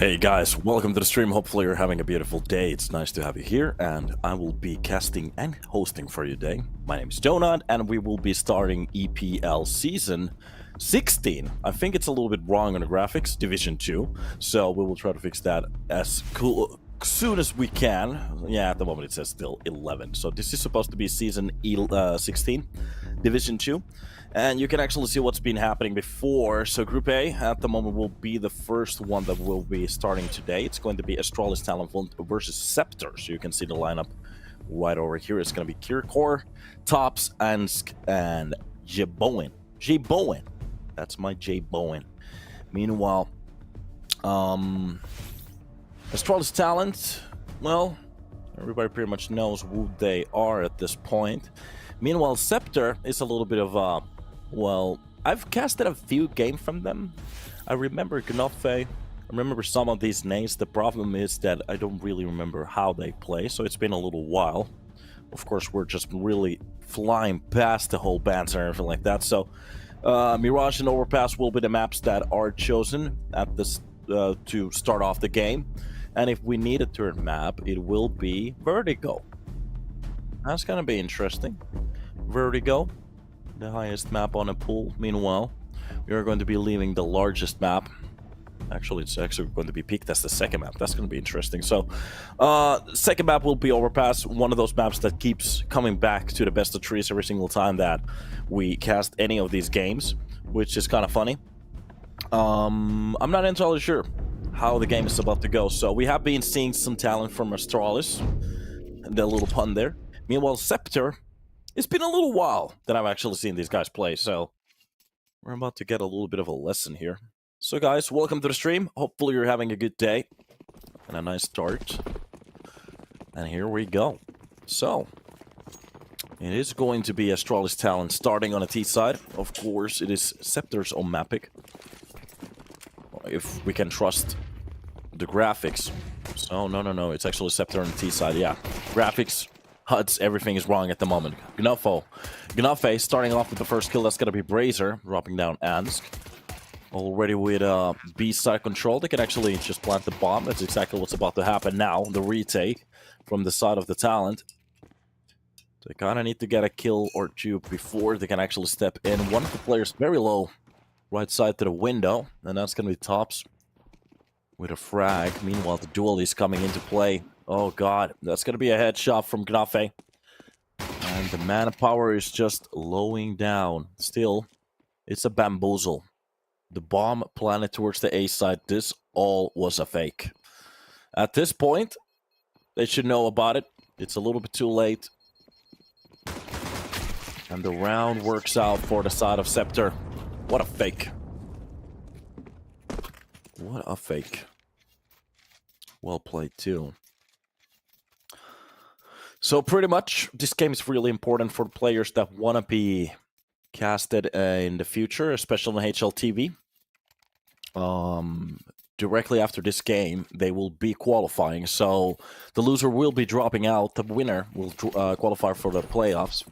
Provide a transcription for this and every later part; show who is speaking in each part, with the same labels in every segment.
Speaker 1: Hey guys, welcome to the stream. Hopefully you're having a beautiful day. It's nice to have you here, and I will be casting and hosting for you today. My name is Jonah, and we will be starting EPL Season 16. I think it's a little bit wrong on the graphics, Division 2, so we will try to fix that as soon as we can. Yeah, at the moment it says still 11, so this is supposed to be Season 16, Division 2. And you can actually see what's been happening before. So Group A at the moment will be the first one that will be starting today. It's going to be Astralis Talent versus CEPTER. So you can see the lineup right over here. It's going to be Kirkor, Tops, Ansk, and Jebowen. Jebowen. That's my Jebowen. Meanwhile, Astralis Talent, well, everybody pretty much knows who they are at this point. Meanwhile, CEPTER is a little bit of a... Well, I've casted a few games from them. I remember Gnofe. I remember some of these names. The problem is that I don't really remember how they play, so it's been a little while. Of course, we're just really flying past the whole bands and everything like that. So, Mirage and Overpass will be the maps that are chosen at this to start off the game. And if we need a turn map, it will be Vertigo. That's gonna be interesting. Vertigo, the highest map on a pool. Meanwhile, we are going to be leaving the largest map. Actually, it's actually going to be picked as the second map. That's going to be interesting. So, second map will be Overpass, one of those maps that keeps coming back to the best of trees every single time that we cast any of these games, which is kind of funny. I'm not entirely sure how the game is about to go. So we have been seeing some talent from Astralis, the little pun there. Meanwhile, CEPTER, it's been a little while that I've actually seen these guys play, so we're about to get a little bit of a lesson here. So guys, welcome to the stream. Hopefully you're having a good day and a nice start. And here we go. So, it is going to be Astralis Talent starting on a T side. Of course, it is CEPTER's own map pick, if we can trust the graphics. So, no, it's actually CEPTER on the T side, yeah. Graphics, HUDs, everything is wrong at the moment. Gnofe starting off with the first kill. That's going to be Brazier, dropping down Ansk. Already with B side control, they can actually just plant the bomb. That's exactly what's about to happen now. The retake from the side of the Talent. They kind of need to get a kill or two before they can actually step in. One of the players very low, right side to the window, and that's going to be Tops with a frag. Meanwhile, the duel is coming into play. Oh god, that's going to be a headshot from Gnofe. And the mana power is just lowing down. Still, it's a bamboozle. The bomb planted towards the A side. This all was a fake. At this point, they should know about it. It's a little bit too late. And the round works out for the side of CEPTER. What a fake. What a fake. Well played, too. So pretty much, this game is really important for players that want to be casted in the future, especially on HLTV. Directly after this game, they will be qualifying, so the loser will be dropping out. The winner will qualify for the playoffs,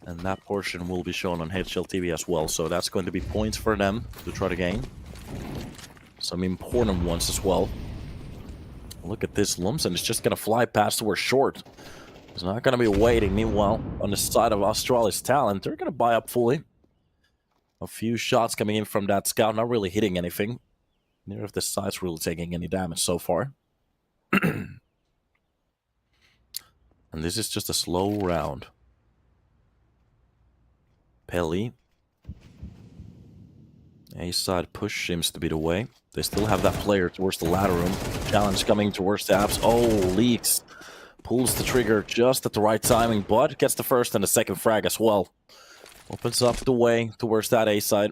Speaker 1: and that portion will be shown on HLTV as well. So that's going to be points for them to try to gain. Some important ones as well. Look at this, Lumsen is just going to fly past towards short. He's not going to be waiting. Meanwhile, on the side of Astralis Talent, they're going to buy up fully. A few shots coming in from that scout, not really hitting anything. Neither of the sides really taking any damage so far. And this is just a slow round. Pelly. A-side push seems to be the way. They still have that player towards the ladder room. Challenge coming towards the apps. Oh, Leaks pulls the trigger just at the right timing, but gets the first and the second frag as well. Opens up the way towards that A-side.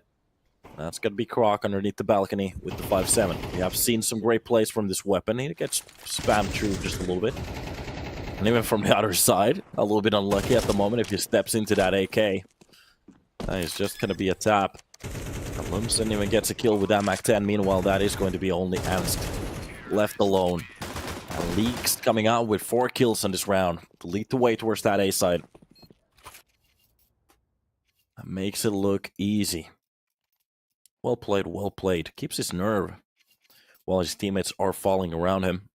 Speaker 1: That's going to be Croc underneath the balcony with the 5-7. We have seen some great plays from this weapon. He gets spammed through just a little bit. And even from the other side, a little bit unlucky at the moment if he steps into that AK. It's just going to be a tap. Lumsen even gets a kill with that Mac-10. Meanwhile, that is going to be only Ansk left alone. And Leaks coming out with 4 kills on this round to lead the way towards that A side. That makes it look easy. Well played, well played. Keeps his nerve. while his teammates are falling around him.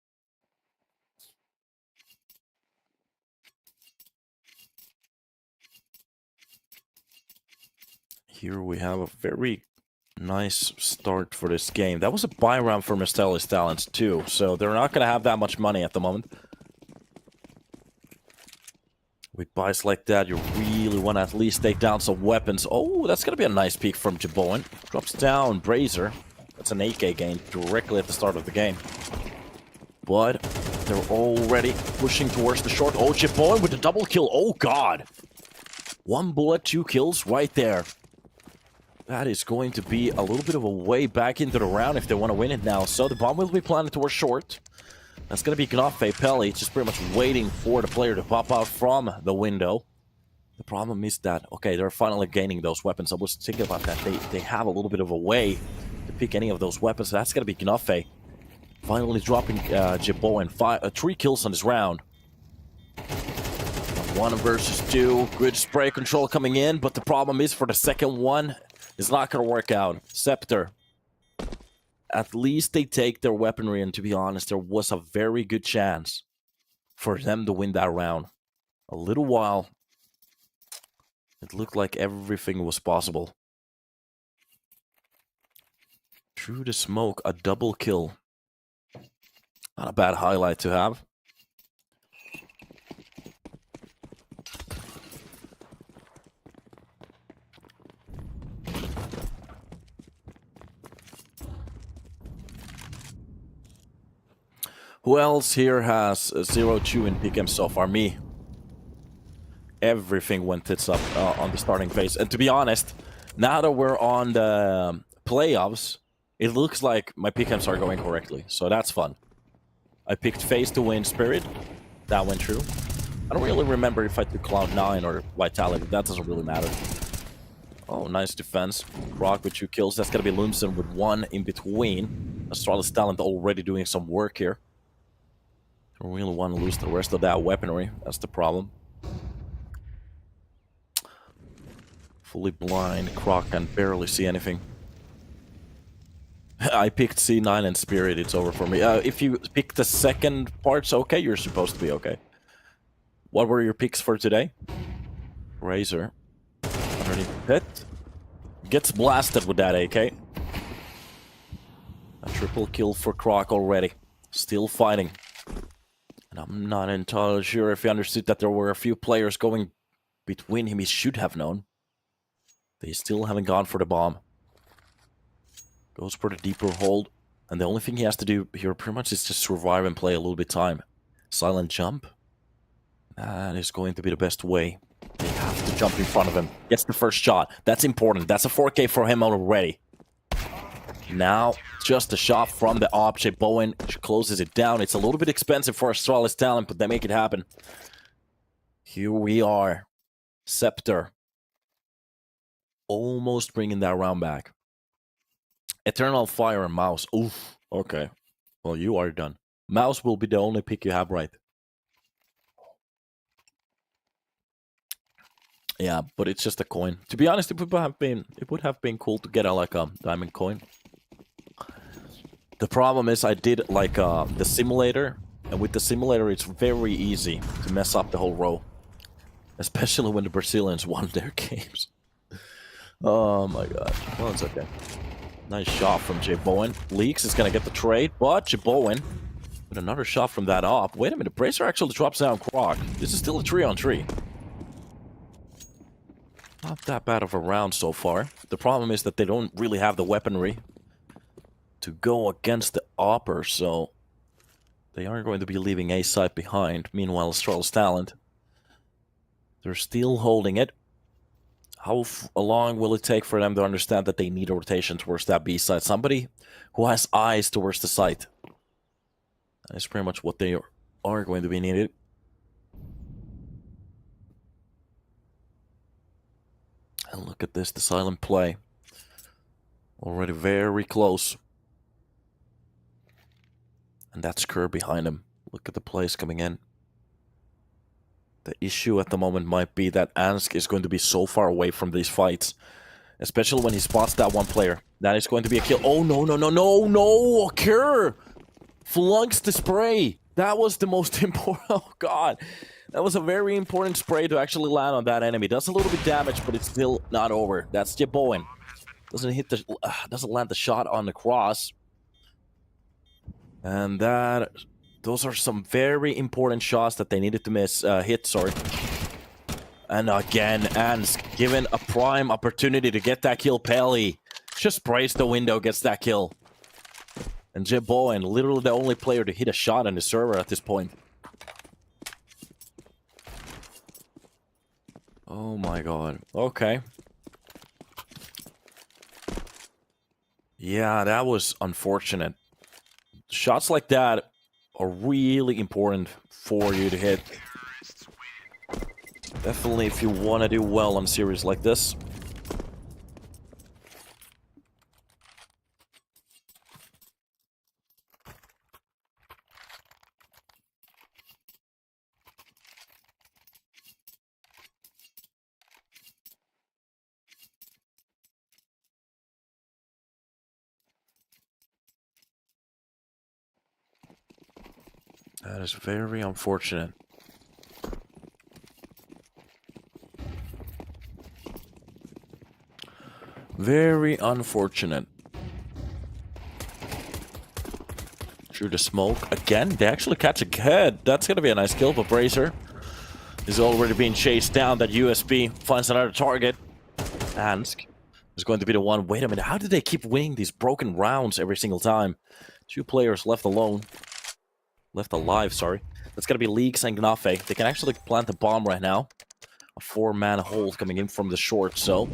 Speaker 1: Here we have a very nice start for this game. That was a buy round for Astralis Talent too, so they're not going to have that much money at the moment. With buys like that, you really want to at least take down some weapons. Oh, that's going to be a nice peek from Jaboin. Drops down Brazier. That's an AK gain directly at the start of the game. But they're already pushing towards the short. Oh, Jaboin with the double kill. Oh, God. 1 bullet, 2 kills right there. That is going to be a little bit of a way back into the round if they want to win it now. So the bomb will be planted towards short. That's going to be Gnafe Pelly, just pretty much waiting for the player to pop out from the window. The problem is that, okay, they're finally gaining those weapons. I was thinking about that. They have a little bit of a way to pick any of those weapons. That's going to be Gnafe. Finally dropping Jibbo and 3 kills on this round. 1 versus 2. Good spray control coming in, but the problem is for the second one, it's not going to work out. CEPTER. At least they take their weaponry, and to be honest, there was a very good chance for them to win that round. A little while, it looked like everything was possible. Through the smoke, a double kill. Not a bad highlight to have. Who else here has 0-2 in PKM so far? Me. Everything went tits up on the starting phase. And to be honest, now that we're on the playoffs, it looks like my PKMs are going correctly. So that's fun. I picked phase to win Spirit. That went true. I don't really remember if I took Cloud9 or Vitality. That doesn't really matter. Oh, nice defense. Rock with 2 kills. That's going to be Lumsen with 1 in between. Astralis Talent already doing some work here. Don't really want to lose the rest of that weaponry. That's the problem. Fully blind. Croc can barely see anything. I picked C9 and Spirit. It's over for me. If you pick the second parts, okay, you're supposed to be okay. What were your picks for today? Razor. Underneath the pit. Gets blasted with that AK. A triple kill for Croc already. Still fighting. And I'm not entirely sure if he understood that there were a few players going between him. He should have known. They still haven't gone for the bomb. Goes for the deeper hold. And the only thing he has to do here pretty much is just survive and play a little bit of time. Silent jump. That is going to be the best way. They have to jump in front of him. Gets the first shot. That's important. That's a 4K for him already. Now, just a shot from the object. Bowen closes it down. It's a little bit expensive for Astralis Talent, but they make it happen. Here we are. CEPTER. Almost bringing that round back. Eternal Fire and Mouse. Oof. Okay. Well, you are done. Mouse will be the only pick you have right. Yeah, but it's just a coin. To be honest, it would have been cool to get like a diamond coin. The problem is I did like the simulator, and with the simulator it's very easy to mess up the whole row. Especially when the Brazilians won their games. Oh my god. Well, it's okay. Nice shot from J. Bowen. Leaks is gonna get the trade, but J. Bowen with another shot from that op. Wait a minute, Bracer actually drops down Croc. This is still a 3-on-3. Not that bad of a round so far. The problem is that they don't really have the weaponry to go against the Opper, so they are going to be leaving A side behind. Meanwhile, Astralis Talent, they're still holding it. How long will it take for them to understand that they need a rotation towards that B side? Somebody who has eyes towards the site. That is pretty much what they are going to be needed. And look at this, the silent play. Already very close. And that's Kerr behind him. Look at the plays coming in. The issue at the moment might be that Ansk is going to be so far away from these fights especially when he spots that one player. That is going to be a kill. Oh, no, no, no, no, no! Kerr flunks the spray. That was the most important. Oh, God. That was a very important spray to actually land on that enemy. Does a little bit damage, but it's still not over. That's Bowen. Doesn't land the shot on the cross. And those are some very important shots that they needed to hit, sorry. And again, Ansk given a prime opportunity to get that kill. Pelly just sprays the window, gets that kill. And Jib Bowen, literally the only player to hit a shot on the server at this point. Oh my god. Okay. Yeah, that was unfortunate. Shots like that are really important for you to hit. Definitely if you want to do well on series like this. That is very unfortunate. Very unfortunate. Through the smoke. Again, they actually catch a head. That's going to be a nice kill, but Bracer is already being chased down. That USB finds another target. Ansk is going to be the one. Wait a minute, how did they keep winning these broken rounds every single time? 2 players left alone. Left alive, sorry. That's going to be Leaks and Gnafe. They can actually plant the bomb right now. A 4-man hold coming in from the short, so...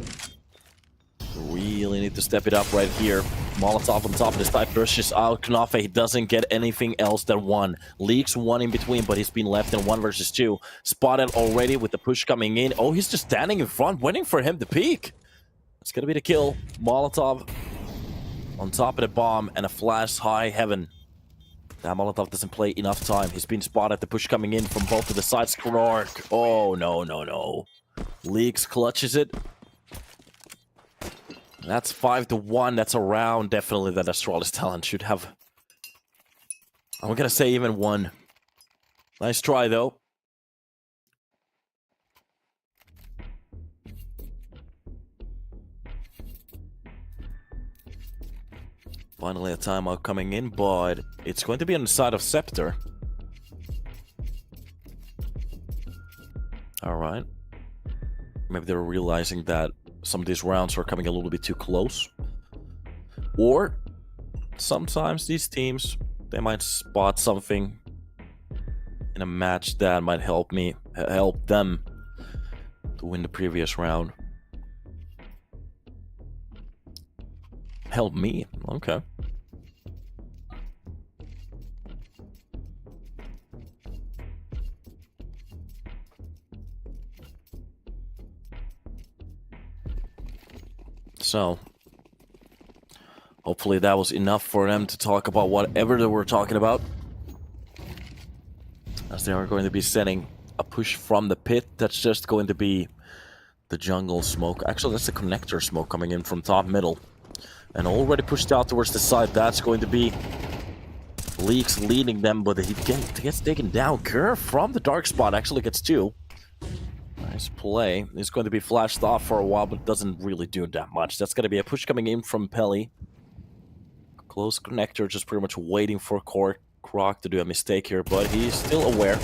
Speaker 1: really need to step it up right here. Molotov on top of this type pushes out Knafe. He doesn't get anything else than 1. Leaks 1 in between, but he's been left in 1 versus 2. Spotted already with the push coming in. Oh, he's just standing in front, waiting for him to peek. That's gonna be the kill. Molotov on top of the bomb and a flash high heaven. That Molotov doesn't play enough time. He's been spotted. The push coming in from both of the sides. Clark. Oh, no, no, no. Leaks clutches it. That's 5-1. That's a round, definitely, that Astralis Talent should have. I'm gonna say even 1. Nice try, though. Finally a timeout coming in, but it's going to be on the side of CEPTER. Alright. Maybe they're realizing that some of these rounds are coming a little bit too close. Or sometimes these teams, they might spot something in a match that might help them to win the previous round. Help me? Okay. So, hopefully that was enough for them to talk about whatever they were talking about. As they are going to be setting a push from the pit. That's just going to be the jungle smoke. Actually, that's the connector smoke coming in from top middle. And already pushed out towards the side. That's going to be Leaks leading them, but he gets taken down. Kerr from the dark spot actually gets 2. Nice play. He's going to be flashed off for a while, but doesn't really do that much. That's going to be a push coming in from Pelly. Close connector, just pretty much waiting for Croc to do a mistake here, but he's still aware.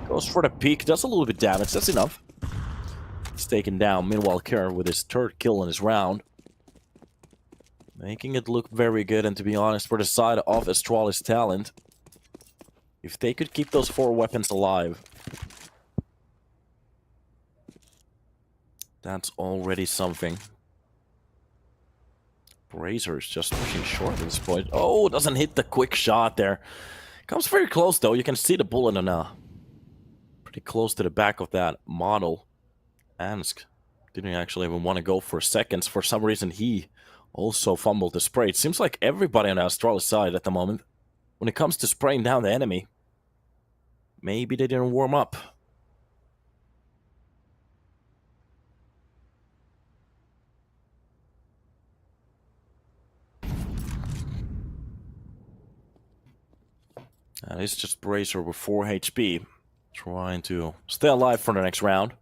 Speaker 1: Goes for the peek, does a little bit damage, that's enough. He's taken down. Meanwhile, Kerr with his 3rd kill in his round. Making it look very good, and to be honest, for the side of Astralis Talent, if they could keep those 4 weapons alive, that's already something. Brazer's just pushing short at this point. Oh, doesn't hit the quick shot there. Comes very close, though. You can see the bullet on pretty close to the back of that model. Ansk didn't actually even want to go for seconds. For some reason, he also fumbled the spray. It seems like everybody on the Astralis side at the moment, when it comes to spraying down the enemy, maybe they didn't warm up. And it's just Bracer with 4 HP, trying to stay alive for the next round.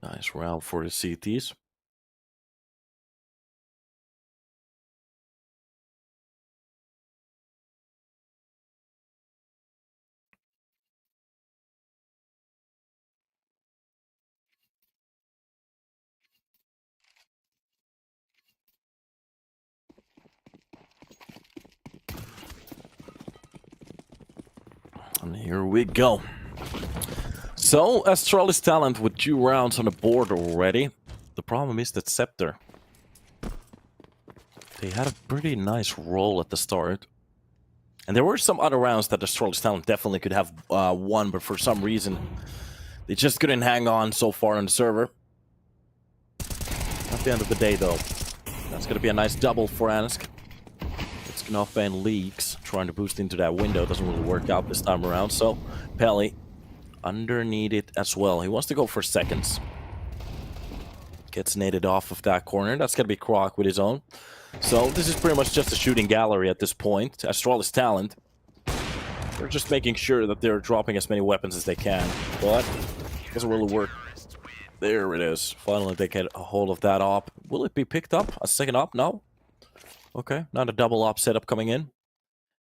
Speaker 1: Nice round for the CTs. And here we go. So, Astralis Talent with 2 rounds on the board already. The problem is that CEPTER, they had a pretty nice roll at the start. And there were some other rounds that Astralis Talent definitely could have won, but for some reason, they just couldn't hang on so far on the server. At the end of the day, though, that's going to be a nice double for Ansk. It's Knopf and Leaks trying to boost into that window. Doesn't really work out this time around, so Pelly underneath it as well. He wants to go for seconds. Gets naded off of that corner. That's going to be Croc with his own. So this is pretty much just a shooting gallery at this point. Astralis Talent, they're just making sure that they're dropping as many weapons as they can. But it doesn't really work. There it is. Finally, they get a hold of that op. Will it be picked up? A second op? No? Okay, not a double op setup coming in.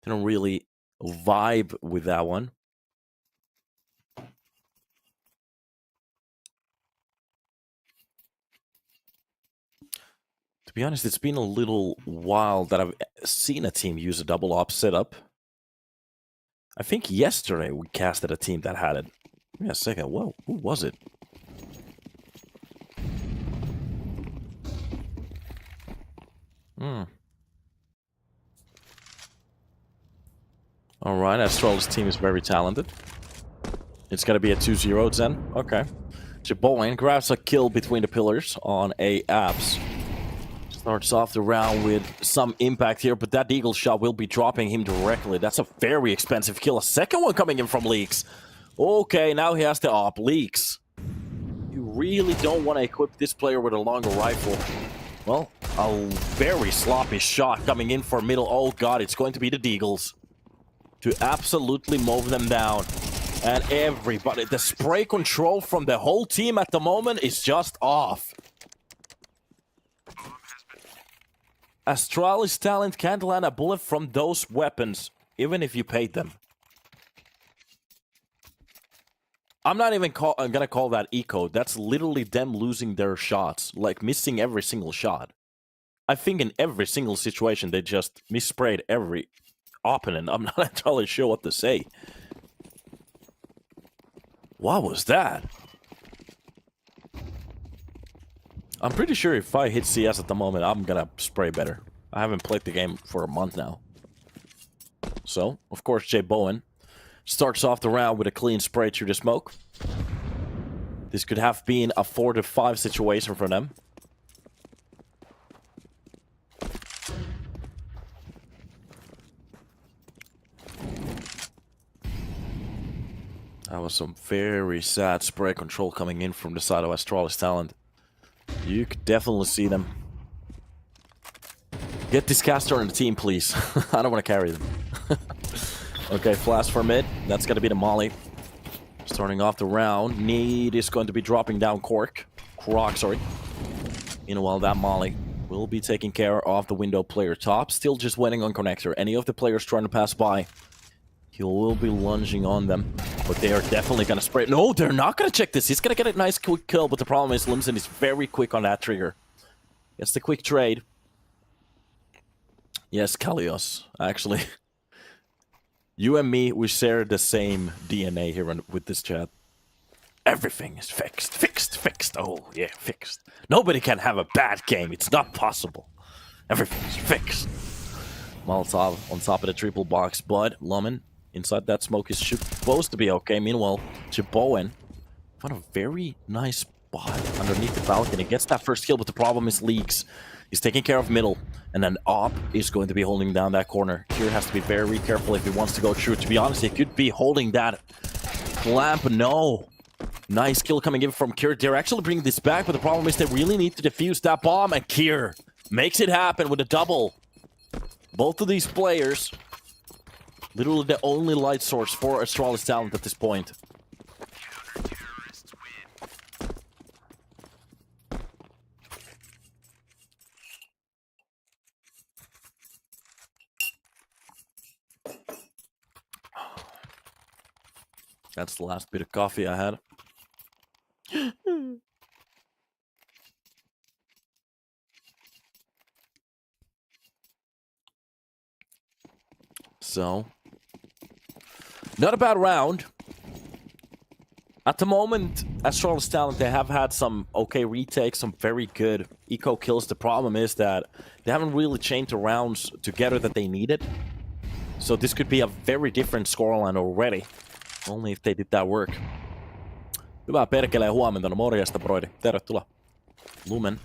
Speaker 1: Didn't really vibe with that one. To be honest, it's been a little while that I've seen a team use a double op setup. I think yesterday we casted a team that had it. Give me a second. Whoa, who was it? Alright, Astralis team is very talented. It's gonna be a 2-0 then. Okay. Jeboin grabs a kill between the pillars on a Abs. Starts off the round with some impact here, but that Eagle shot will be dropping him directly. That's a very expensive kill. A second one coming in from Leaks. Okay, now he has the op. Leaks. You really don't want to equip this player with a longer rifle. Well, a very sloppy shot coming in for middle. Oh god, it's going to be the Deagles to absolutely mow them down. And everybody, the spray control from the whole team at the moment is just off. Astralis Talent can't land a bullet from those weapons, even if you paid them. I'm not even gonna call that eco. That's literally them losing their shots, like missing every single shot. I think in every single situation they just missprayed every opponent. I'm not entirely sure what to say. What was that? I'm pretty sure if I hit CS at the moment, I'm gonna spray better. I haven't played the game for a month now. So, of course, Jay Bowen starts off the round with a clean spray through the smoke. This could have been a 4-5 situation for them. That was some very sad spray control coming in from the side of Astralis Talent. You could definitely see them. Get this caster on the team, please. I don't want to carry them. Okay, flash for mid. That's going to be the molly. Starting off the round. Need is going to be dropping down Croc, sorry. Meanwhile, that molly will be taking care of the window player top. Still just waiting on connector. Any of the players trying to pass by, he will be lunging on them. But they are definitely going to spray. No, they're not going to check this. He's going to get a nice quick kill. But the problem is Limson is very quick on that trigger. Gets the quick trade. Yes, Kalios. Actually, you and me, we share the same DNA here with this chat. Everything is fixed. Fixed, fixed. Oh, yeah, fixed. Nobody can have a bad game. It's not possible. Everything is fixed. Molotov on top of the triple box. But Lumen inside that smoke is supposed to be okay. Meanwhile, Jebowen found a very nice spot underneath the balcony. Gets that first kill, but the problem is Leaks. He's taking care of middle, and then Op is going to be holding down that corner. Kier has to be very careful if he wants to go through. To be honest, he could be holding that lamp. No. Nice kill coming in from Kier. They're actually bringing this back, but the problem is they really need to defuse that bomb, and Kier makes it happen with a double. Both of these players, literally the only light source for Astralis Talent at this point. That's the last bit of coffee I had. So, not a bad round. At the moment, Astralis Talent, they have had some okay retakes, some very good eco kills. The problem is that they haven't really chained the rounds together that they needed. So this could be a very different scoreline already. Only if they did that work. Hyvää perkelee huomenta, no morjesta broidi. Tervetuloa. Lumen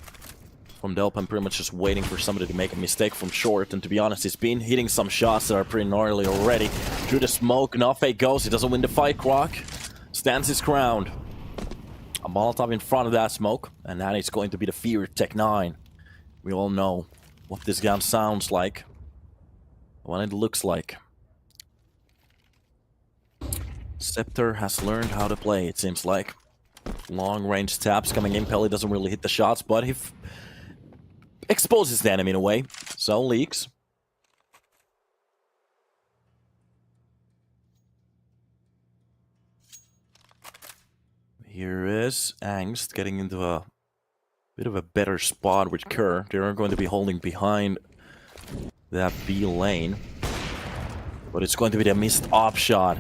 Speaker 1: from Delpan pretty much just waiting for somebody to make a mistake from short. And to be honest, he's been hitting some shots that are pretty gnarly already. Through the smoke, Noffe goes. He doesn't win the fight, Croc. Stands his ground. A Molotov in front of that smoke. And that is going to be the Fear Tech 9. We all know what this gun sounds like. What it looks like. CEPTER has learned how to play, it seems like. Long-range taps coming in. Pelly doesn't really hit the shots, but he exposes the enemy in a way. So, Leaks. Here is Angst getting into a bit of a better spot with Kerr. They're going to be holding behind that B lane. But it's going to be the missed op shot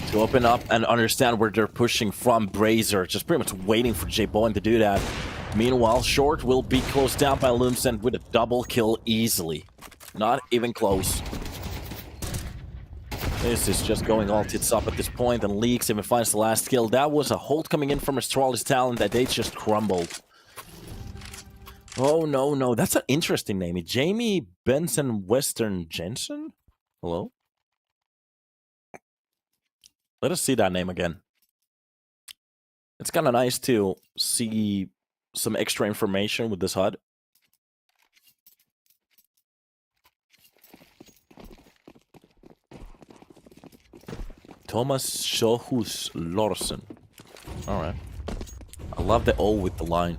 Speaker 1: to open up and understand where they're pushing from. Brazier just pretty much waiting for J Bowen to do that. Meanwhile, Short will be closed down by Lumsen with a double kill easily. Not even close. This is just going all tits up at this point, and Leaks even finds the last kill. That was a hold coming in from Astralis Talent that they just crumbled. Oh, no, no. That's an interesting name. Jamie Benson Western Jensen? Hello? Let us see that name again. It's kind of nice to see some extra information with this HUD. Thomas Shohus Lorsen. Alright. I love the O with the line.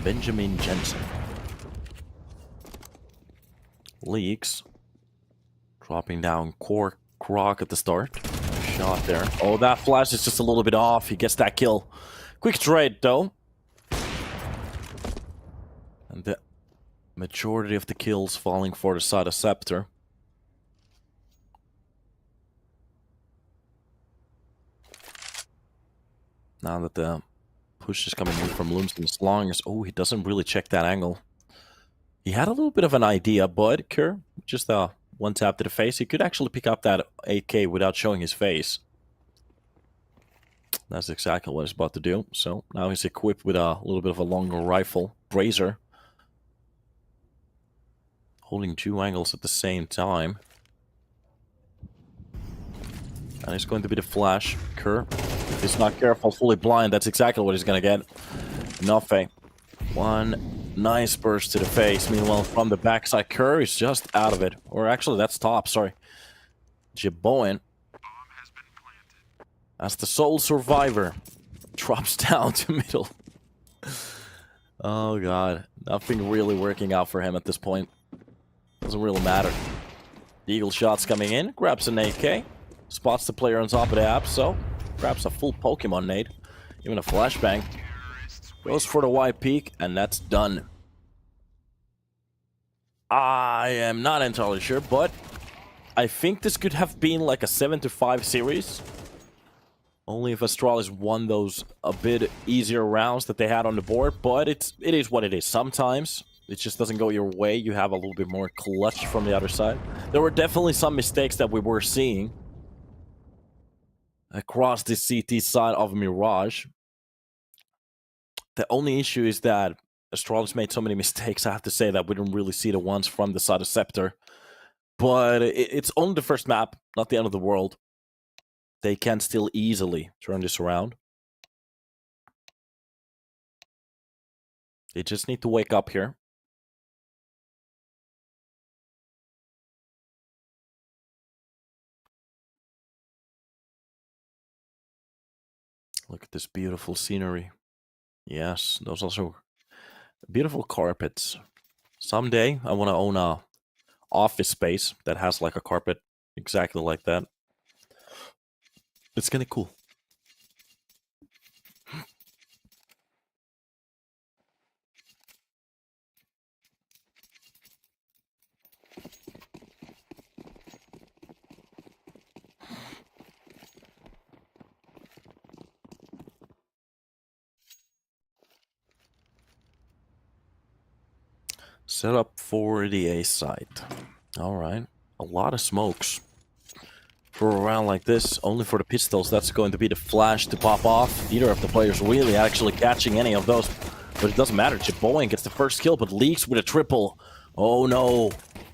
Speaker 1: Benjamin Jensen. Leaks. Dropping down Croc at the start. Shot there. Oh, that flash is just a little bit off. He gets that kill. Quick trade, though. And the majority of the kills falling for the side of CEPTER. Now that the push is coming in from Lumsen's longs. Oh, he doesn't really check that angle. He had a little bit of an idea, but Kerr, just one tap to the face, he could actually pick up that 8K without showing his face. That's exactly what he's about to do. So now he's equipped with a little bit of a longer rifle. Brazier. Holding two angles at the same time. And it's going to be the flash. Kerr, if he's not careful, fully blind, that's exactly what he's going to get. Noffe. One nice burst to the face. Meanwhile, from the backside, Kerr is just out of it. Or actually, that's top, sorry. Jiboen, as the sole survivor, drops down to middle. Oh, God. Nothing really working out for him at this point. Doesn't really matter. The Eagle shot's coming in. Grabs an AK. Spots the player on top of the app, so grabs a full Pokemon nade. Even a flashbang. Goes for the wide peak, and that's done. I am not entirely sure, but I think this could have been like a 7-5 series. Only if Astralis won those a bit easier rounds that they had on the board, but it is what it is. Sometimes it just doesn't go your way, you have a little bit more clutch from the other side. There were definitely some mistakes that we were seeing across the CT side of Mirage. The only issue is that Astralis made so many mistakes, I have to say, that we didn't really see the ones from the side of CEPTER. But it's only the first map, not the end of the world. They can still easily turn this around. They just need to wake up here. Look at this beautiful scenery. Yes, those also beautiful carpets. Someday, I want to own a office space that has like a carpet exactly like that. It's kind of cool. Set up for the A site. Alright. A lot of smokes. For a round like this, only for the pistols, that's going to be the flash to pop off. Neither of the players really actually catching any of those. But it doesn't matter. Boeing gets the first kill, but leaks with a triple. Oh no.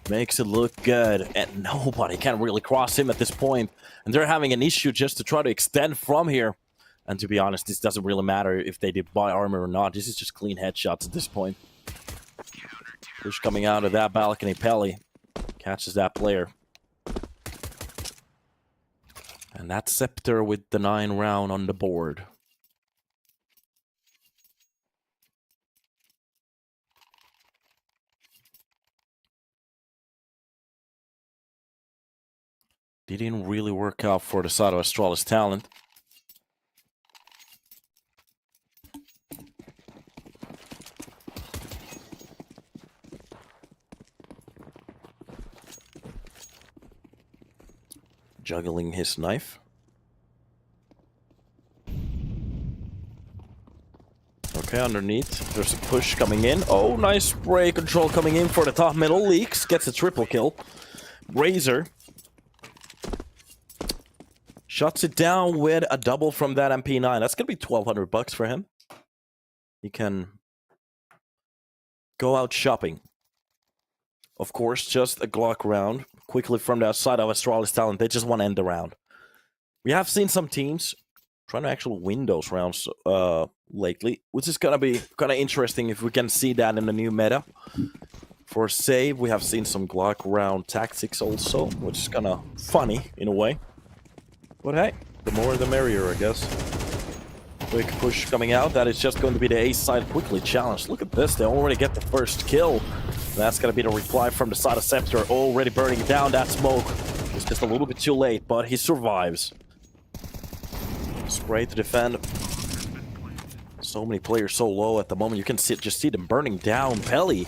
Speaker 1: Makes it look good. And nobody can really cross him at this point. And they're having an issue just to try to extend from here. And to be honest, this doesn't really matter if they did buy armor or not. This is just clean headshots at this point. Push coming out of that balcony. Pelly catches that player. And that's CEPTER with the 9 round on the board. Didn't really work out for the side of Astralis Talent. Juggling his knife. Okay, underneath. There's a push coming in. Oh, nice spray control coming in for the top middle. Leaks. Gets a triple kill. Razor. Shuts it down with a double from that MP9. That's going to be 1,200 bucks for him. He can go out shopping. Of course, just a Glock round. Quickly from the side of Astralis Talent. They just want to end the round. We have seen some teams trying to actually win those rounds lately, which is going to be kind of interesting if we can see that in the new meta. For save, we have seen some Glock round tactics also, which is kind of funny in a way. But hey, the more the merrier, I guess. Quick push coming out. That is just going to be the A side quickly challenged. Look at this. They already get the first kill. That's going to be the reply from the side of CEPTER. Already burning down that smoke. It's just a little bit too late, but he survives. Spray to defend. So many players so low at the moment. You can just see them burning down. Pelly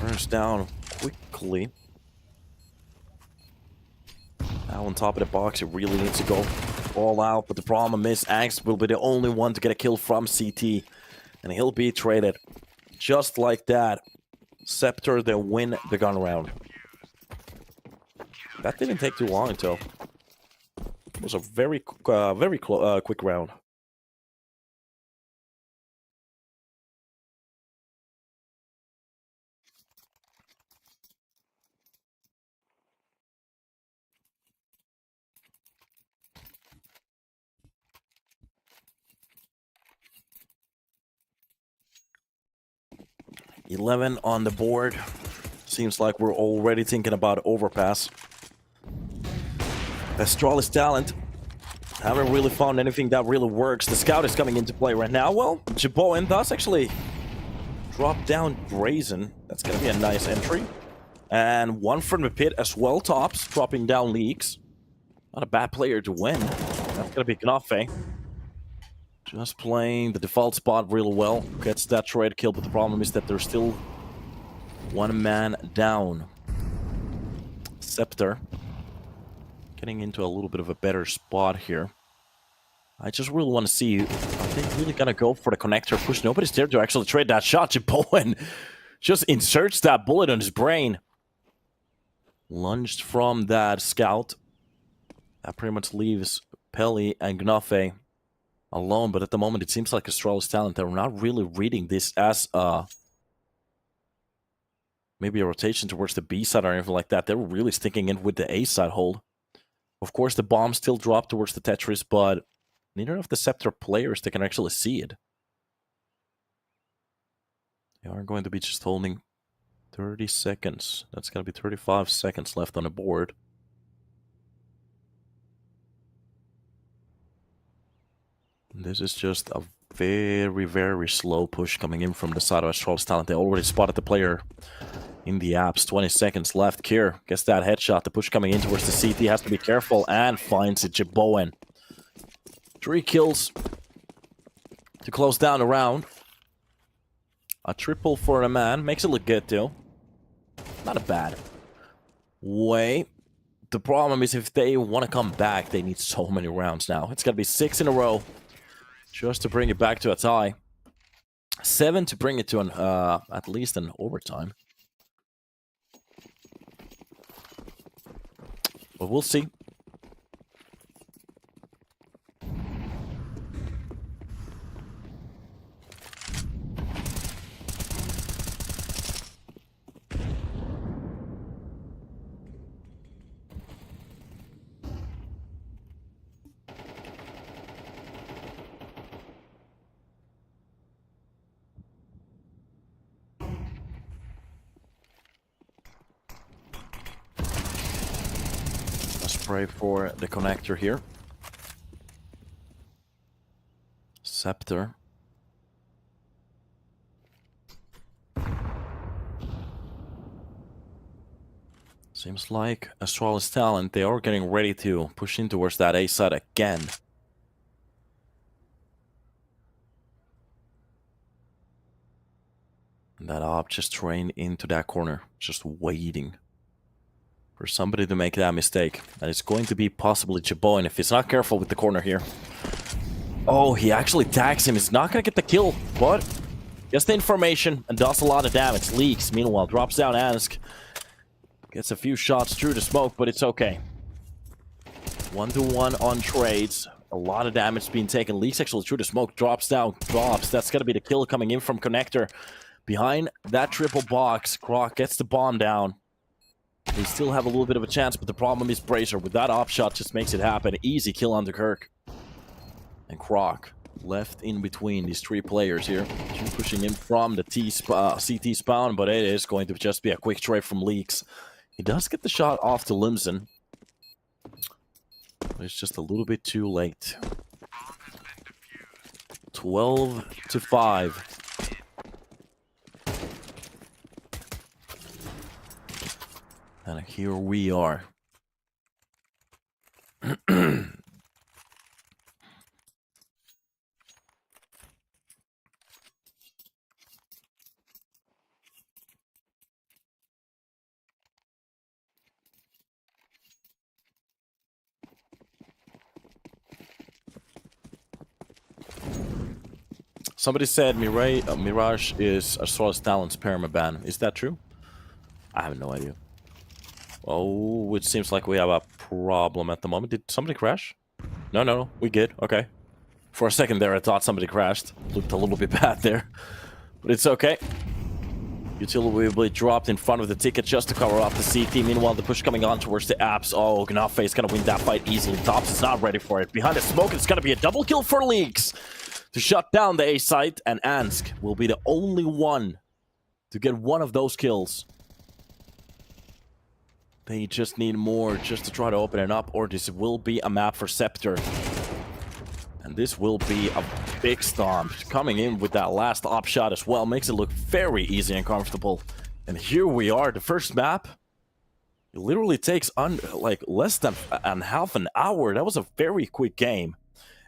Speaker 1: burns down quickly. Now on top of the box, it really needs to go all out. But the problem is, Angst will be the only one to get a kill from CT. And he'll be traded. Just like that. CEPTER, they win the gun round. That didn't take too long until. It was a very quick round. $11 on the board. Seems like we're already thinking about Overpass. Astralis Talent. Haven't really found anything that really works. The scout is coming into play right now. Well, Jiboen does actually drop down Brazen. That's going to be a nice entry. And one from the pit as well, tops, dropping down Leaks. Not a bad player to win. That's going to be Gnafe. Just playing the default spot real well. Gets that trade kill, but the problem is that there's still one man down. CEPTER getting into a little bit of a better spot here. I just really want to see, are they really going to go for the connector push? Nobody's there to actually trade that shot. Jiboen Just inserts that bullet on his brain. Lunged from that scout. That pretty much leaves Pelly and Gnafe alone, but at the moment it seems like Astralis Talent, they're not really reading this as maybe a rotation towards the B side or anything like that. They're really sticking in with the A side hold. Of course, the bomb still dropped towards the Tetris, but neither of the CEPTER players, they can actually see it. They are going to be just holding 30 seconds. That's going to be 35 seconds left on the board. This is just a very, very slow push coming in from the side of Astralis Talent. They already spotted the player in the apps. 20 seconds left. Kier gets that headshot. The push coming in towards the CT has to be careful and finds it. Jiboen. 3 kills to close down the round. A triple for a man. Makes it look good too. Not a bad way. The problem is if they want to come back, they need so many rounds now. It's got to be 6 in a row just to bring it back to a tie. 7 to bring it to an at least an overtime. But we'll see. Pray for the connector here. CEPTER. Seems like Astralis Talent, they are getting ready to push in towards that A side again. And that op just trained into that corner, just waiting for somebody to make that mistake. And it's going to be possibly Jiboen if he's not careful with the corner here. Oh, he actually tags him. He's not going to get the kill, but gets the information and does a lot of damage. Leaks, meanwhile, drops down Ansk. Gets a few shots through the smoke, but it's okay. 1-to-1 on trades. A lot of damage being taken. Leaks actually through the smoke. Drops down, drops. That's going to be the kill coming in from Connector. Behind that triple box, Croc gets the bomb down. They still have a little bit of a chance, but the problem is Bracer. With that op shot, just makes it happen. Easy kill on the Kirk. And Croc left in between these 3 players here. Pushing in from the CT spawn, but it is going to just be a quick trade from Leaks. He does get the shot off to Limson. But it's just a little bit too late. 12-5. And here we are. Somebody said Mirage is Astralis Talent's permaban. Is that true? I have no idea. Oh, it seems like we have a problem at the moment. Did somebody crash? No, we good. Okay. For a second there, I thought somebody crashed. Looked a little bit bad there. But it's okay. Utility will be dropped in front of the ticket just to cover up the CT. Meanwhile, the push coming on towards the apps. Oh, Gnafe is going to win that fight easily. Tops is not ready for it. Behind the smoke, it's going to be a double kill for Leaks to shut down the A site. And Ansk will be the only one to get one of those kills. They just need more just to try to open it up, or this will be a map for CEPTER. And this will be a big stomp. Coming in with that last op shot as well makes it look very easy and comfortable. And here we are, the first map. It literally takes like less than half an hour. That was a very quick game.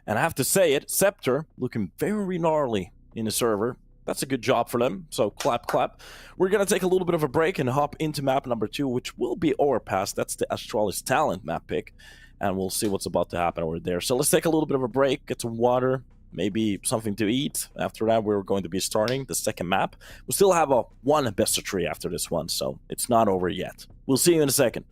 Speaker 1: And I have to say it, CEPTER looking very gnarly in the server. That's a good job for them, so clap, clap. We're going to take a little bit of a break and hop into map number 2, which will be Overpass. That's the Astralis Talent map pick, and we'll see what's about to happen over there. So let's take a little bit of a break, get some water, maybe something to eat. After that, we're going to be starting the second map. We still have a one best of 3 after this one, so it's not over yet. We'll see you in a second.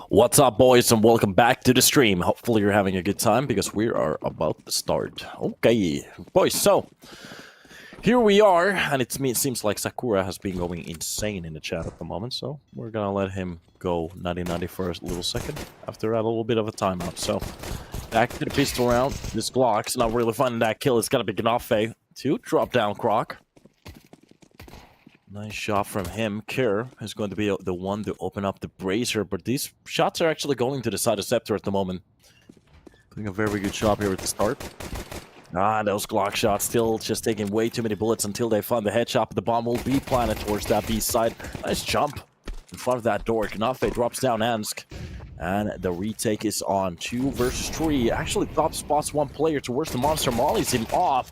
Speaker 1: What's up, boys, and welcome back to the stream. Hopefully you're having a good time because we are about to start. Okay, boys, so here we are, and it seems like Sakura has been going insane in the chat at the moment, so we're gonna let him go nutty for a little second. After that, a little bit of a timeout. So back to the pistol round. This Glock's not really finding that kill. It's gonna be Gnafe to drop down Croc. Nice shot from him. Kerr is going to be the one to open up the brazier, but these shots are actually going to the side of CEPTER at the moment. Doing a very good job here at the start. Those Glock shots still just taking way too many bullets until they find the headshot. The bomb will be planted towards that B side. Nice jump in front of that door. Gnafe drops down Ansk. And the retake is on. 2 versus 3. Actually, top spots one player towards the monster. Mollies him off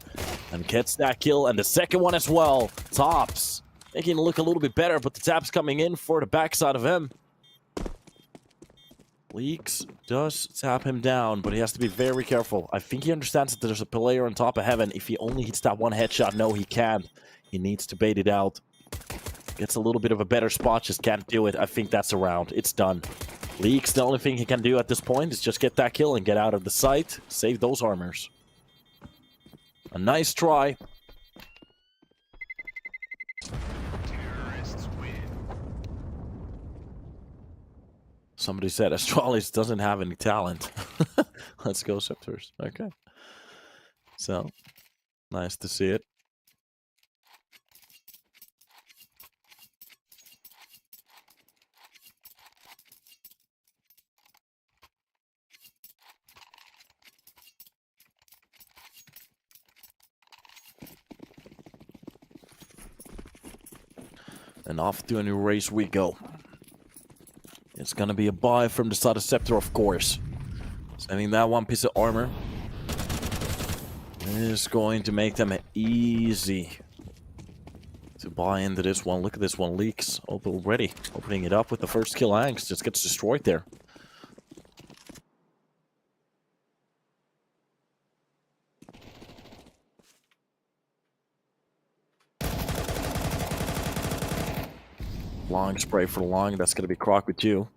Speaker 1: and gets that kill. And the second one as well. Tops. Making it look a little bit better, but the tap's coming in for the backside of him. Leaks does tap him down, but he has to be very careful. I think he understands that there's a player on top of heaven. If he only hits that one headshot, no, he can't. He needs to bait it out. Gets a little bit of a better spot, just can't do it. I think that's a round. It's done. Leaks, the only thing he can do at this point is just get that kill and get out of the sight. Save those armors. A nice try. Somebody said Astralis doesn't have any talent. Let's go CEPTERs. Okay. So, nice to see it. And off to a new race we go. It's gonna be a buy from the side of CEPTER, of course. Sending that one piece of armor is going to make them easy to buy into this one. Look at this one. Leaks already opening it up with the first kill. Angst just gets destroyed there. Long spray for long. That's going to be Croc with you.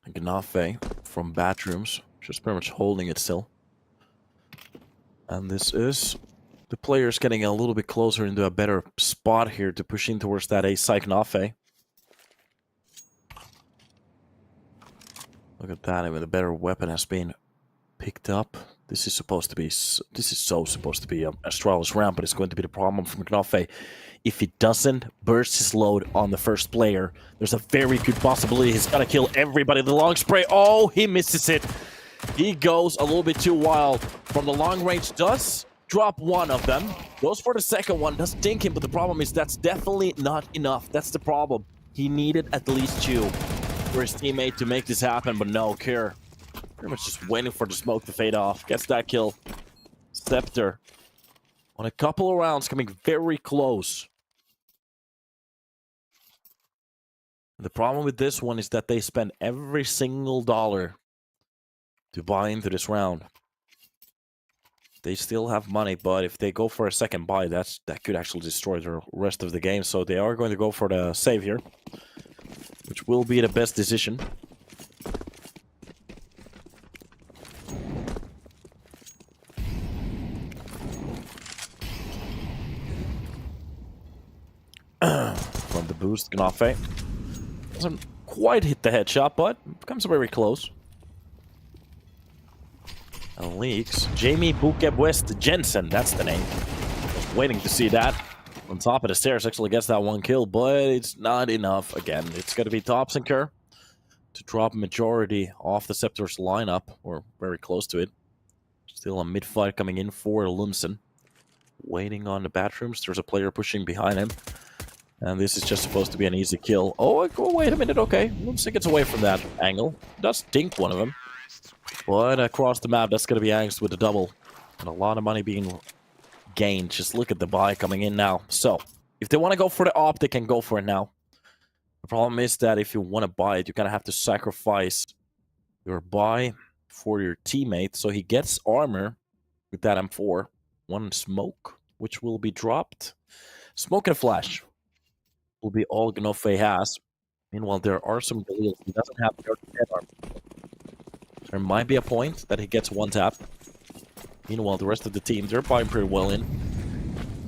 Speaker 1: Gnafe from Bathrooms. Just pretty much holding it still. And this is the players getting a little bit closer into a better spot here to push in towards that A side Gnafe. Look at that. I mean, the better weapon has been picked up. This is supposed to be Astralis round, but it's going to be the problem from Gnafe. If he doesn't burst his load on the first player, there's a very good possibility he's gonna kill everybody. The long spray, oh, he misses it. He goes a little bit too wild. From the long range, does drop one of them. Goes for the second one, does dink him, but the problem is that's definitely not enough. That's the problem. He needed at least 2 for his teammate to make this happen, but no, Kerr pretty much just waiting for the smoke to fade off. Gets that kill. CEPTER on a couple of rounds, coming very close. The problem with this one is that they spend every single dollar to buy into this round. They still have money, but if they go for a second buy, that could actually destroy the rest of the game. So they are going to go for the save here, which will be the best decision. From the boost, Gnafe doesn't quite hit the headshot, but comes very close. And Leaks. Jamie Bukeb West Jensen, that's the name. Just waiting to see that. On top of the stairs, actually gets that one kill, but it's not enough. Again, it's going to be Tops and Kerr to drop majority off the CEPTER's lineup, or very close to it. Still a mid-fight coming in for Lumsen. Waiting on the Bathrooms. There's a player pushing behind him. And this is just supposed to be an easy kill. Oh, wait a minute, okay. Lumsen gets away from that angle. Does dink one of them. But across the map, that's going to be Angst with a double. And a lot of money being gained. Just look at the buy coming in now. So, if they want to go for the op, they can go for it now. The problem is that if you want to buy it, you're going to have to sacrifice your buy for your teammate. So he gets armor with that M4. 1 smoke, which will be dropped. Smoke and a flash will be all Gnoffe has. Meanwhile, there are some Galils. He doesn't have the dead arm. There might be a point that he gets one tap. Meanwhile, the rest of the team, they're buying pretty well in.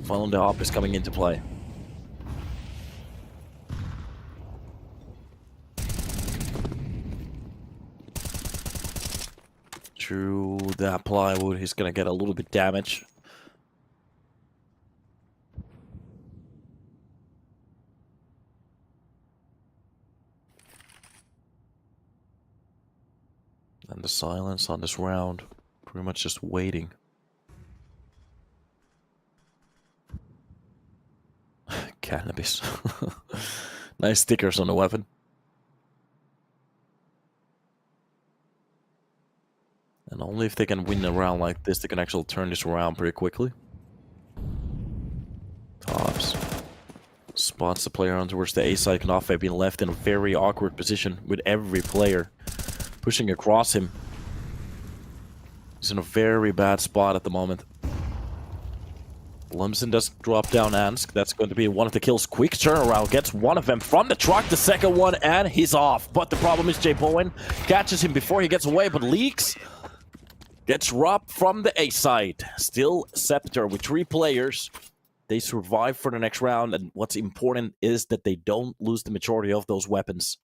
Speaker 1: Following the op is coming into play. Through that plywood, he's gonna get a little bit damage. And the silence on this round, pretty much just waiting. Cannabis. Nice stickers on the weapon. And only if they can win a round like this, they can actually turn this around pretty quickly. Tops. Spots the player on towards the A side. Gnoffe being left in a very awkward position with every player pushing across him. He's in a very bad spot at the moment. Lumsen does drop down Ansk. That's going to be one of the kills. Quick turnaround. Gets one of them from the truck. The second one, and he's off. But the problem is Jay Bowen catches him before he gets away, but leaks. Gets robbed from the A side. Still CEPTER with 3 players. They survive for the next round, and what's important is that they don't lose the majority of those weapons.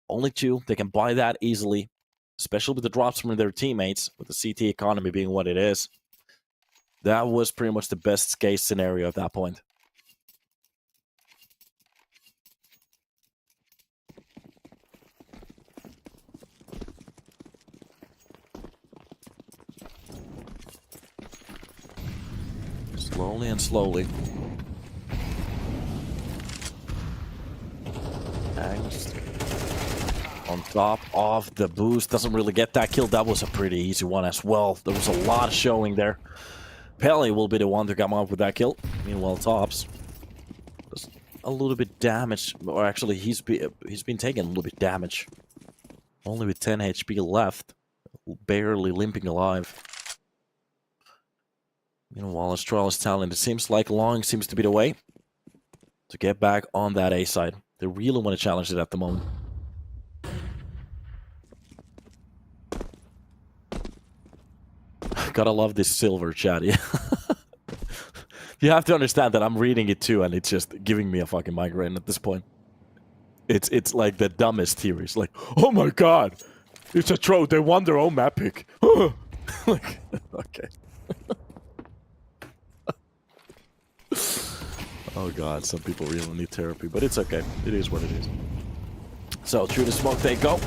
Speaker 1: Only 2. They can buy that easily, especially with the drops from their teammates, with the CT economy being what it is. That was pretty much the best case scenario at that point. Slowly and slowly. Angst on top of the boost. Doesn't really get that kill. That was a pretty easy one as well. There was a lot showing there. Pele will be the one to come up with that kill. Meanwhile, Tops just a little bit damaged, or actually he's been taking a little bit damage. Only with 10 HP left, barely limping alive. Meanwhile, Astralis Talent, it seems like Long seems to be the way to get back on that A side. They really want to challenge it at the moment. Gotta love this silver chat, yeah. You have to understand that I'm reading it too, and it's just giving me a fucking migraine at this point. It's like the dumbest theories. Like, oh my god, it's a troll. They won their own map pick. Like, okay. Oh god, some people really need therapy, but it's okay. It is what it is. So through the smoke they go.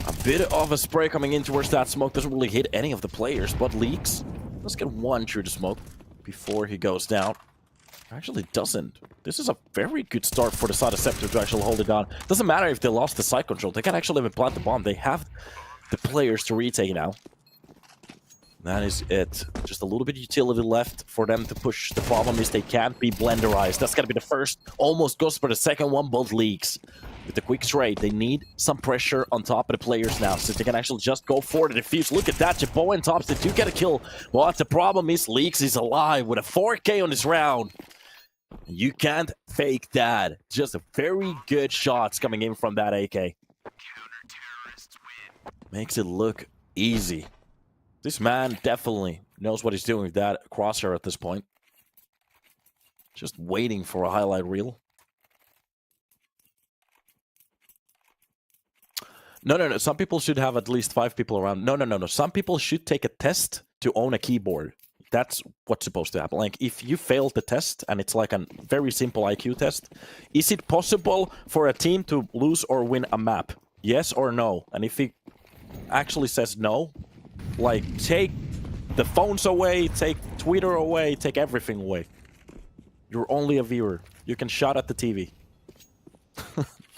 Speaker 1: A bit of a spray coming in towards that smoke. Doesn't really hit any of the players, but leaks. Let's get one through the smoke before he goes down. Actually doesn't. This is a very good start for the side of CEPTER to actually hold it down. Doesn't matter if they lost the side control. They can actually even plant the bomb. They have the players to retake now. That is it. Just a little bit of utility left for them to push. The problem is they can't be blenderized. That's gonna be the first. Almost goes for the second one, both leaks. With the quick trade, they need some pressure on top of the players now, so they can actually just go for the defuse. Look at that, Jabo and Tops, they do get a kill. But the problem is Leaks is alive with a 4K on this round. You can't fake that. Just a very good shots coming in from that AK. Makes it look easy. This man definitely knows what he's doing with that crosshair at this point. Just waiting for a highlight reel. No. Some people should have at least 5 people around. No. Some people should take a test to own a keyboard. That's what's supposed to happen. Like, if you failed the test, and it's like a very simple IQ test, is it possible for a team to lose or win a map? Yes or no? And if he actually says no, like, take the phones away, take Twitter away, take everything away. You're only a viewer. You can shout at the TV.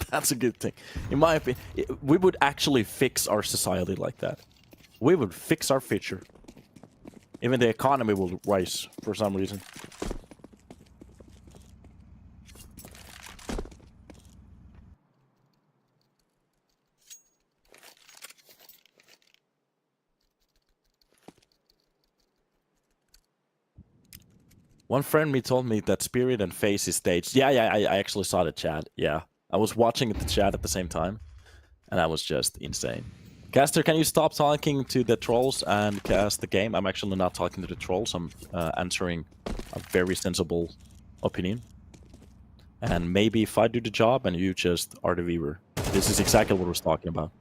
Speaker 1: That's a good thing. In my opinion, we would actually fix our society like that. We would fix our future. Even the economy will rise for some reason. One friend me told me that Spirit and Face is staged. Yeah, I actually saw the chat. Yeah, I was watching the chat at the same time, and that was just insane. Caster, can you stop talking to the trolls and cast the game? I'm actually not talking to the trolls. I'm answering a very sensible opinion. And maybe if I do the job and you just are the viewer. This is exactly what I was talking about.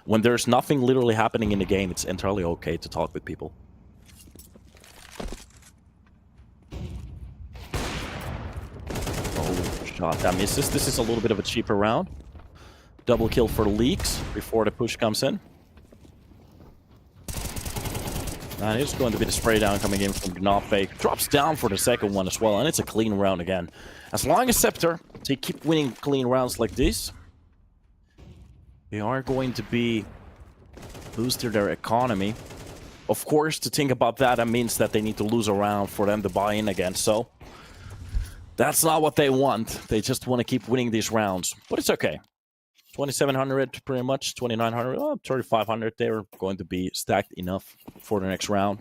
Speaker 1: When there's nothing literally happening in the game, it's entirely okay to talk with people. Oh, shot. That misses. This is a little bit of a cheaper round. Double kill for Leaks before the push comes in. And it's going to be the spray down coming in from Gnofake. Drops down for the second one as well, and it's a clean round again. As long as CEPTER, they keep winning clean rounds like this, they are going to be boosting their economy. Of course, to think about that, that means that they need to lose a round for them to buy in again, so that's not what they want. They just want to keep winning these rounds, but it's okay. 2,700 pretty much, 2,900, 3,500. They're going to be stacked enough for the next round.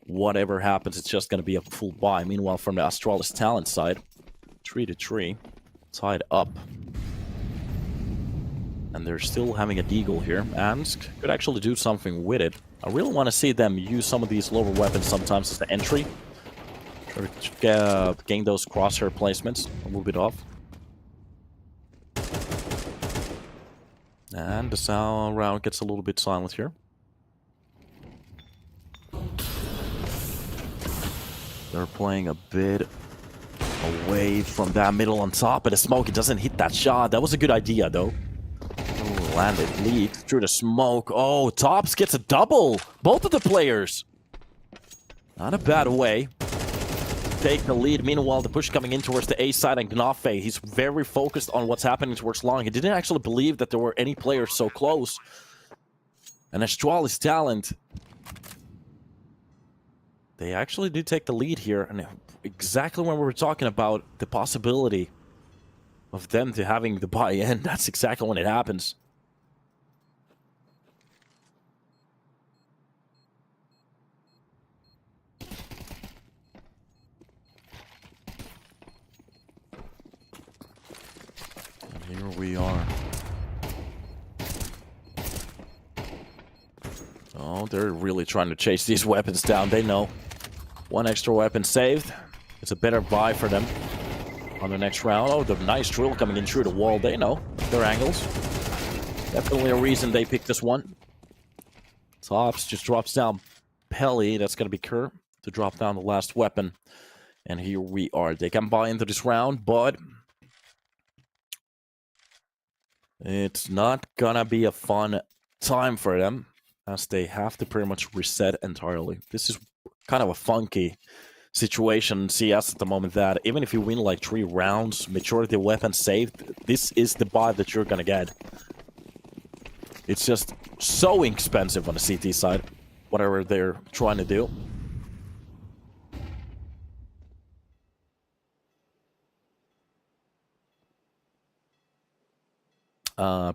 Speaker 1: Whatever happens, it's just going to be a full buy. Meanwhile, from the Astralis Talent side, 3-3, tied up. And they're still having a deagle here. Amsk could actually do something with it. I really want to see them use some of these lower weapons sometimes as the entry. Try to gain those crosshair placements a little bit off. And the sound round gets a little bit silent here. They're playing a bit away from that middle on top, but the smoke, it doesn't hit that shot. That was a good idea, though. Oh, landed leak through the smoke. Oh, Tops gets a double. Both of the players. Not a bad way. Take the lead. Meanwhile, the push coming in towards the A side, and Gnafe, he's very focused on what's happening towards long. He didn't actually believe that there were any players so close. And Astralis Talent, they actually did take the lead here, and exactly when we were talking about the possibility of them to having the buy-in, that's exactly when it happens. Here we are. Oh, they're really trying to chase these weapons down. They know. One extra weapon saved. It's a better buy for them on the next round. Oh, the nice drill coming in through the wall. They know their angles. Definitely a reason they picked this one. Tops just drops down Pelly. That's going to be Kerr to drop down the last weapon. And here we are. They can buy into this round, but it's not gonna be a fun time for them, as they have to pretty much reset entirely. This is kind of a funky situation in CS at the moment, that even if you win like 3 rounds, majority of weapons saved, this is the buy that you're gonna get. It's just so expensive on the CT side, whatever they're trying to do.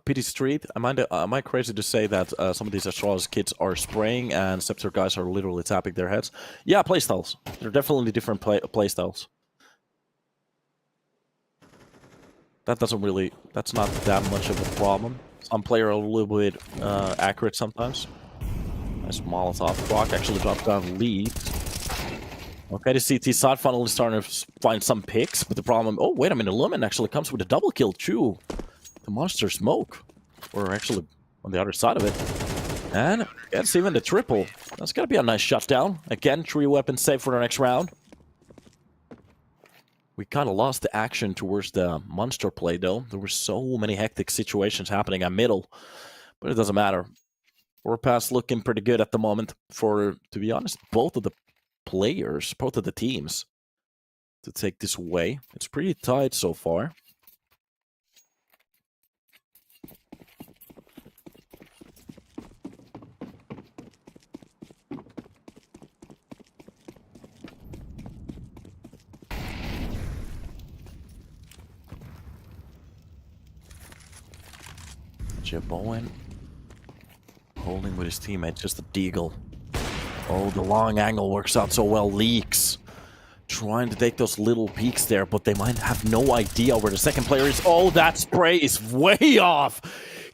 Speaker 1: Pity Street, am I crazy to say that some of these Astralis kids are spraying and CEPTER guys are literally tapping their heads? Yeah, playstyles. They're definitely different playstyles. That doesn't really... That's not that much of a problem. Some players are a little bit accurate sometimes. Nice Molotov. Rock actually dropped down lead. Okay, the CT side finally starting to find some picks, but the problem... Oh, wait a minute. Lumen actually comes with a double kill, too. The monster smoke, or actually on the other side of it, and gets even the triple. That's gonna be a nice shutdown. Again, 3 weapons saved for the next round. We kind of lost the action towards the monster play, though. There were so many hectic situations happening at middle, but it doesn't matter. Overpass looking pretty good at the moment for, to be honest, both of the players, both of the teams, to take this away. It's pretty tight so far. Bowen holding with his teammate, just a deagle. Oh, the long angle works out so well. Leaks trying to take those little peeks there, but they might have no idea where the second player is. Oh, that spray is way off.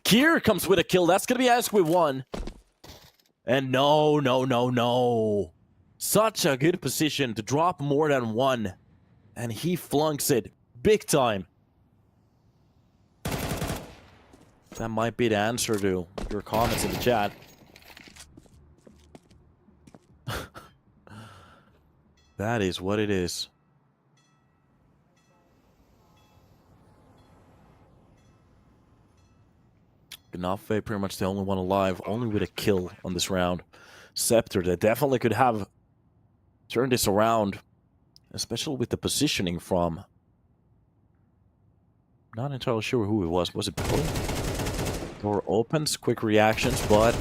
Speaker 1: Kier comes with a kill. That's going to be Ask with 1. And no. Such a good position to drop more than 1. And he flunks it big time. That might be the answer to your comments in the chat. That is what it is. Gnafe pretty much the only one alive, only with a kill on this round. CEPTER, they definitely could have turned this around, especially with the positioning from... Not entirely sure who it was. Was it Billy? Door opens, quick reactions, but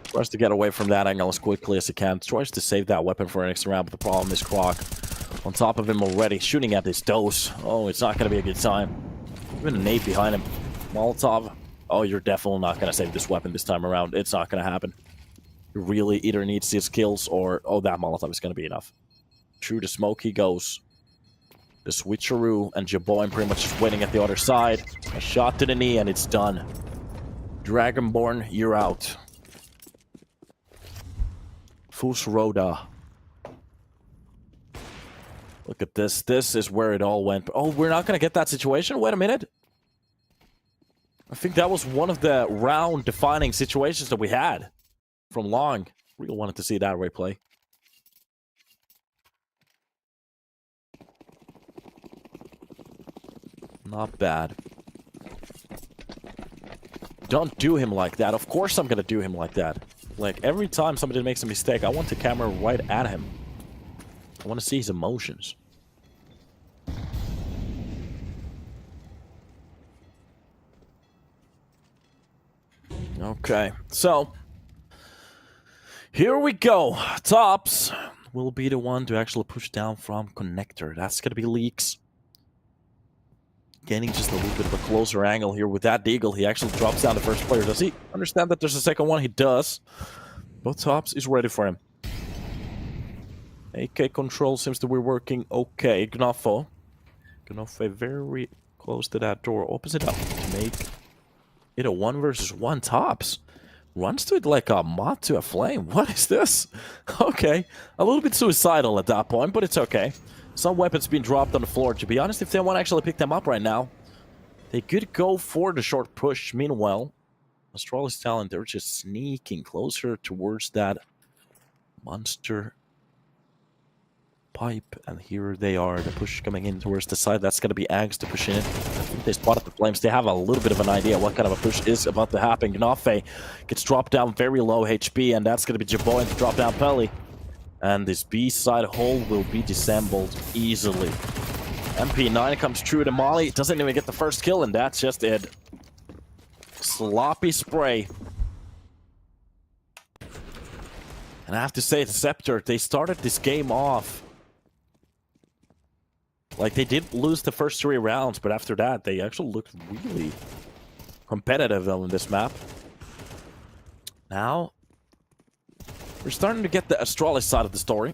Speaker 1: tries to get away from that angle as quickly as he can. Tries to save that weapon for an next round, but the problem is Croc on top of him already, shooting at this dose. Oh, it's not going to be a good time. Even a nade behind him. Molotov. Oh, you're definitely not going to save this weapon this time around. It's not going to happen. You really either need his kills or... Oh, that Molotov is going to be enough. Through the smoke he goes. The switcheroo and Jaboin pretty much just waiting at the other side. A shot to the knee and it's done. Dragonborn, you're out. Fusroda. Look at this. This is where it all went. Oh, we're not going to get that situation? Wait a minute. I think that was one of the round-defining situations that we had from Long. Really wanted to see that replay. Not bad. Don't do him like that. Of course I'm going to do him like that. Like, every time somebody makes a mistake, I want the camera right at him. I want to see his emotions. Okay, so here we go. Tops will be the one to actually push down from connector. That's going to be Leaks. Getting just a little bit of a closer angle here with that deagle. He actually drops down the first player. Does he understand that there's a second one? He does. Both Tops is ready for him. AK control seems to be working okay. Gnafo very close to that door. Opens it up to make it a 1 versus 1. Tops runs to it like a moth to a flame. What is this? Okay. A little bit suicidal at that point, but it's okay. Some weapons being dropped on the floor. To be honest, if they want to actually pick them up right now, they could go for the short push. Meanwhile, Astralis Talent, they're just sneaking closer towards that monster pipe. And here they are, the push coming in towards the side. That's going to be Ags to push in. I think they spotted the flames. They have a little bit of an idea what kind of a push is about to happen. Gnafe gets dropped down very low HP, and that's going to be Jaboin to drop down Pelly. And this B-side hole will be disassembled easily. MP9 comes through to Molly. Doesn't even get the first kill, and that's just it. Sloppy spray. And I have to say, the CEPTER, they started this game off. Like, they did lose the first 3 rounds, but after that, they actually looked really competitive on this map. Now, we're starting to get the Astralis side of the story.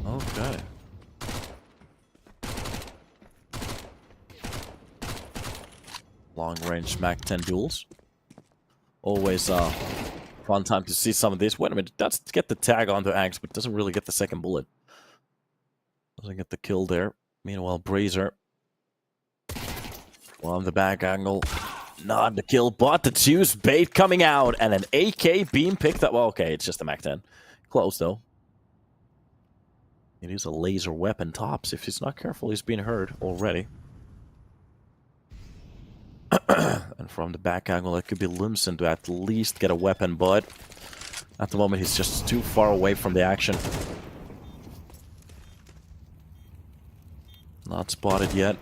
Speaker 1: Okay. Long-range Mac 10 duels. Always fun time to see some of this. Wait a minute, that's to get the tag onto Axe, but doesn't really get the second bullet. Doesn't get the kill there. Meanwhile, Brazier on the back angle. Not the kill, but the Zeus bait coming out, and an AK beam picked up. Well, okay, it's just a Mac 10. Close, though. It is a laser weapon. Tops, if he's not careful, he's been hurt already. And from the back angle, it could be Lumsen to at least get a weapon, but at the moment, he's just too far away from the action. Not spotted yet.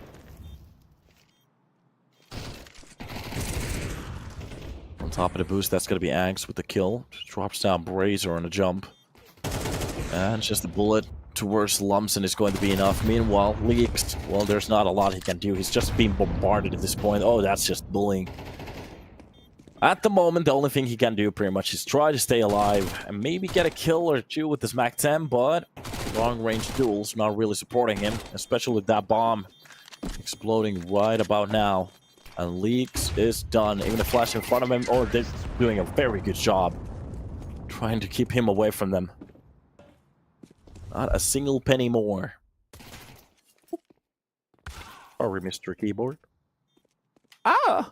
Speaker 1: On top of the boost, that's going to be Ags with the kill. Drops down Brazier on a jump. And just a bullet. towards Lumsen is going to be enough. Meanwhile, Leaks, well, there's not a lot he can do. He's just being bombarded at this point. Oh, that's just bullying. At the moment, the only thing he can do pretty much is try to stay alive and maybe get a kill or two with this Mac 10, but long-range duels not really supporting him, especially with that bomb exploding right about now. And Leaks is done. Even the flash in front of him, oh, they're doing a very good job trying to keep him away from them. Not a single penny more. Sorry, Mr. Keyboard. Ah!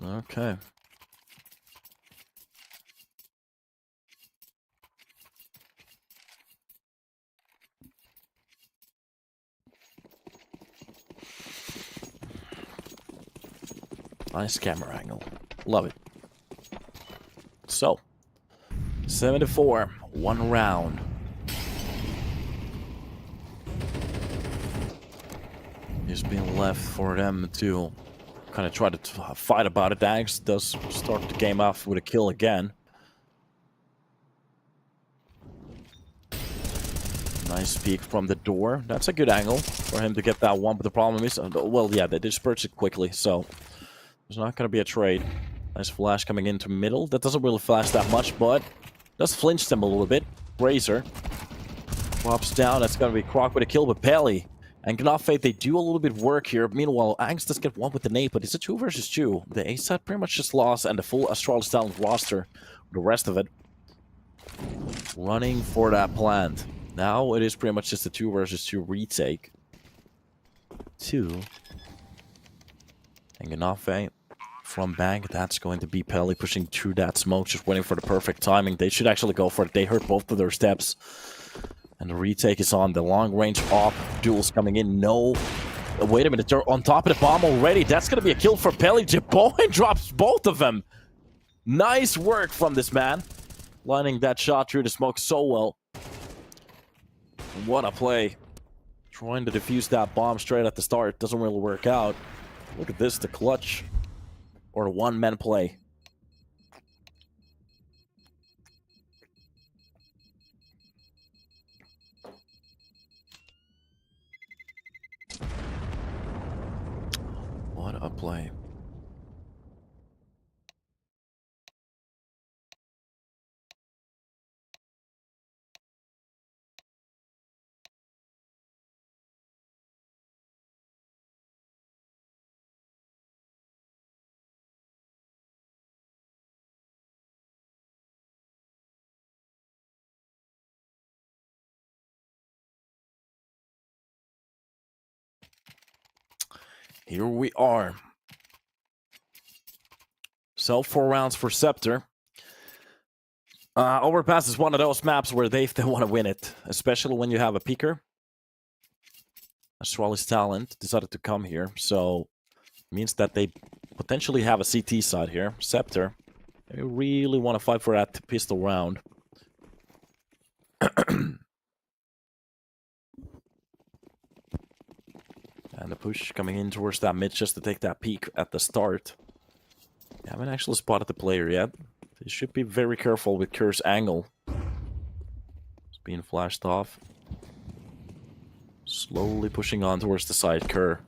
Speaker 1: Okay. Nice camera angle. Love it. So, 74, one round. He's been left for them to kind of try to fight about it. Dags does start the game off with a kill again. Nice peek from the door. That's a good angle for him to get that one, but the problem is, well, yeah, they disperse it quickly, so there's not going to be a trade. Nice flash coming into middle. That doesn't really flash that much, but does flinch them a little bit. Razor drops down. That's going to be Croc with a kill, but Pelly and Gnafe, they do a little bit of work here. Meanwhile, Angst does get one with the nade, but it's a 2 versus 2. The A side pretty much just lost, and the full Astralis Talent roster, the rest of it, running for that plant. Now it is pretty much just a 2 versus 2 retake. 2. And Gnafe from bank, that's going to be Pelly pushing through that smoke, just waiting for the perfect timing. They should actually go for it. They hurt both of their steps. And the retake is on. The long-range op duels coming in. No. Wait a minute. They're on top of the bomb already. That's going to be a kill for Pelly. Jeboin drops both of them. Nice work from this man. Lining that shot through the smoke so well. What a play. Trying to defuse that bomb straight at the start. Doesn't really work out. Look at this. The clutch. Or a one-man play. What a play. Here we are. So 4 rounds for CEPTER. Overpass is one of those maps where they want to win it, especially when you have a peeker. Astralis Talent decided to come here, so it means that they potentially have a CT side here. CEPTER, they really want to fight for that pistol round. And the push coming in towards that mid just to take that peek at the start. They haven't actually spotted the player yet. They should be very careful with Kerr's angle. It's being flashed off. Slowly pushing on towards the side. Kerr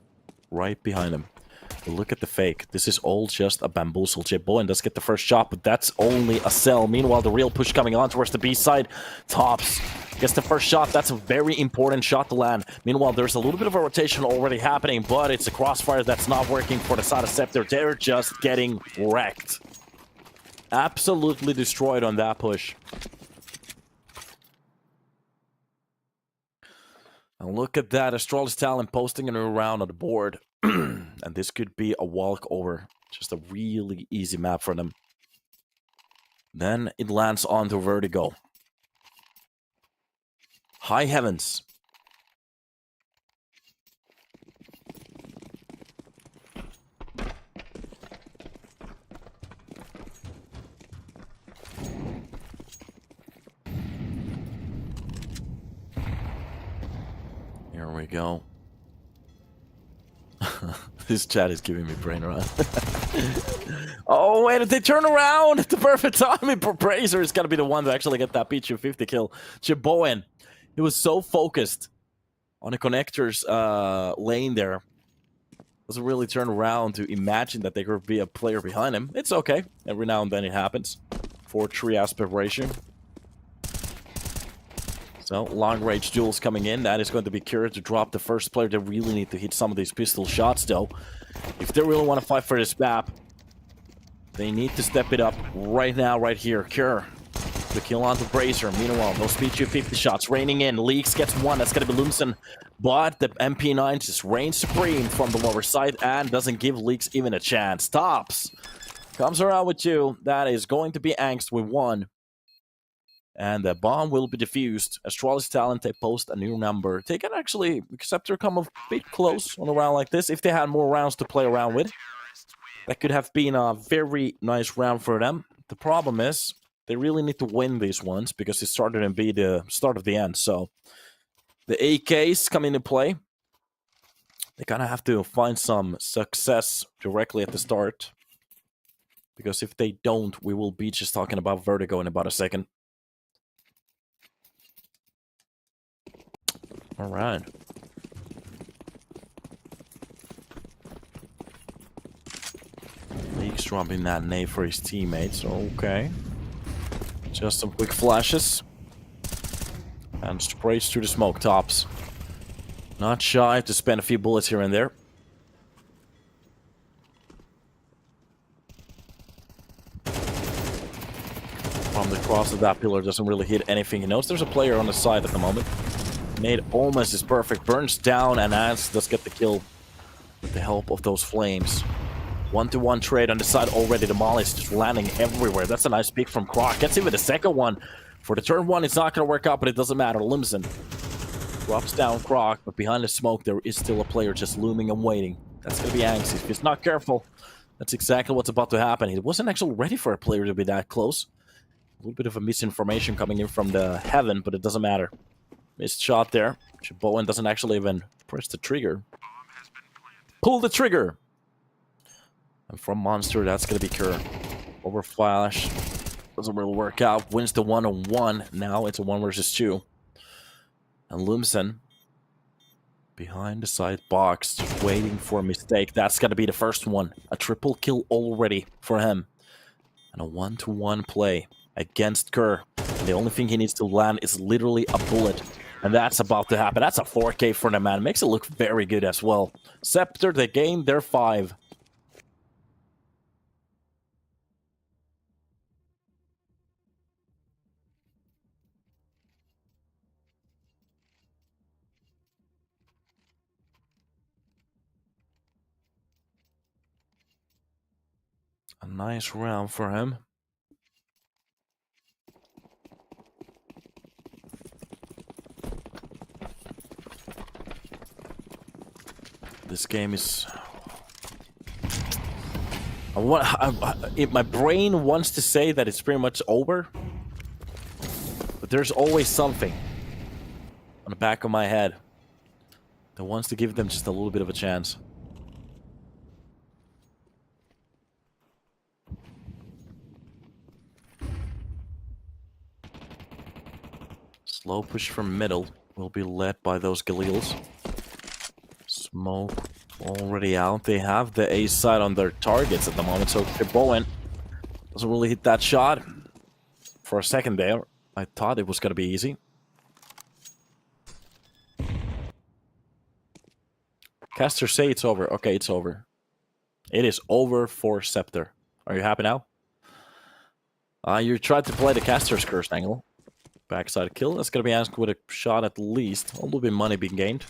Speaker 1: right behind him. But look at the fake. This is all just a bamboozle. Jeboin does get the first shot, but that's only a cell. Meanwhile, the real push coming on towards the B side. Tops gets the first shot. That's a very important shot to land. Meanwhile, there's a little bit of a rotation already happening, but it's a crossfire that's not working for the side of CEPTER. They're just getting wrecked. Absolutely destroyed on that push. And look at that. Astralis Talent posting a new round on the board. And this could be a walkover. Just a really easy map for them. Then it lands onto Vertigo. High heavens. Here we go. This chat is giving me brain rot. Oh, wait, they turn around at the perfect timing. Brazier is gonna be the one to actually get that P250 kill. Chiboen, he was so focused on the connectors lane there. Doesn't really turn around to imagine that there could be a player behind him. It's okay. Every now and then it happens. 4-3 aspect ratio. So, long-range duels coming in. That is going to be Kira to drop the first player. They really need to hit some of these pistol shots, though. If they really want to fight for this map, they need to step it up right now, right here. Kira, the kill on the Brazier. Meanwhile, those P250 shots raining in. Leaks gets one. That's going to be Lumsen. But the MP9 just reigns supreme from the lower side and doesn't give Leaks even a chance. Tops comes around with 2. That is going to be Angst with 1. And the bomb will be defused. Astralis Talent, they post a new number. They can actually, CEPTER, come a bit close on a round like this. If they had more rounds to play around with, that could have been a very nice round for them. The problem is, they really need to win these ones, because it started to be the start of the end. So, the AKs come into play. They kind of have to find some success directly at the start. Because if they don't, we will be just talking about Vertigo in about a second. All right. Leaks dropping that nade for his teammates. Okay. Just some quick flashes. And sprays through the smoke tops. Not shy to spend a few bullets here and there. From the cross of that pillar doesn't really hit anything. He knows there's a player on the side at the moment. Nade almost is perfect. Burns down and Ants does get the kill with the help of those flames. 1-to-1 trade on the side already. The molly is just landing everywhere. That's a nice pick from Croc. Gets even the second one. For the turn 1, it's not going to work out, but it doesn't matter. Limson drops down Croc, but behind the smoke, there is still a player just looming and waiting. That's going to be Angst. If he's not careful, that's exactly what's about to happen. He wasn't actually ready for a player to be that close. A little bit of a misinformation coming in from the heaven, but it doesn't matter. Missed shot there. Bowen doesn't actually even press the trigger. Pull the trigger! And from Monster, that's going to be Kerr. Over Flash. Doesn't really work out. Wins the 1-on-1. Now it's a 1 versus 2. And Lumsen behind the side box, just waiting for a mistake. That's going to be the first one. A triple kill already for him. And a 1-to-1 play against Kerr. And the only thing he needs to land is literally a bullet. And that's about to happen. That's a 4K for the man. Makes it look very good as well. CEPTER, they gained their 5. A nice round for him. This game is... my brain wants to say that it's pretty much over. But there's always something on the back of my head that wants to give them just a little bit of a chance. Slow push from middle will be led by those Galils. Smoke already out. They have the A side on their targets at the moment, so Bowen doesn't really hit that shot. For a second there, I thought it was going to be easy. Caster say it's over. Okay, it's over. It is over for CEPTER. Are you happy now? You tried to play the Caster's Curse angle. Backside kill. That's going to be asked with a shot at least. A little bit of money being gained.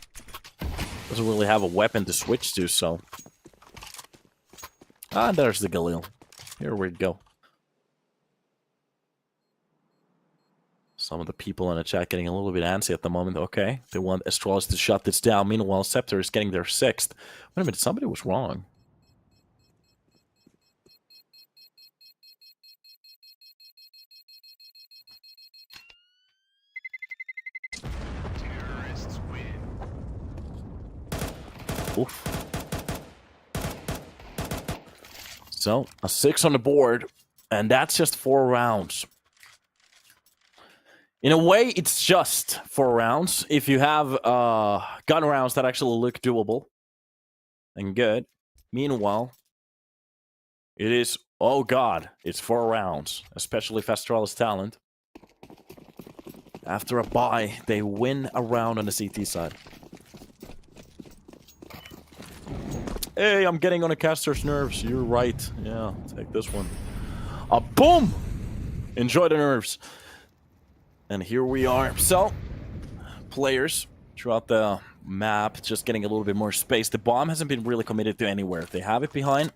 Speaker 1: Doesn't really have a weapon to switch to, so... Ah, there's the Galil. Here we go. Some of the people in the chat getting a little bit antsy at the moment. Okay, they want Astralis to shut this down. Meanwhile, CEPTER is getting their 6th. Wait a minute, somebody was wrong. Oof. So, a 6 on the board, and that's just 4 rounds. In a way, it's just 4 rounds if you have gun rounds that actually look doable and good. Meanwhile, it is, oh god, it's 4 rounds, especially for Astralis Talent. After a bye, they win a round on the CT side. Hey, I'm getting on a caster's nerves. You're right. Yeah, take this one. Boom! Enjoy the nerves. And here we are. So, players throughout the map just getting a little bit more space. The bomb hasn't been really committed to anywhere. They have it behind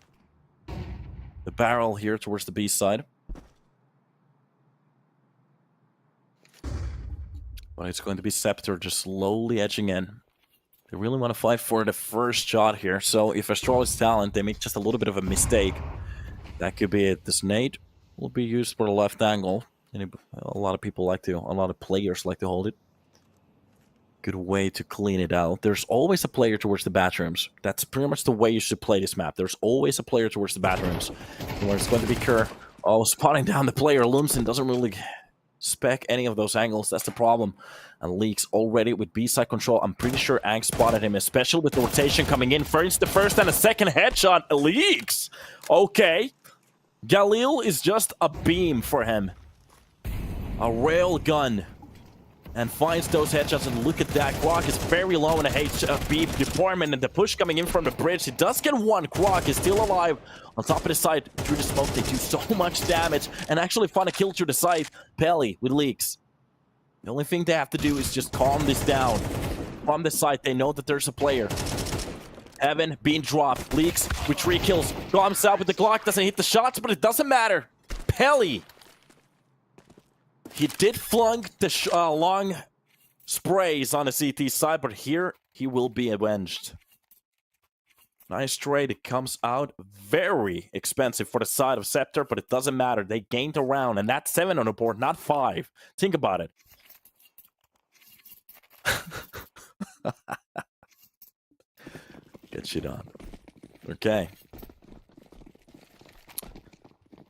Speaker 1: the barrel here towards the B side. But it's going to be CEPTER just slowly edging in. They really want to fight for the first shot here. So if Astralis Talent, they make just a little bit of a mistake, that could be it. This nade will be used for the left angle. And a lot of players like to hold it. Good way to clean it out. There's always a player towards the bathrooms. That's pretty much the way you should play this map. There's always a player towards the bathrooms. Where it's going to be Kerr. Oh, spotting down the player. Lumsen doesn't really spec any of those angles. That's the problem. And Leaks already with B-side control. I'm pretty sure Ang spotted him, especially with the rotation coming in. First, the first and a second headshot. Leaks! Okay. Galil is just a beam for him. A rail gun. And finds those headshots, and look at that. Quack is very low in a HB department, and the push coming in from the bridge. He does get one. Quack is still alive. On top of the side, through the smoke, they do so much damage, and actually find a kill through the side. Pelly with Leaks. The only thing they have to do is just calm this down. From the side, they know that there's a player. Evan being dropped. Leaks with 3 kills. Calms out with the Glock. Doesn't hit the shots, but it doesn't matter. Pelly. He did flung the long sprays on the CT side, but here he will be avenged. Nice trade. It comes out very expensive for the side of CEPTER, but it doesn't matter. They gained a round, and that's 7 on the board, not 5. Think about it. Get shit on. Okay.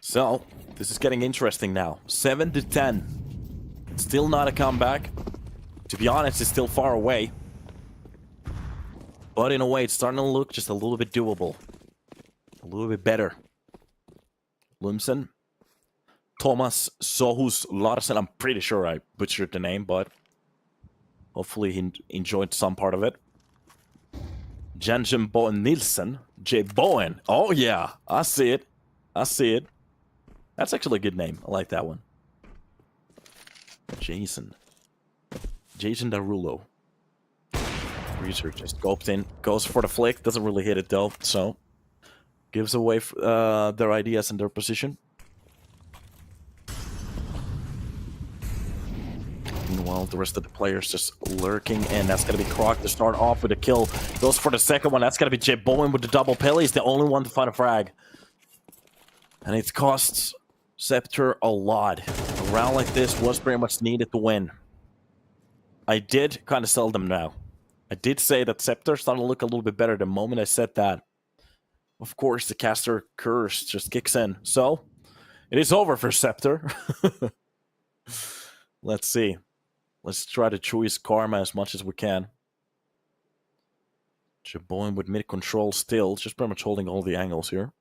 Speaker 1: So, this is getting interesting now. 7 to 10. Still not a comeback. To be honest, it's still far away. But in a way, it's starting to look just a little bit doable. A little bit better. Lumsen. Thomas Sohus Larsen. I'm pretty sure I butchered the name, but hopefully he enjoyed some part of it. Janjen Bowen Nielsen. J. Bowen. Oh, yeah. I see it. I see it. That's actually a good name. I like that one. Jason Darulo. Research just scoped in. Goes for the flick. Doesn't really hit it, though. So, gives away their ideas and their position. Meanwhile, the rest of the players just lurking in. That's going to be Croc to start off with a kill. Goes for the second one. That's going to be Jay Bowen with the double pill. He's the only one to find a frag. And it costs CEPTER a lot. A round like this was pretty much needed to win. I did kind of sell them now. I did say that CEPTER started to look a little bit better the moment I said that. Of course, the caster curse just kicks in. So, it is over for CEPTER. Let's see. Let's try to choose karma as much as we can. Jaboin with mid control still, just pretty much holding all the angles here.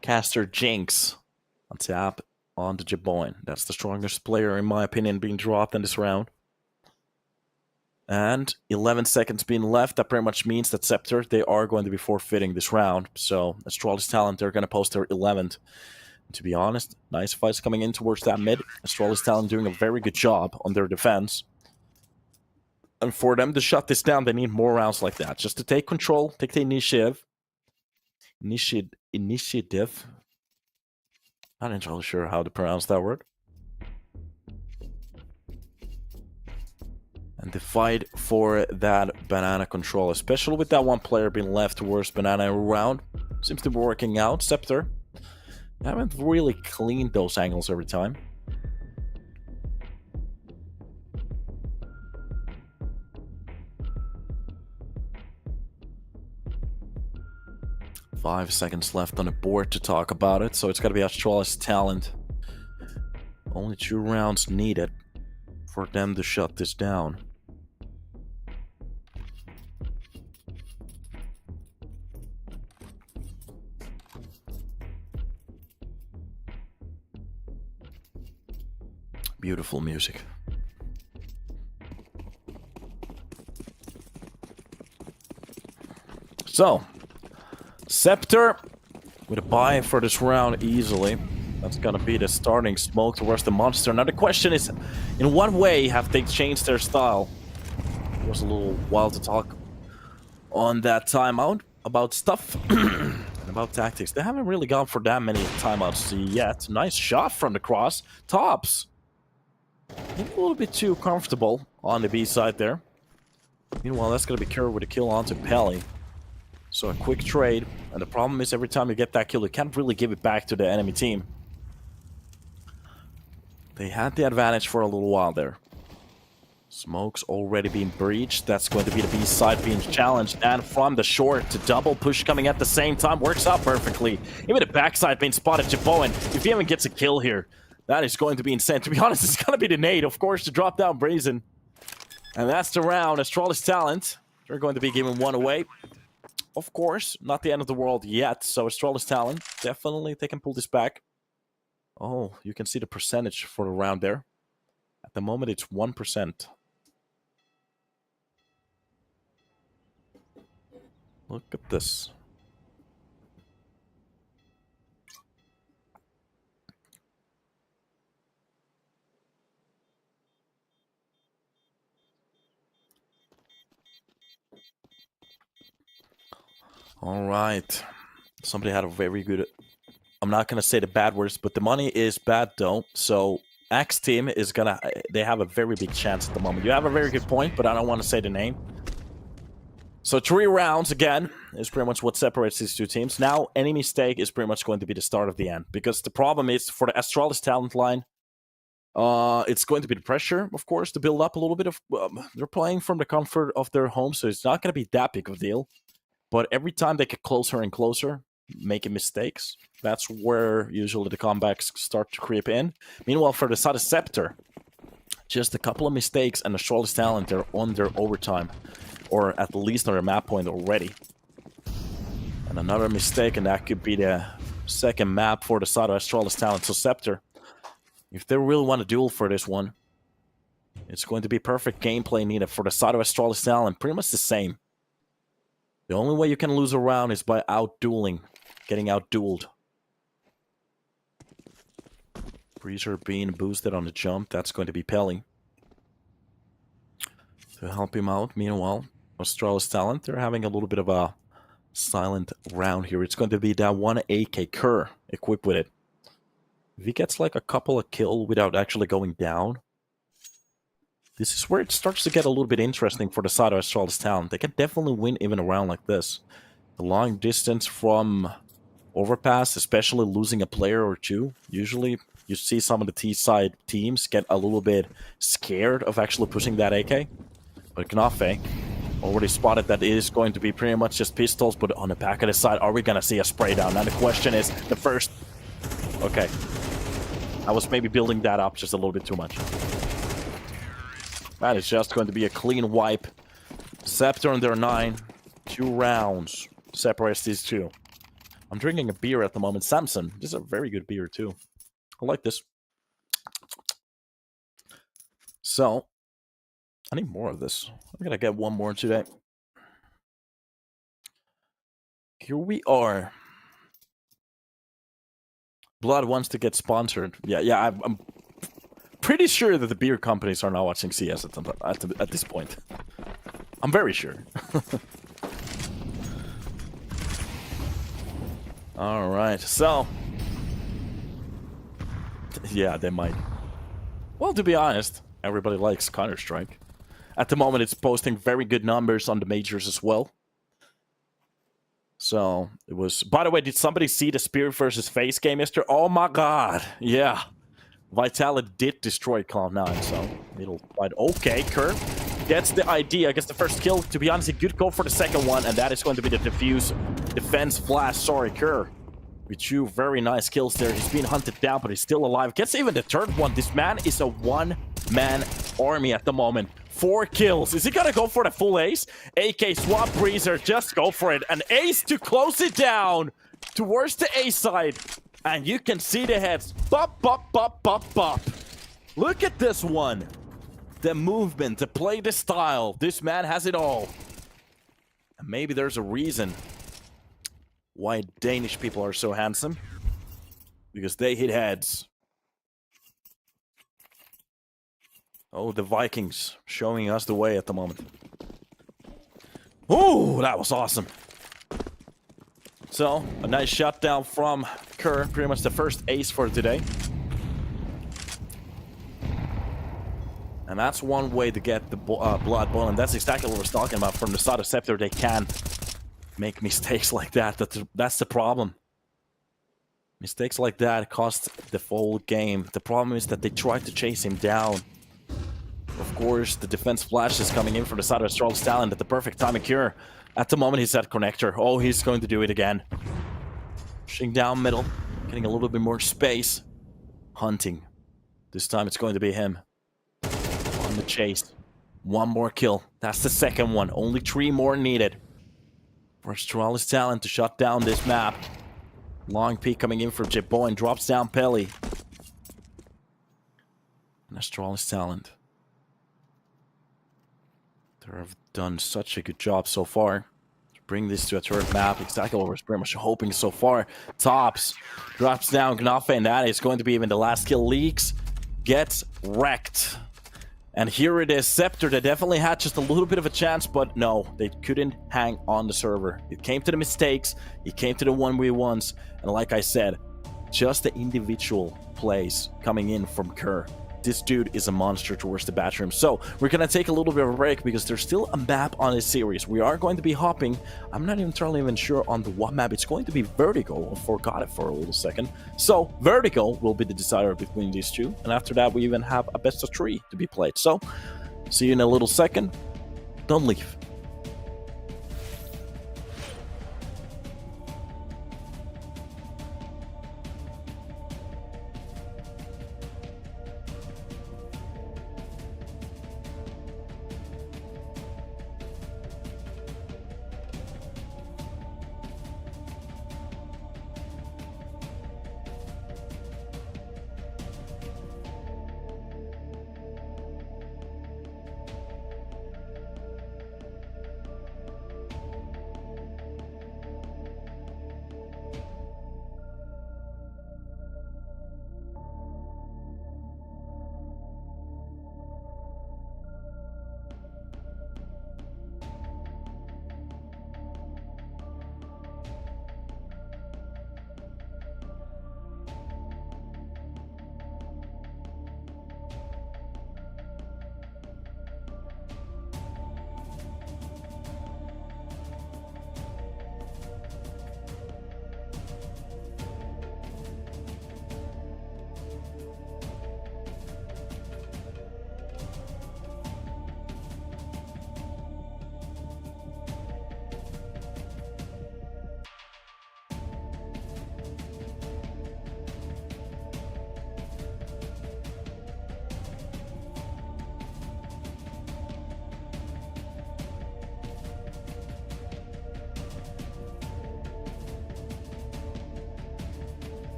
Speaker 1: Caster Jinx on tap on the Jaboin. That's the strongest player, in my opinion, being dropped in this round. And 11 seconds being left. That pretty much means that CEPTER, they are going to be forfeiting this round. So, Astralis Talent, they're going to post their 11th. And to be honest, nice fights coming in towards that mid. Astralis Talent doing a very good job on their defense. And for them to shut this down, they need more rounds like that. Just to take control, take the initiative. Initiative. Not entirely sure how to pronounce that word. And the fight for that banana control, especially with that one player being left towards banana every round. Seems to be working out. CEPTER haven't really cleaned those angles every time. 5 seconds left on the board to talk about it, so it's gotta be Astralis Talent. Only 2 rounds needed for them to shut this down. Beautiful music. So, CEPTER with a buy for this round easily. That's gonna be the starting smoke towards the monster. Now the question is, in what way have they changed their style? It was a little while to talk on that timeout about stuff and about tactics. They haven't really gone for that many timeouts yet. Nice shot from the cross. Tops. Maybe a little bit too comfortable on the B side there. Meanwhile, that's gonna be cured with a kill onto Pelly. So a quick trade, and the problem is every time you get that kill, you can't really give it back to the enemy team. They had the advantage for a little while there. Smoke's already being breached. That's going to be the B side being challenged, and from the short to double push coming at the same time works out perfectly. Even the backside being spotted, Jaboan, if he even gets a kill here, that is going to be insane. To be honest, it's going to be the nade, of course, to drop down Brazen. And that's the round. Astralis Talent, they're going to be giving one away. Of course, not the end of the world yet, so Astralis Talent, definitely they can pull this back. Oh, you can see the percentage for the round there. At the moment, it's 1%. Look at this. All right. Somebody had a very good... I'm not going to say the bad words, but the money is bad, though. So, Axe team is going to... They have a very big chance at the moment. You have a very good point, but I don't want to say the name. So, 3 rounds, again, is pretty much what separates these two teams. Now, any mistake is pretty much going to be the start of the end. Because the problem is, for the Astralis Talent line, it's going to be the pressure, of course, to build up a little bit of... they're playing from the comfort of their home, so it's not going to be that big of a deal. But every time they get closer and closer, making mistakes, that's where usually the comebacks start to creep in. Meanwhile, for the side of CEPTER, just a couple of mistakes and the Astralis Talent, they're on their overtime. Or at least on their map point already. And another mistake, and that could be the second map for the side of Astralis Talent. So CEPTER, if they really want to duel for this one, it's going to be perfect gameplay needed for the side of Astralis Talent. Pretty much the same. The only way you can lose a round is by out-dueling. Getting out-dueled. Breezer being boosted on the jump. That's going to be Pelly. To help him out, meanwhile, Astralis Talent, they're having a little bit of a silent round here. It's going to be that one AK Kerr equipped with it. If he gets like a couple of kills without actually going down, this is where it starts to get a little bit interesting for the side of Astralis Talent. They can definitely win even a round like this. The long distance from Overpass, especially losing a player or two. Usually, you see some of the T-side teams get a little bit scared of actually pushing that AK. But Knafe already spotted that it is going to be pretty much just pistols, but on the back of the side, are we going to see a spray down? Now the question is, the first... Okay. I was maybe building that up just a little bit too much. That is just going to be a clean wipe. CEPTER on their 9. 2 rounds separates these two. I'm drinking a beer at the moment. Samson. This is a very good beer, too. I like this. So, I need more of this. I'm going to get one more today. Here we are. Blood wants to get sponsored. Yeah, I'm pretty sure that the beer companies are now watching CS at this point. I'm very sure. Alright, so... Yeah, they might. Well, to be honest, everybody likes Counter-Strike. At the moment, it's posting very good numbers on the majors as well. So, it was... By the way, did somebody see the Spirit versus Face game yesterday? Oh my god! Yeah. Vitality did destroy Cloud9, so... It'll fight. Okay, Kerr gets the idea, gets the first kill. To be honest, he could go for the second one, and that is going to be the defuse. defense flash. Sorry, Kerr. With 2 very nice kills there. He's been hunted down, but he's still alive. Gets even the 3rd one. This man is a one-man army at the moment. 4 kills. Is he gonna go for the full ace? AK swap breezer. Just go for it. An ace to close it down towards the A side. And you can see the heads. Bop, bop, bop, bop, bop. Look at this one. The movement, the play, the style. This man has it all. And maybe there's a reason why Danish people are so handsome. Because they hit heads. Oh, the Vikings showing us the way at the moment. Ooh, that was awesome. So, a nice shutdown from Kerr. Pretty much the first ace for today. And that's one way to get the blood boiling. That's exactly what we're talking about. From the side of CEPTER, they can make mistakes like that. That's the problem. Mistakes like that cost the full game. The problem is that they tried to chase him down. Of course, the defense flash is coming in from the side of Astralis Talent at the perfect time. Cure. At the moment, he's at connector. Oh, he's going to do it again. Pushing down middle. Getting a little bit more space. Hunting. This time it's going to be him. On the chase. 1 more kill. That's the 2nd one. Only 3 more needed. For Astralis Talent to shut down this map. Long peek coming in from Jibbo and drops down Pelly. And Astralis Talent. They have done such a good job so far. To bring this to a 3rd map. Exactly what we're pretty much hoping so far. Tops. Drops down Gnafe, and that is going to be even the last kill. Leaks. Gets wrecked. And here it is. CEPTER, they definitely had just a little bit of a chance, but no, they couldn't hang on the server. It came to the mistakes. It came to the 1v1s. And like I said, just the individual plays coming in from Kerr. This dude is a monster towards the bathroom. So we're going to take a little bit of a break because there's still a map on this series. We are going to be hopping. I'm not entirely even sure on the what map. It's going to be Vertigo. I forgot it for a little second. So Vertigo will be the decider between these 2. And after that, we even have a best of 3 to be played. So see you in a little second. Don't leave.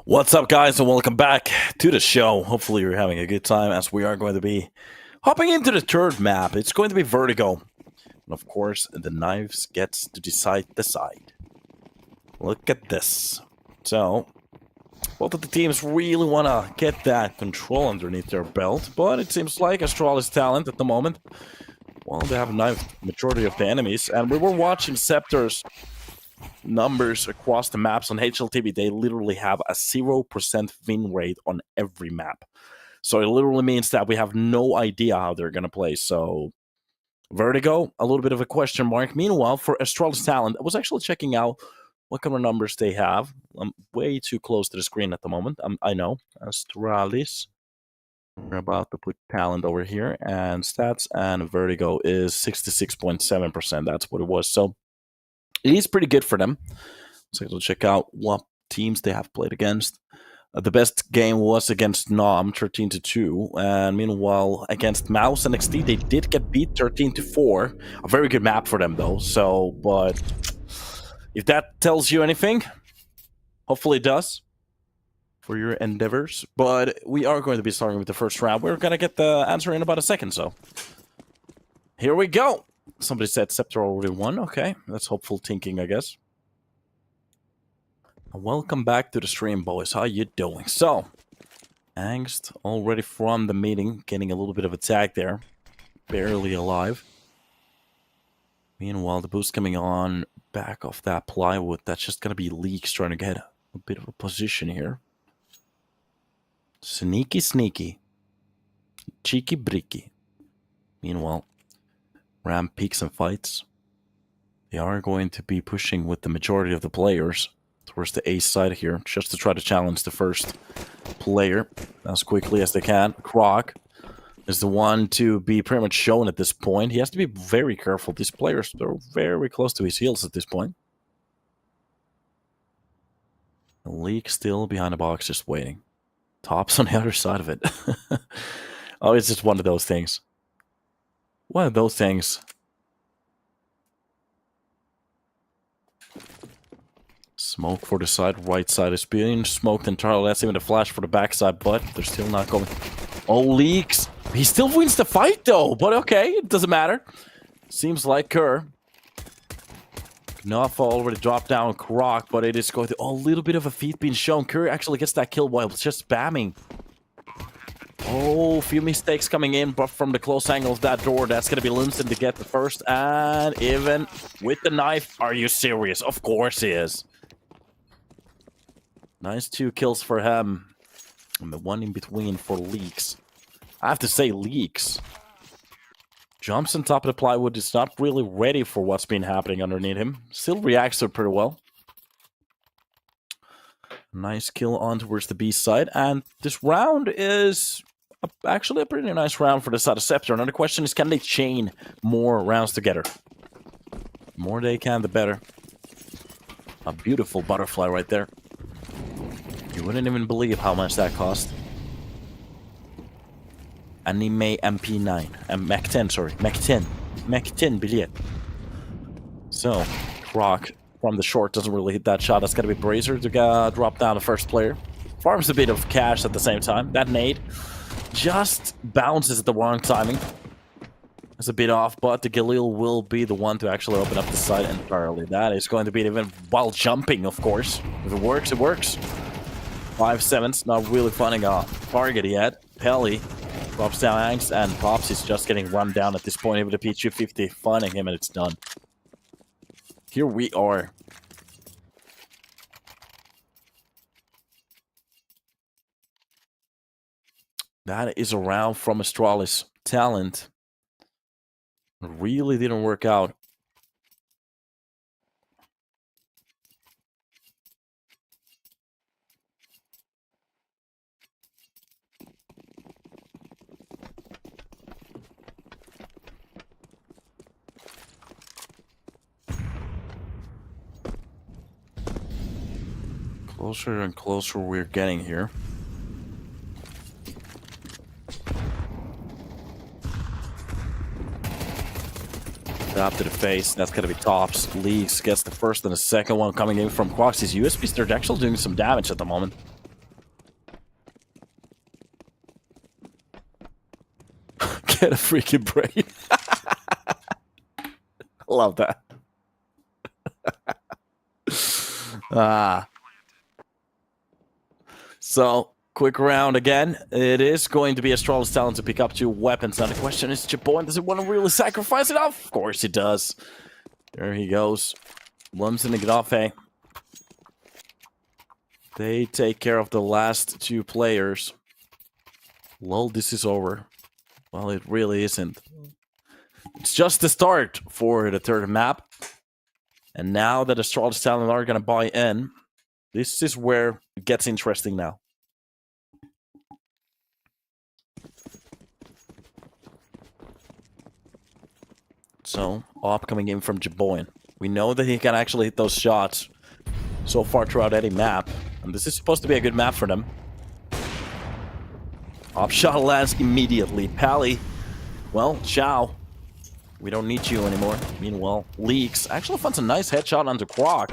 Speaker 1: What's up, guys, and welcome back to the show. Hopefully you're having a good time, as we are going to be hopping into the third map. It's going to be Vertigo. And of course, the knives gets to decide the side. Look at this. So, both of the teams really want to get that control underneath their belt, but it seems like Astralis Talent at the moment, well, they have knifed majority of the enemies, and we were watching CEPTER's numbers across the maps on HLTV. They literally have a 0% win rate on every map. So it literally means that we have no idea how they're going to play. So Vertigo, a little bit of a question mark. Meanwhile, for Astralis Talent, I was actually checking out what kind of numbers they have. I'm way too close to the screen at the moment. I know. Astralis. We're about to put Talent over here. And stats and Vertigo is 66.7%. That's what it was. So it is pretty good for them. So we'll check out what teams they have played against. The best game was against Nom, 13-2. And meanwhile, against Mouse and XT, they did get beat 13-4. A very good map for them, though. So, but if that tells you anything, hopefully it does for your endeavors. But we are going to be starting with the first round. We're going to get the answer in about a second, so here we go. Somebody said CEPTER already won. Okay, that's hopeful thinking, I guess. Welcome back to the stream, boys. How you doing? So, Angst already from the meeting, getting a little bit of attack there. Barely alive. Meanwhile, the boost coming on back off that plywood. That's just going to be Leaks trying to get a bit of a position here. Sneaky, sneaky. Cheeky, breaky. Meanwhile, Ram peaks and fights. They are going to be pushing with the majority of the players towards the A side here, just to try to challenge the first player as quickly as they can. Croc is the one to be pretty much shown at this point. He has to be very careful. These players, they're very close to his heels at this point. The Leak still behind the box, just waiting. Top's on the other side of it. Oh, it's just one of those things. One of those things. Smoke for the side, right side is being smoked entirely. That's even a flash for the backside, but they're still not going. Oh, Leaks. He still wins the fight, though, but okay, it doesn't matter. Seems like Kerr. Knopf already dropped down Croc, but it is going to... Oh, a little bit of a feat being shown. Kerr actually gets that kill while just spamming. Oh, a few mistakes coming in, but from the close angle of that door, that's going to be Linson to get the first. And even with the knife, are you serious? Of course he is. Nice 2 kills for him. And the one in between for Leaks. I have to say, Leaks jumps on top of the plywood, is not really ready for what's been happening underneath him. Still reacts to it pretty well. Nice kill on towards the B side. And this round is actually a pretty nice round for the side of CEPTER. Now the question is, can they chain more rounds together? The more they can, the better. A beautiful butterfly right there. You wouldn't even believe how much that cost. Anime MP9. Mac 10, sorry. Mac 10. Mac 10 billion. So, Croc from the short doesn't really hit that shot. That's going to be Brazier to drop down the first player. Farms a bit of cash at the same time. That nade just bounces at the wrong timing. It's a bit off, but the Galil will be the one to actually open up the side entirely. That is going to be an event while jumping, of course. If it works, it works. 5-7's not really finding a target yet. Pelly drops down Angst, and Pops is just getting run down at this point. Able to P250, finding him, and it's done. Here we are. That is a round from Astralis Talent. Really didn't work out. Closer and closer we're getting here. Up to the face. That's going to be Tops. Leaks gets the first and the second one coming in from Quoxy's USPs. They're actually doing some damage at the moment. Get a freaking brain. Love that. So, quick round again. It is going to be Astralis Talent to pick up 2 weapons. Now the question is, Japan, does it want to really sacrifice it? Of course he does. There he goes. Lums and Ignafe. They take care of the last 2 players. Lol, this is over. Well, it really isn't. It's just the start for the 3rd map. And now that Astralis Talent are going to buy in, this is where it gets interesting now. So, Op coming in from Jaboyan. We know that he can actually hit those shots so far throughout any map. And this is supposed to be a good map for them. Op shot lands immediately. Pally, well, ciao. We don't need you anymore. Meanwhile, Leaks actually finds a nice headshot onto Croc.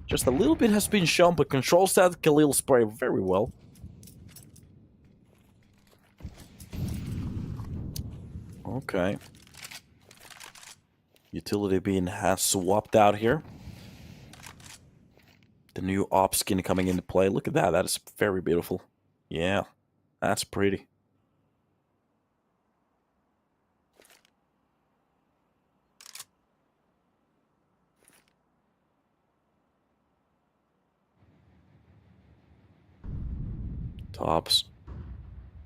Speaker 1: Just a little bit has been shown, but controls that Khalil spray very well. Okay. Utility being has swapped out here. The new op skin coming into play. Look at that. That is very beautiful. Yeah, that's pretty. Tops.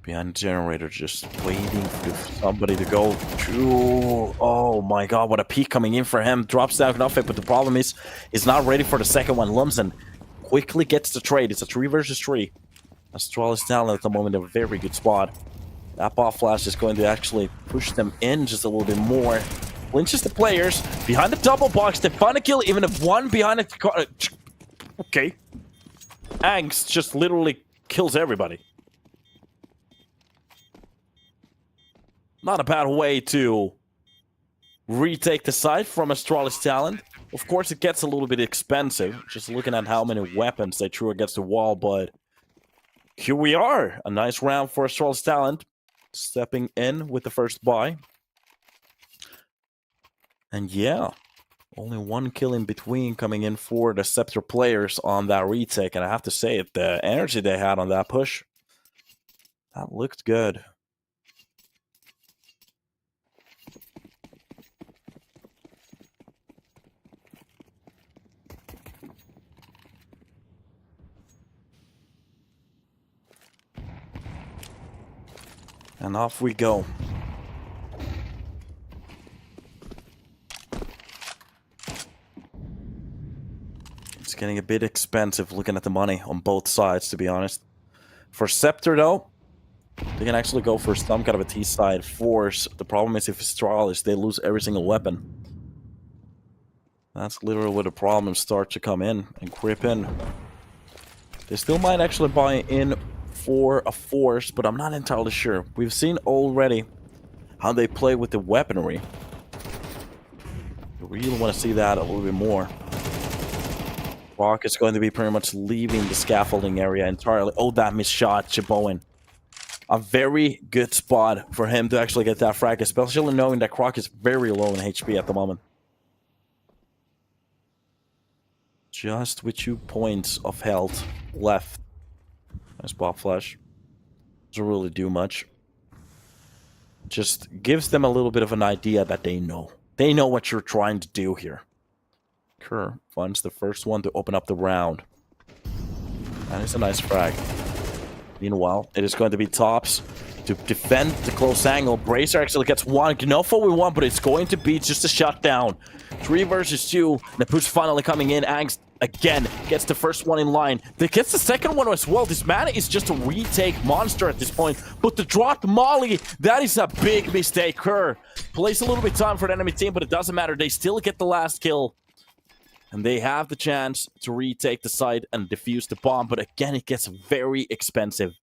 Speaker 1: Behind the generator, just waiting for somebody to go through. Oh my god, what a peek coming in for him. Drops down enough, but the problem is, he's not ready for the second one. Lumsen quickly gets the trade. It's a 3 versus 3. Astralis Talent at the moment, a very good spot. That ball flash is going to actually push them in just a little bit more. Lynches the players. Behind the double box, they find a kill, even if one behind it. Okay. Angst just literally kills everybody. Not a bad way to retake the site from Astralis Talent. Of course, it gets a little bit expensive, just looking at how many weapons they threw against the wall, but here we are. A nice round for Astralis Talent, stepping in with the first buy. And yeah, only 1 kill in between coming in for the CEPTER players on that retake, and I have to say it, the energy they had on that push, that looked good. And off we go. It's getting a bit expensive looking at the money on both sides, to be honest. For CEPTER, though, they can actually go for some kind of a T-side force. The problem is if Astralis, they lose every single weapon. That's literally where the problems start to come in and creep in. They still might actually buy in for a force, but I'm not entirely sure. We've seen already how they play with the weaponry. I really want to see that a little bit more. Rock is going to be pretty much leaving the scaffolding area entirely. Oh, that missed shot, Chaboin. A very good spot for him to actually get that frag, especially knowing that Croc is very low in HP at the moment. Just with 2 points of health left. Nice pop flash. Doesn't really do much. Just gives them a little bit of an idea that they know. They know what you're trying to do here. Kerr finds the first one to open up the round. And it's a nice frag. Meanwhile, it is going to be Tops to defend the close angle. Bracer actually gets 1. Gnofo with 1, but it's going to be just a shutdown. 3 versus 2. The push finally coming in. Angst again gets the first one in line. They gets the second one as well. This man is just a retake monster at this point. But the dropped Molly, that is a big mistake. Kerr plays a little bit time for the enemy team, but it doesn't matter. They still get the last kill. And they have the chance to retake the site and defuse the bomb. But again, it gets very expensive.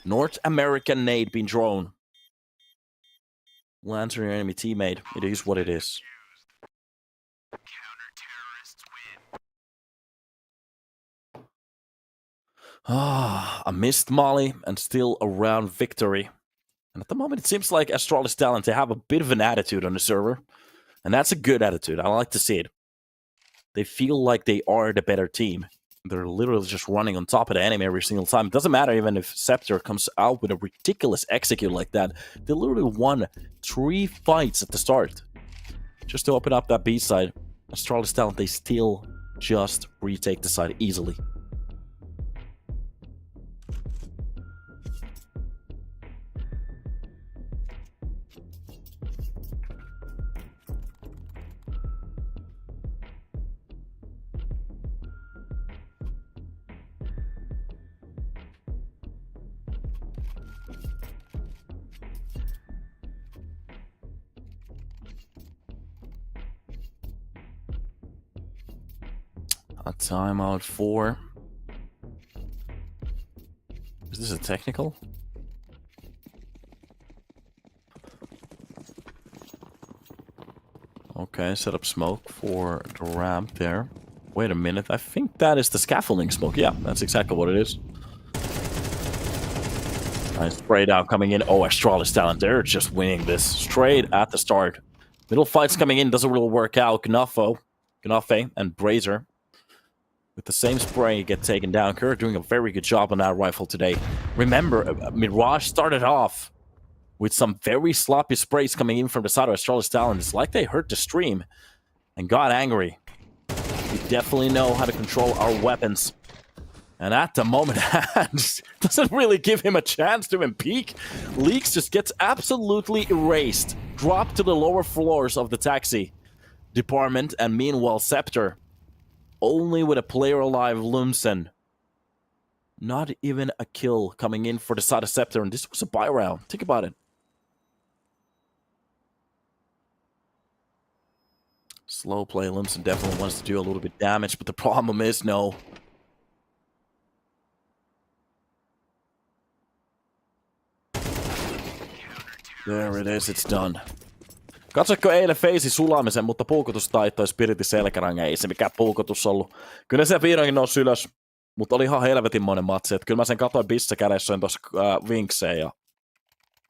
Speaker 1: North American nade being drawn. Lands on your enemy teammate. It is what it is. A missed molly and still a round victory. And at the moment, it seems like Astralis Talent, they have a bit of an attitude on the server. And that's a good attitude. I like to see it. They feel like they are the better team. They're literally just running on top of the enemy every single time. It doesn't matter even if CEPTER comes out with a ridiculous execute like that. They literally won 3 fights at the start. Just to open up that B side. Astralis Talent, they still just retake the side easily. A timeout 4. Is this a technical? Okay, set up smoke for the ramp there. Wait a minute, I think that is the scaffolding smoke. Yeah, that's exactly what it is. Nice spray down coming in. Oh, Astralis Talent, they're just winning this straight at the start. Middle fights coming in, doesn't really work out. Gnafe and Brazier with the same spray get taken down. Kerr doing a very good job on that rifle today. Remember, Mirage started off with some very sloppy sprays coming in from the side of Astralis Talent. It's like they hurt the stream and got angry. We definitely know how to control our weapons. And at the moment, doesn't really give him a chance to even peek. Leaks just gets absolutely erased. Dropped to the lower floors of the taxi department. And meanwhile, CEPTER, only with a player alive, Lumsen. Not even a kill coming in for the side of CEPTER. And this was a buy round. Think about it. Slow play. Lumsen definitely wants to do a little bit damage. But the problem is, no. There it is, it's done. Katsotko eilen feisi sulamisen, mutta puukotus taittoi Spiritin selkäranga. Ei se mikään puukotus ollut. Kyllä se vihdoinkin nousi ylös, mutta oli ihan helvetinmoinen matsi. Että kyllä mä sen katsoin bissa kädessä tuossa Winkseen ja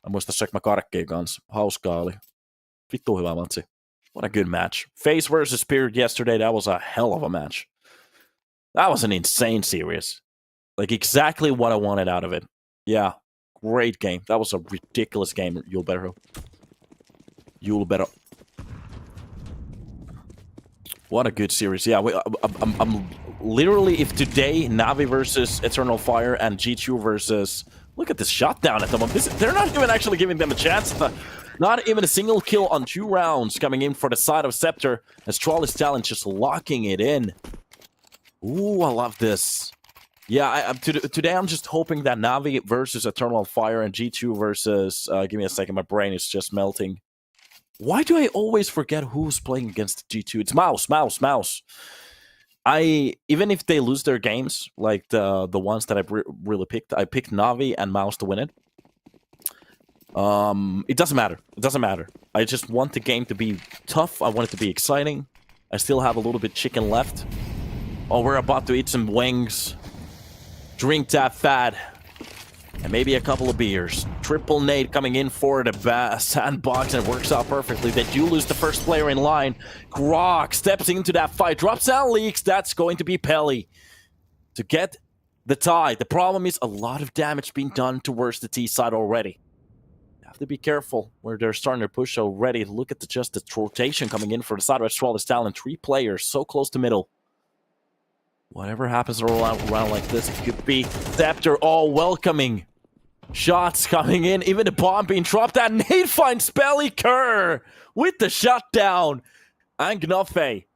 Speaker 1: mä muistan Sökmä Karkkiin kanssa. Hauskaa oli. Vittu hyvä matsi. What a good match. FaZe versus Spirit yesterday, that was a hell of a match. That was an insane series. Like exactly what I wanted out of it. Yeah. Great game. That was a ridiculous game, Yulbero. What a good series. Yeah, I'm literally, if today Navi versus Eternal Fire and G2 versus... Look at this shutdown at the moment. They're not even actually giving them a chance. Not even a single kill on 2 rounds coming in for the side of CEPTER. Astralis Talent just locking it in. Ooh, I love this. Yeah, today I'm just hoping that Navi versus Eternal Fire and G2 versus... give me a second, my brain is just melting. Why do I always forget who's playing against G2? It's Mouse. Even if they lose their games, like the ones that I really picked, I picked Navi and Mouse to win it. It doesn't matter. It doesn't matter. I just want the game to be tough. I want it to be exciting. I still have a little bit chicken left. Oh, we're about to eat some wings. Drink that fat. And maybe a couple of beers. Triple nade coming in for the sandbox, and it works out perfectly. They do lose the first player in line. Grok steps into that fight. Drops down Leaks. That's going to be Pelly to get the tie. The problem is a lot of damage being done towards the T side already. You have to be careful where they're starting to push already. Look at the rotation coming in for the side of Astralis Talent. 3 players so close to middle. Whatever happens around like this, it could be CEPTER all welcoming. Shots coming in, even the bomb being dropped. That nade finds Pelly Kerr with the shutdown. And Gnafe,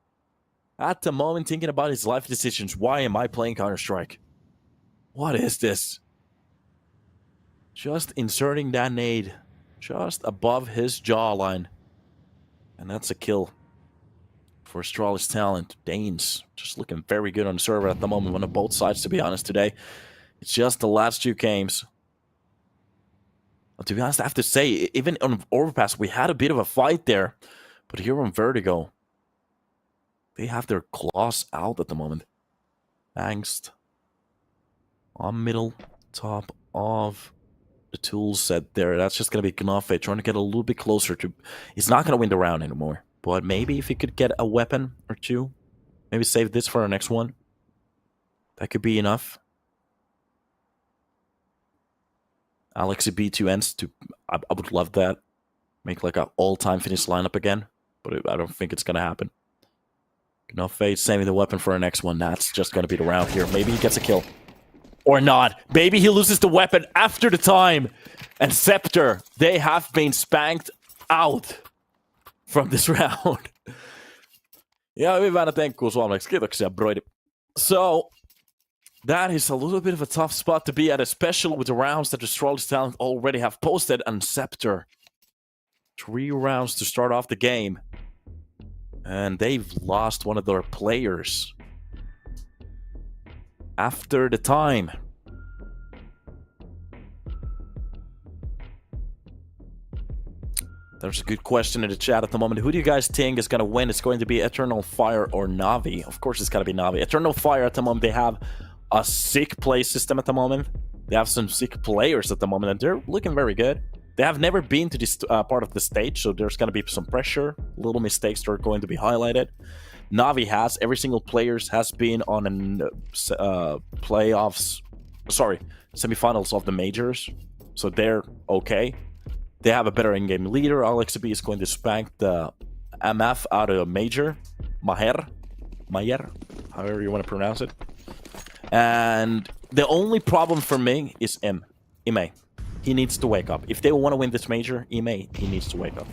Speaker 1: at the moment, thinking about his life decisions. Why am I playing Counter-Strike? What is this? Just inserting that nade just above his jawline. And that's a kill for Astralis Talent. Danes just looking very good on the server at the moment on both sides, to be honest, today. It's just the last 2 games. But to be honest, I have to say, even on Overpass, we had a bit of a fight there. But here on Vertigo, they have their claws out at the moment. Angst on middle, top of the tool set there. That's just going to be Gnafe trying to get a little bit closer to... He's not going to win the round anymore. But maybe if he could get a weapon or two, maybe save this for our next one. That could be enough. Alexi B2 ends to... I would love that. Make like an all-time finish lineup again. But I don't think it's going to happen. Gnafe saving the weapon for our next one. That's just going to be the round here. Maybe he gets a kill. Or not. Maybe he loses the weapon after the time. And CEPTER, they have been spanked out from this round. Ja, hyvin vähän tenkkuu suomeksi. Kiitoksia, broidi. So, that is a little bit of a tough spot to be at, especially with the rounds that the Astralis Talent already have posted. And CEPTER, 3 rounds to start off the game. And they've lost one of their players after the time. There's a good question in the chat at the moment. Who do you guys think is going to win? It's going to be Eternal Fire or Navi. Of course it's got to be Navi. Eternal Fire at the moment, they have a sick play system at the moment. They have some sick players at the moment, and they're looking very good. They have never been to this part of the stage, so there's going to be some pressure. Little mistakes that are going to be highlighted. Navi has. Every single player has been on playoffs. Sorry, semifinals of the majors. So they're okay. They have a better in-game leader. Alex B is going to spank the MF out of a major. Maher, however you want to pronounce it. And the only problem for me is Ime. He needs to wake up. If they want to win this major, he needs to wake up.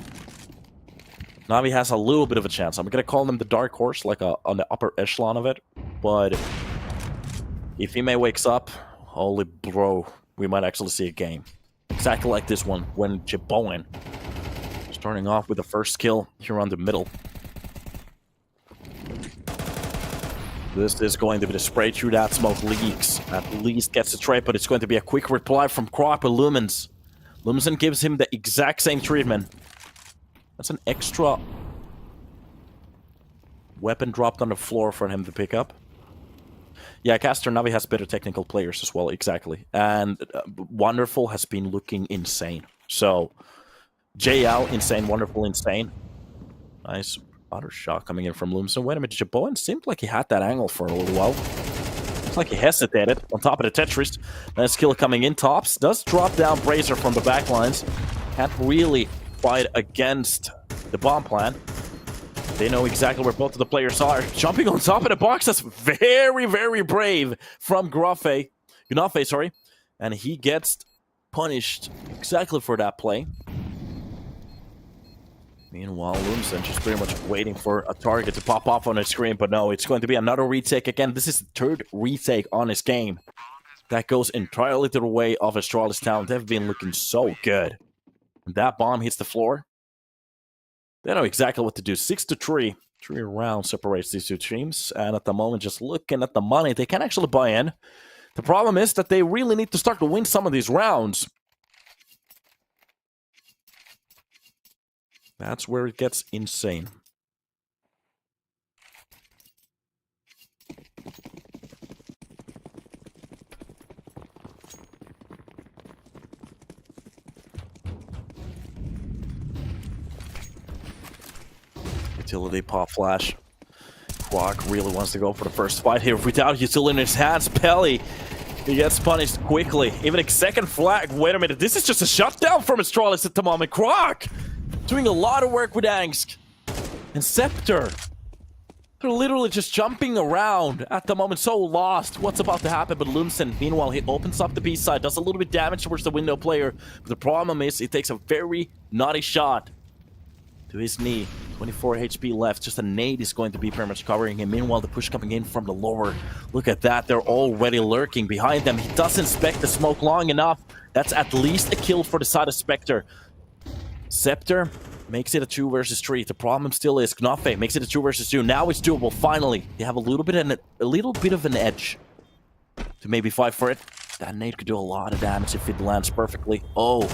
Speaker 1: Navi has a little bit of a chance. I'm going to call them the dark horse, like on the upper echelon of it. But if Ime wakes up, holy bro, we might actually see a game. Exactly like this one, when Jiboen starting off with the first kill here on the middle. This is going to be the spray through that smoke leaks. At least gets the trade, but it's going to be a quick reply from Croc with Lumens. Lumens gives him the exact same treatment. That's an extra weapon dropped on the floor for him to pick up. Yeah, Caster Navi has better technical players as well, exactly. And Wonderful has been looking insane. So, JL, insane, Wonderful, insane. Nice other shot coming in from Lumsen. Wait a minute, Jiboen seemed like he had that angle for a little while. Looks like he hesitated on top of the Tetris. Nice kill coming in. Tops does drop down Bracer from the backlines. Can't really fight against the bomb plan. They know exactly where both of the players are. Jumping on top of the box, that's very, very brave from Gnafe, sorry. And he gets punished exactly for that play. Meanwhile, Lumsen just pretty much waiting for a target to pop off on his screen, but no, it's going to be another retake again. This is the 3rd retake on his game. That goes entirely to the way of Astralis Talent. They've been looking so good. When that bomb hits the floor, they know exactly what to do. 6-3. 3 rounds separates these two teams. And at the moment, just looking at the money, they can actually buy in. The problem is that they really need to start to win some of these rounds. That's where it gets insane. Utility pop flash. Quack really wants to go for the first fight here without utility in his hands. Pelly, he gets punished quickly. Even a second flag. Wait a minute, this is just a shutdown from Astralis at the moment. Quack doing a lot of work with Angst. And CEPTER, they're literally just jumping around at the moment, so lost what's about to happen. But Lumsen, meanwhile, he opens up the B side, does a little bit damage towards the window player. But the problem is, he takes a very naughty shot to his knee. 24 HP left. Just a nade is going to be pretty much covering him. Meanwhile, the push coming in from the lower. Look at that. They're already lurking behind them. He doesn't inspect the smoke long enough. That's at least a kill for the side of CEPTER. CEPTER makes it a 2 versus 3. The problem still is Gnafe makes it a 2 versus 2. Now it's doable. Finally, they have a little bit of an edge to maybe fight for it. That nade could do a lot of damage if it lands perfectly. Oh.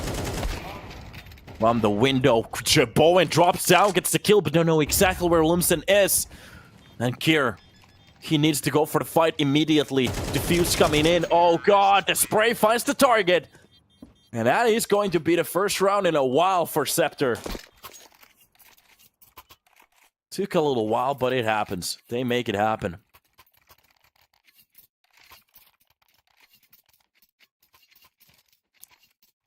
Speaker 1: From the window, Jiboen drops down, gets the kill, but don't know exactly where Lumsen is. And Kier, he needs to go for the fight immediately. Diffuse coming in. Oh god, the spray finds the target. And that is going to be the first round in a while for CEPTER. Took a little while, but it happens. They make it happen.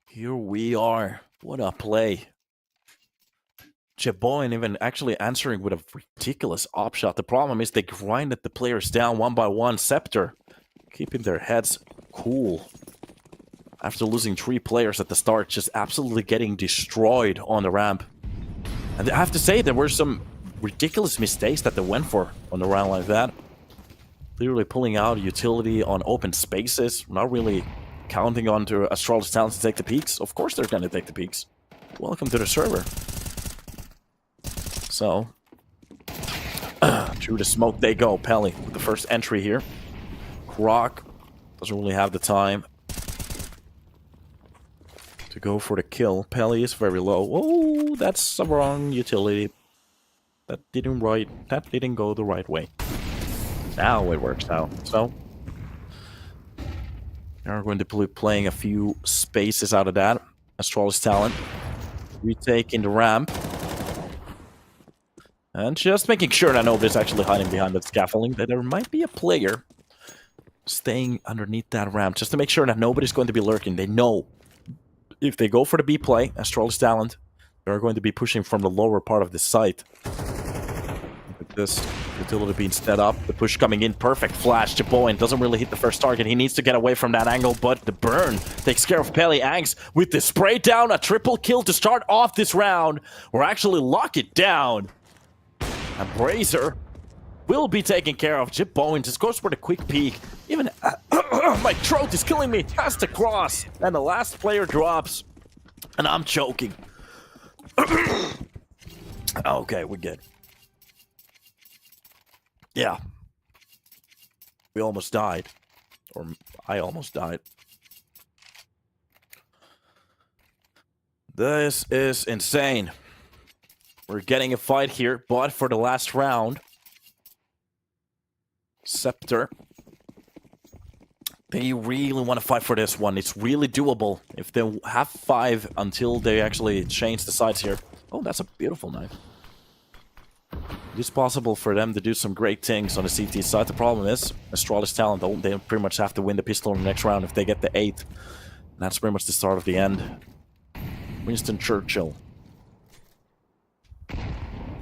Speaker 1: Here we are. What a play. Jeboin even actually answering with a ridiculous op shot. The problem is they grinded the players down one by one. CEPTER keeping their heads cool. After losing 3 players at the start, just absolutely getting destroyed on the ramp. And I have to say, there were some ridiculous mistakes that they went for on the round like that. Literally pulling out utility on open spaces, not really counting on to Astralis Talent to take the peaks. Of course they're gonna take the peaks. Welcome to the server. So, through the smoke they go. Pelly with the first entry here. Croc doesn't really have the time to go for the kill. Pelly is very low. Oh, that's a wrong utility. That didn't go the right way. Now it works out. So, now we're going to be playing a few spaces out of that. Astralis Talent retaking the ramp. And just making sure that nobody's actually hiding behind that scaffolding, that there might be a player staying underneath that ramp, just to make sure that nobody's going to be lurking. They know if they go for the B play, Astralis Talent, they're going to be pushing from the lower part of the site. Look at this utility being set up, the push coming in, perfect flash. Jeboin doesn't really hit the first target. He needs to get away from that angle, but the burn takes care of Pelly. Angst with the spray down, a triple kill to start off this round, or actually lock it down. And Brazier will be taken care of. Jeboin just goes for the quick peek. Even my throat is killing me. Has to cross. And the last player drops. And I'm choking. Okay, we're good. Yeah. We almost died. Or I almost died. This is insane. We're getting a fight here, but for the last round, CEPTER, they really want to fight for this one. It's really doable if they have 5 until they actually change the sides here. Oh, that's a beautiful knife. It is possible for them to do some great things on the CT side. The problem is, Astralis Talent, they pretty much have to win the pistol in the next round if they get the 8. And that's pretty much the start of the end. Winston Churchill.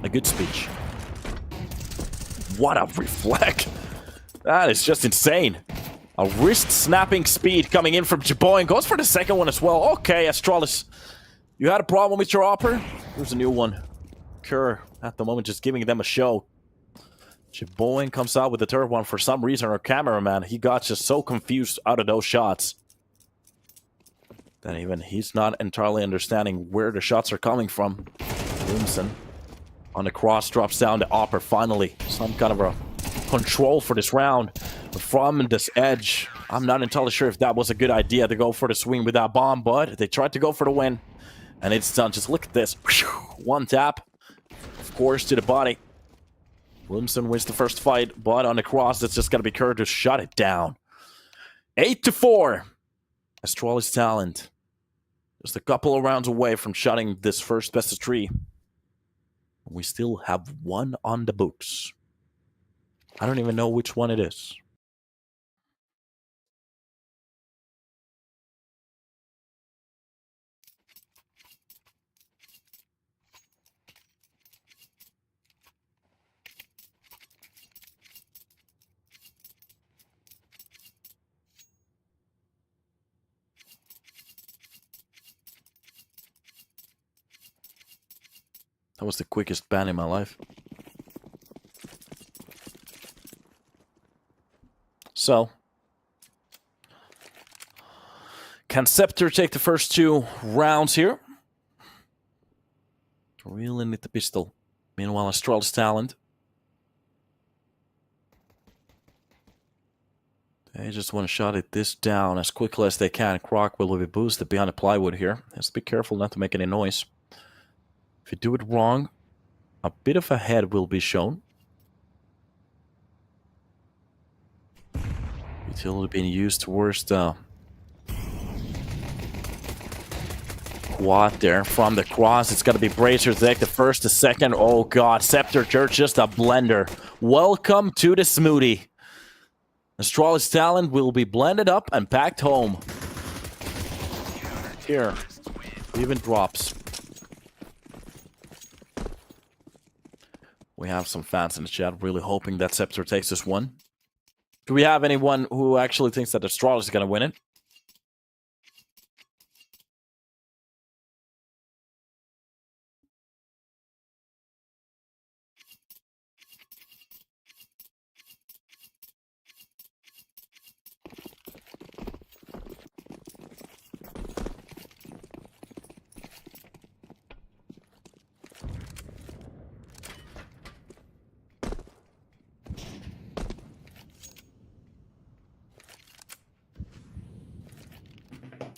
Speaker 1: A good speech. What a reflect. That is just insane. A wrist-snapping speed coming in from Jeboin. Goes for the second one as well. Okay, Astralis. You had a problem with your opera? Here's a new one. Kerr, at the moment, just giving them a show. Jeboin comes out with the third one. For some reason, our cameraman, he got just so confused out of those shots that even he's not entirely understanding where the shots are coming from. Williamson on the cross drops down the opera. Finally, some kind of a control for this round from this edge. I'm not entirely sure if that was a good idea to go for the swing with that bomb, but they tried to go for the win. And it's done. Just look at this. One tap. Of course, to the body. Williamson wins the first fight, but on the cross, it's just going to be Kerr to shut it down. 8-4. Astralis Talent. Just a couple of rounds away from shutting this first best of 3. We still have one on the books. I don't even know which one it is. That was the quickest ban in my life. So, can CEPTER take the first 2 rounds here? Really need the pistol. Meanwhile, Astralis Talent, they just want to shut this down as quickly as they can. Croc will be boosted behind the plywood here. Has to be careful not to make any noise. If you do it wrong, a bit of a head will be shown. Utility being used towards the squad there from the cross. It's going to be Bracer Deck, the first, the second. Oh, God. CEPTER, they're just a blender. Welcome to the smoothie. Astralis Talent will be blended up and packed home. Here. Even drops. We have some fans in the chat really hoping that CEPTER takes this one. Do we have anyone who actually thinks that Astralis is going to win it?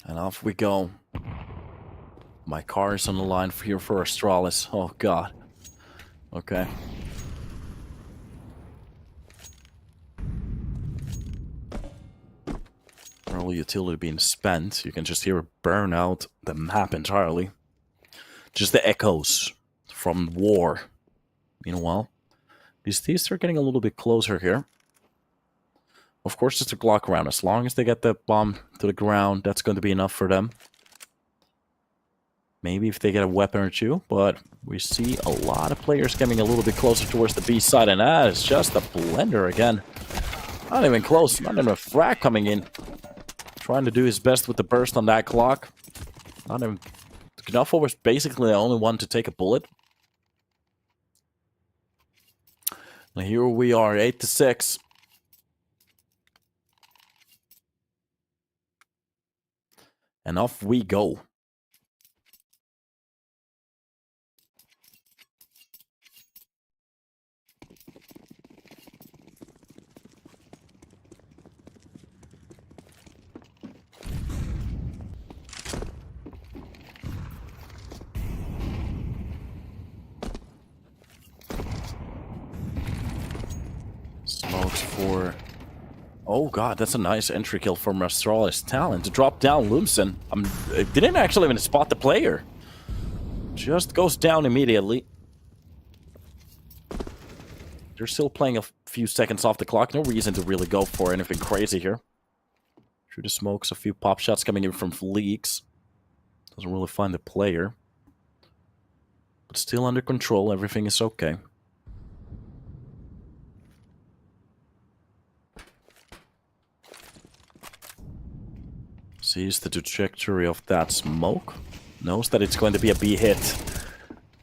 Speaker 1: And off we go. My car is on the line here for Astralis. Oh, God. Okay. Early utility being spent. You can just hear it burn out the map entirely. Just the echoes from war. Meanwhile, these thieves are getting a little bit closer here. Of course, just a Glock round. As long as they get the bomb to the ground, that's going to be enough for them. Maybe if they get a weapon or two, but we see a lot of players coming a little bit closer towards the B side, and that is just a blender again. Not even close, not even a frag coming in. Trying to do his best with the burst on that clock. Not even... Knuffle was basically the only one to take a bullet. And here we are, 8-6. And off we go. Smokes for... Oh, God, that's a nice entry kill from Astralis Talent to drop down Lumsen. Didn't actually even spot the player. Just goes down immediately. They're still playing a few seconds off the clock. No reason to really go for anything crazy here. Through the smokes, a few pop shots coming in from leaks. Doesn't really find the player. But still under control. Everything is okay. Sees the trajectory of that smoke. Knows that it's going to be a B hit.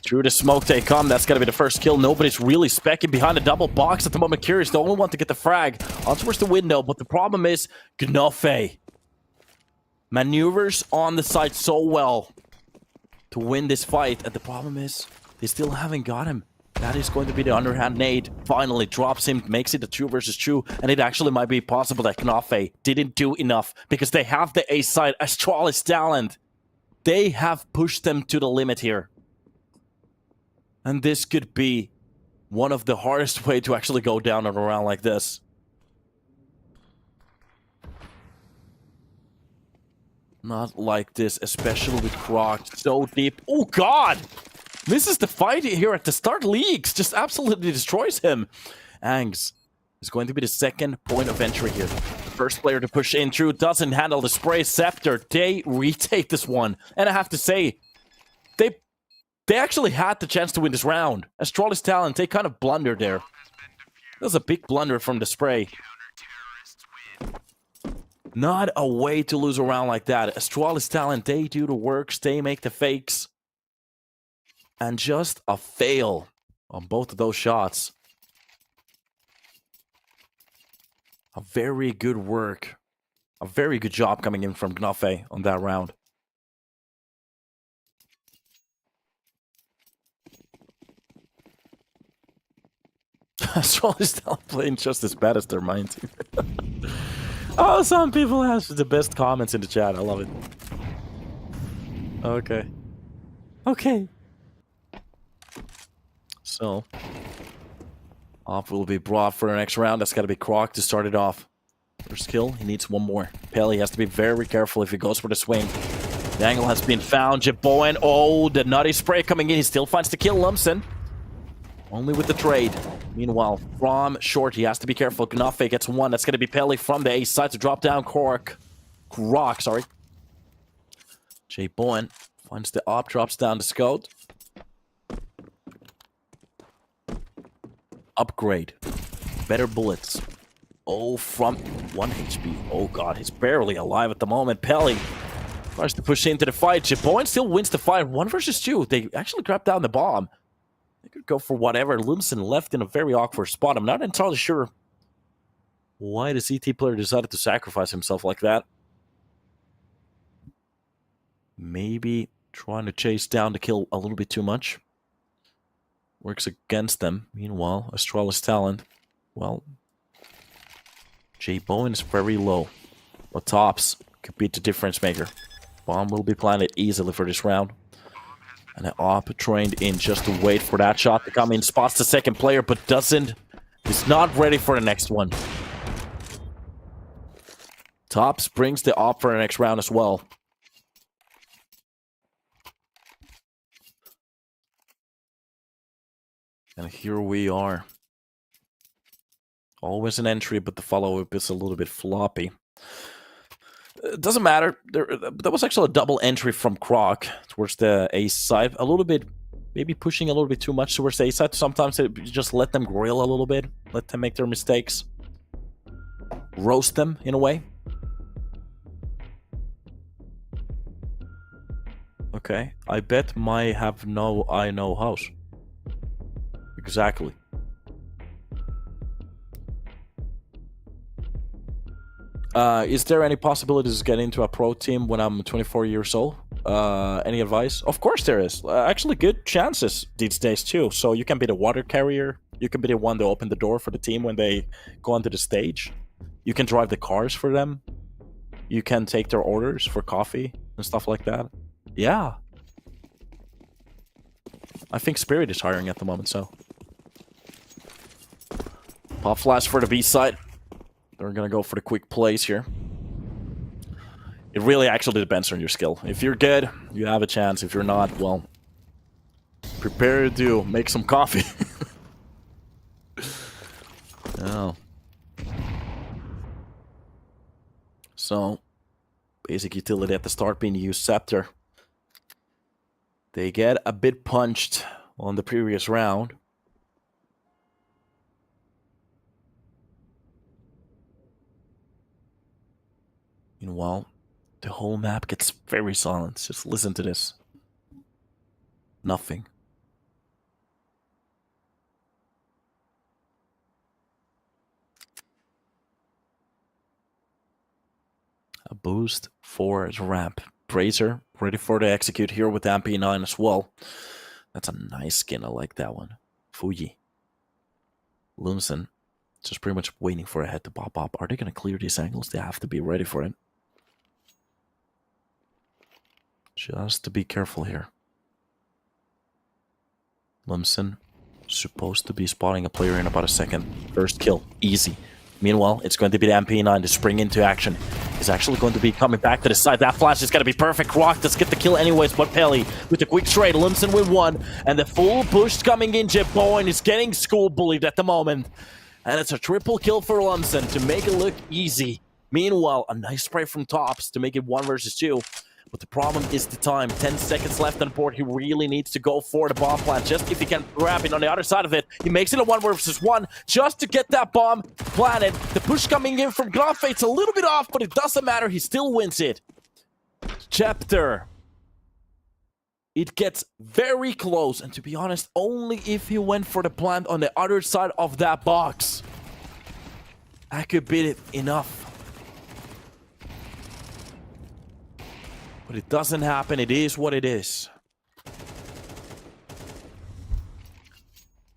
Speaker 1: Through the smoke they come. That's going to be the first kill. Nobody's really specking behind the double box at the moment. Curious, the only one to get the frag on towards the window. But the problem is, Gnofe maneuvers on the side so well to win this fight. And the problem is, they still haven't got him. That is going to be the underhand nade. Finally drops him, makes it a 2 versus 2, and it actually might be possible that Knafe didn't do enough because they have the A side, Astralis Talent. They have pushed them to the limit here. And this could be one of the hardest way to actually go down on a round like this. Not like this, especially with Croc so deep. Oh, God! This is the fight here at the start. Leaks just absolutely destroys him. Angs is going to be the second point of entry here. The first player to push in through doesn't handle the spray. CEPTER, they retake this one. And I have to say, they actually had the chance to win this round. Astralis Talent, they kind of blundered there. That was a big blunder from the spray. Not a way to lose a round like that. Astralis Talent, they do the works, they make the fakes. And just a fail on both of those shots. A very good work. A very good job coming in from Gnafe on that round. Astralis Talent playing just as bad as their mine team. Oh, some people have the best comments in the chat. I love it. Okay. Okay. So, off will be brought for the next round. That's got to be Croc to start it off. First kill, he needs one more. Pelly has to be very careful if he goes for the swing. The angle has been found. Jeboen, oh, the nutty spray coming in. He still finds the kill, Lumsen. Only with the trade. Meanwhile, from short, he has to be careful. Gnafe gets one. That's going to be Pelly from the A side to drop down Croc, sorry. Jeboen finds the op, drops down the scout. Upgrade. Better bullets. Oh, from 1 HP. Oh god, he's barely alive at the moment. Pelly tries to push into the fight. Jeboen still wins the fight. 1 versus 2. They actually grabbed down the bomb. They could go for whatever. Lumsen left in a very awkward spot. I'm not entirely sure why the CT player decided to sacrifice himself like that. Maybe trying to chase down the kill a little bit too much. Works against them. Meanwhile, Astralis Talent, well, Jeboen is very low. But Tops could be the difference maker. Bomb will be planted easily for this round. And the op trained in just to wait for that shot to come in. Spots the second player, but is not ready for the next one. Tops brings the op for the next round as well. And here we are. Always an entry, but the follow-up is a little bit floppy. It doesn't matter. There was actually a double entry from Croc towards the A side. A little bit, maybe pushing a little bit too much towards the A side. Sometimes just let them grill a little bit. Let them make their mistakes. Roast them, in a way. Okay. I bet my have no I know house. Exactly. Is there any possibilities to get into a pro team when I'm 24 years old? Any advice? Of course there is. Actually, good chances these days too. So you can be the water carrier. You can be the one to open the door for the team when they go onto the stage. You can drive the cars for them. You can take their orders for coffee and stuff like that. Yeah. I think Spirit is hiring at the moment, so. Pop flash for the B side. They're gonna go for the quick plays here. It really actually depends on your skill. If you're good, you have a chance. If you're not, well, prepare to make some coffee. Oh. So, basic utility at the start being used CEPTER. They get a bit punched on the previous round. Meanwhile, the whole map gets very silent. Just listen to this. Nothing. A boost for his ramp. Brazier, ready for the execute here with MP9 as well. That's a nice skin, I like that one. Fuji. Lumsen, just pretty much waiting for a head to pop up. Are they going to clear these angles? They have to be ready for it. Just to be careful here. Lumsen, supposed to be spotting a player in about a second. First kill, easy. Meanwhile, it's going to be the MP9 to spring into action. He's actually going to be coming back to the side. That flash is going to be perfect. Rock does get the kill anyways, but Pelly with the quick trade. Lumsen with one, and the full push coming in. Jeboen is getting school bullied at the moment. And it's a triple kill for Lumsen to make it look easy. Meanwhile, a nice spray from Tops to make it 1 versus 2. But the problem is the time. 10 seconds left on board. He really needs to go for the bomb plant. Just if he can grab it on the other side of it. He makes it a 1 versus 1 just to get that bomb planted. The push coming in from Gnafe, it's a little bit off, but it doesn't matter. He still wins it. CEPTER. It gets very close. And to be honest, only if he went for the plant on the other side of that box. That could be enough. But it doesn't happen. It is what it is.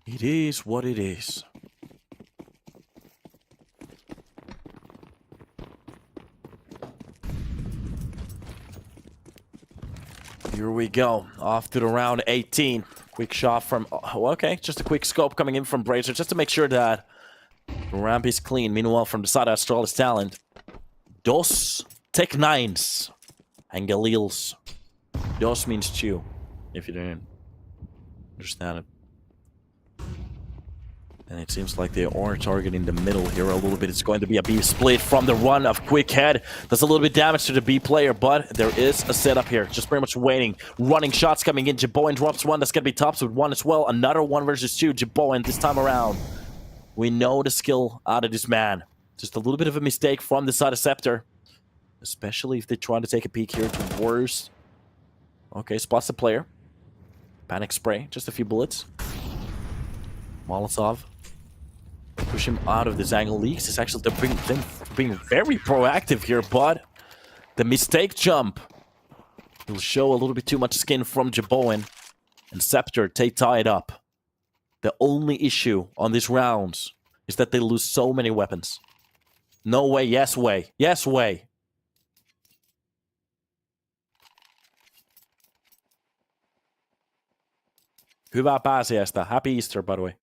Speaker 1: It is what it is. Here we go. Off to the round 18. Quick shot from... Oh, okay, just a quick scope coming in from Brazier just to make sure that the ramp is clean. Meanwhile, from the side of Astralis Talent, Dos Tech 9s and Galil's Dos means chew, if you didn't understand it. And it seems like they are targeting the middle here a little bit. It's going to be a B split from the run of Quick Head. Does a little bit damage to the B player, but there is a setup here. Just pretty much waiting. Running shots coming in. Jiboen drops one. That's going to be tops with one as well. Another 1 versus 2. Jiboen this time around. We know the skill out of this man. Just a little bit of a mistake from the side of CEPTER. Especially if they try to take a peek here towards... Okay, spots the player. Panic spray. Just a few bullets. Molotov. Push him out of this angle. Leaks is actually being very proactive here, but the mistake jump will show a little bit too much skin from Jiboen. And CEPTER, they tie it up. The only issue on these rounds is that they lose so many weapons. No way, yes way. Yes way. Hyvää pääsiäistä. Happy Easter, by the way.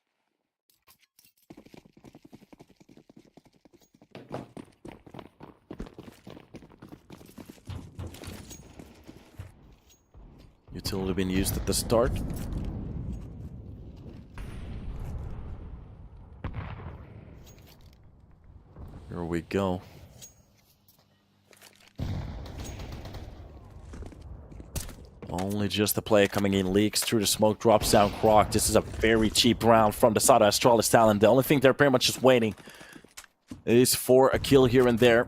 Speaker 1: Utility been used at the start. Here we go. Only just the player coming in. Leaks through the smoke, drops down Croc. This is a very cheap round from the side of Astralis Talent. The only thing they're pretty much just waiting is for a kill here and there.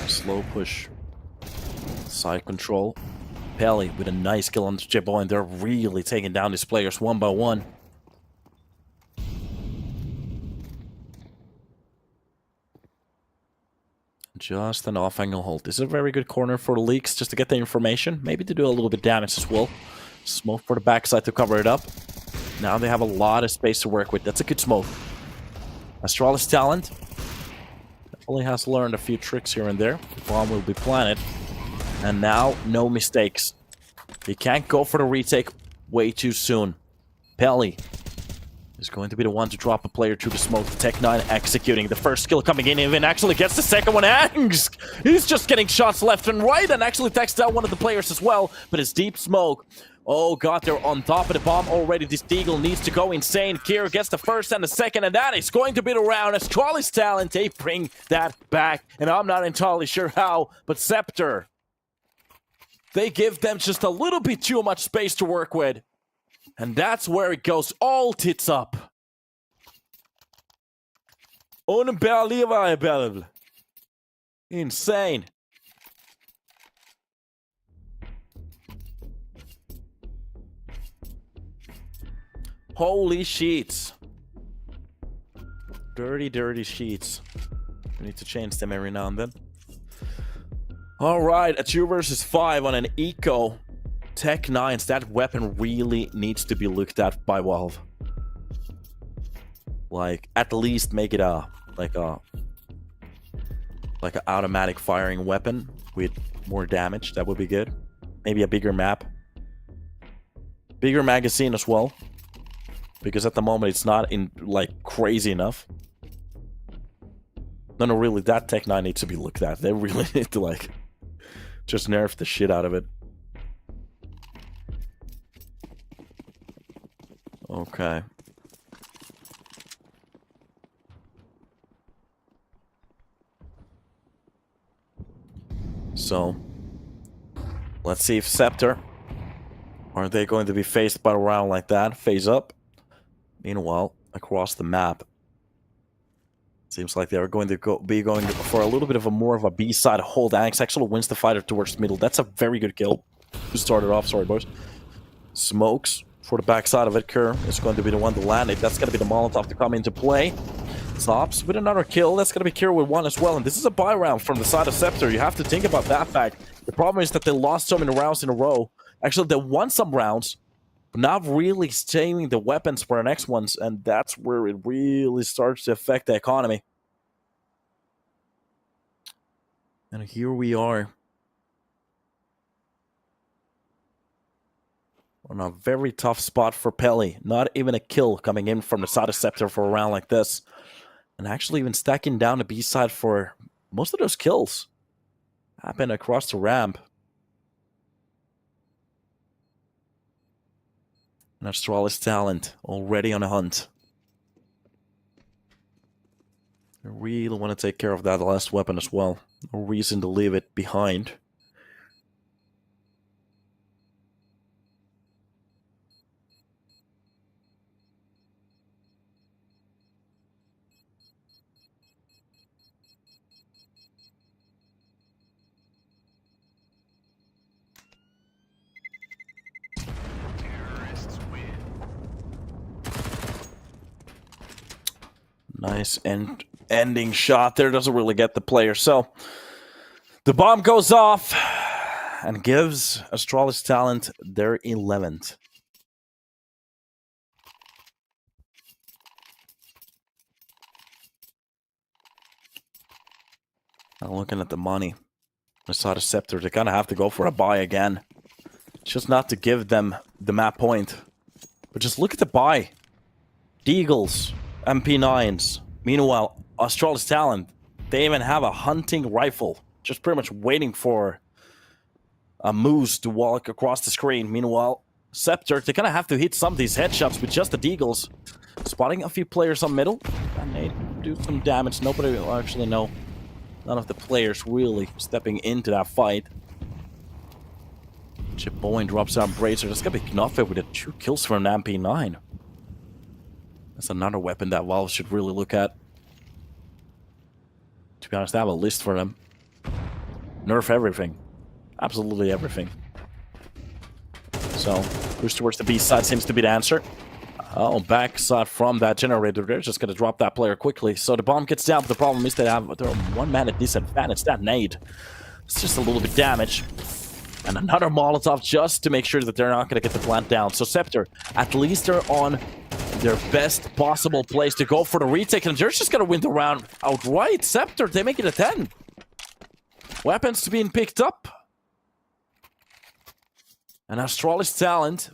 Speaker 1: Slow push. Side control. Pelly with a nice kill on the Jiboen, and they're really taking down these players one by one. Just an off-angle hold. This is a very good corner for the Leaks just to get the information. Maybe to do a little bit damage as well. Smoke for the backside to cover it up. Now they have a lot of space to work with. That's a good smoke. Astralis Talent definitely has learned a few tricks here and there. The bomb will be planted. And now, no mistakes. He can't go for the retake way too soon. Pelly is going to be the one to drop a player through the smoke. Tech9 executing. The first kill coming in, even actually gets the second one. He's just getting shots left and right, and actually takes down one of the players as well. But it's deep smoke. Oh god, they're on top of the bomb already. This Deagle needs to go insane. Kier gets the first and the second, and that is going to be the round. Astralis Talent, they bring that back. And I'm not entirely sure how, but CEPTER, they give them just a little bit too much space to work with. And that's where it goes all tits up. Unbelievable. Insane. Holy sheets. Dirty, dirty sheets. We need to change them every now and then. Alright, a 2 versus 5 on an Eco. Tech9's, that weapon really needs to be looked at by Valve. Like, at least make it like an automatic firing weapon with more damage. That would be good. Maybe a bigger map. Bigger magazine as well. Because at the moment it's not in like crazy enough. No, really, that Tech9 needs to be looked at. They really need to like just nerf the shit out of it. Okay. So, let's see if CEPTER, are they going to be faced by a round like that? Phase up. Meanwhile, across the map, seems like they are going to be going for a little bit of a more of a B-side hold. Anx actually wins the fighter towards the middle. That's a very good kill. Who started off? Sorry, boys. Smokes for the backside of it. Kerr is going to be the one to land it. That's going to be the Molotov to come into play. Tops with another kill. That's going to be Kerr with one as well. And this is a buy round from the side of CEPTER. You have to think about that fact. The problem is that they lost so many rounds in a row. Actually, they won some rounds, but not really saving the weapons for the next ones. And that's where it really starts to affect the economy. And here we are. On a very tough spot for Pelly. Not even a kill coming in from the side of CEPTER for a round like this. And actually even stacking down the B side for most of those kills. Happen across the ramp. And Astralis Talent already on a hunt. I really want to take care of that last weapon as well. No reason to leave it behind. Nice ending shot there. Doesn't really get the player. So the bomb goes off and gives Astralis Talent their 11th. Now looking at the money. The side of CEPTER, they kind of have to go for a buy again. Just not to give them the map point. But just look at the buy. Deagles, MP9s. Meanwhile, Astralis Talent, they even have a hunting rifle. Just pretty much waiting for a moose to walk across the screen. Meanwhile, CEPTER, they kind of have to hit some of these headshots with just the Deagles. Spotting a few players on middle. And they do some damage. Nobody will actually know. None of the players really stepping into that fight. Chip Bowen drops out Bracer. That's gonna be Knuffet with 2 kills from an MP9. That's another weapon that Valve should really look at. To be honest, I have a list for them. Nerf everything. Absolutely everything. So, push towards the B side seems to be the answer. Oh, backside from that generator. They're just going to drop that player quickly. So the bomb gets down, but the problem is they're one man at disadvantage. That nade. It's just a little bit damage. And another Molotov just to make sure that they're not going to get the plant down. So CEPTER, at least they're on their best possible place to go for the retake. And they're just going to win the round outright. CEPTER, they make it a 10. Weapons being picked up. And Astralis Talent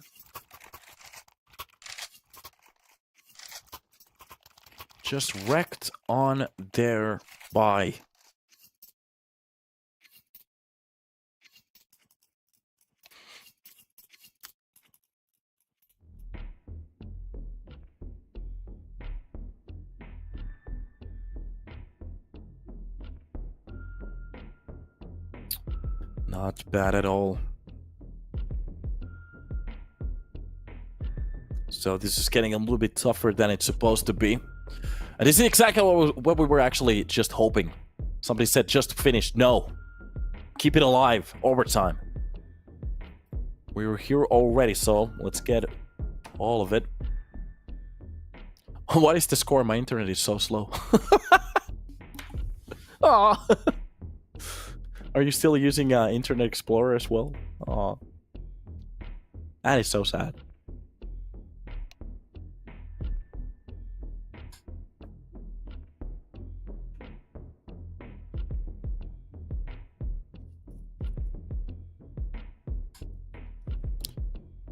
Speaker 1: just wrecked on their buy. Not bad at all. So this is getting a little bit tougher than it's supposed to be. And this is exactly what we were actually just hoping. Somebody said just finished. No. Keep it alive. Overtime. We were here already, so let's get all of it. What is the score? My internet is so slow. Aw. Are you still using Internet Explorer as well? Aw. That is so sad.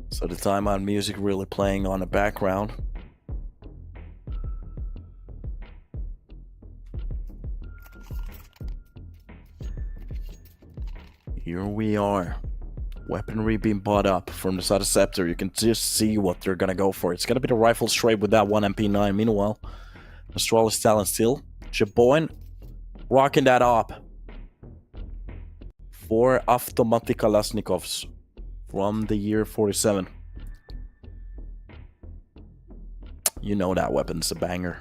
Speaker 1: So the timeout music really playing on the background. Here we are. Weaponry being bought up from the side of CEPTER. You can just see what they're gonna go for. It's gonna be the rifle straight with that one MP9. Meanwhile, Astralis Talent still. Chaboin rocking that up. 4 automatic Kalashnikovs from the year 47. You know that weapon's a banger.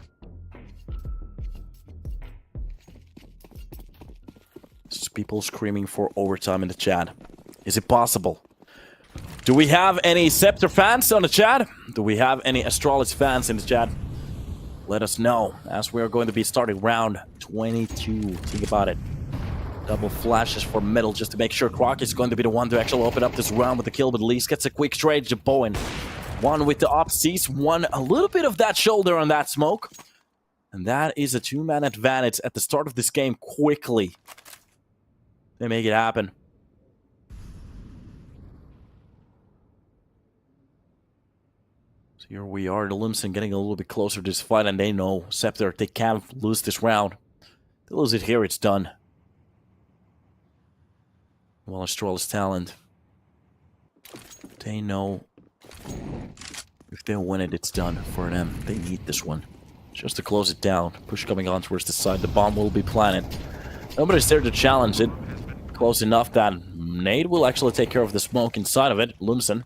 Speaker 1: Just people screaming for overtime in the chat. Is it possible? Do we have any CEPTER fans on the chat? Do we have any Astralis fans in the chat? Let us know, as we are going to be starting round 22. Think about it. Double flashes for middle just to make sure Croc is going to be the one to actually open up this round with the kill, but Least gets a quick trade. Jaboin, one with the op sees, one a little bit of that shoulder on that smoke. And that is a 2-man advantage at the start of this game quickly. They make it happen. So here we are, the Limson getting a little bit closer to this fight, and they know CEPTER, they can't lose this round. They lose it here, it's done. Well, Astralis Talent, they know if they win it, it's done for them. They need this one just to close it down. Push coming on towards the side. The bomb will be planted. Nobody's there to challenge it. Close enough that Nate will actually take care of the smoke inside of it. Lumsen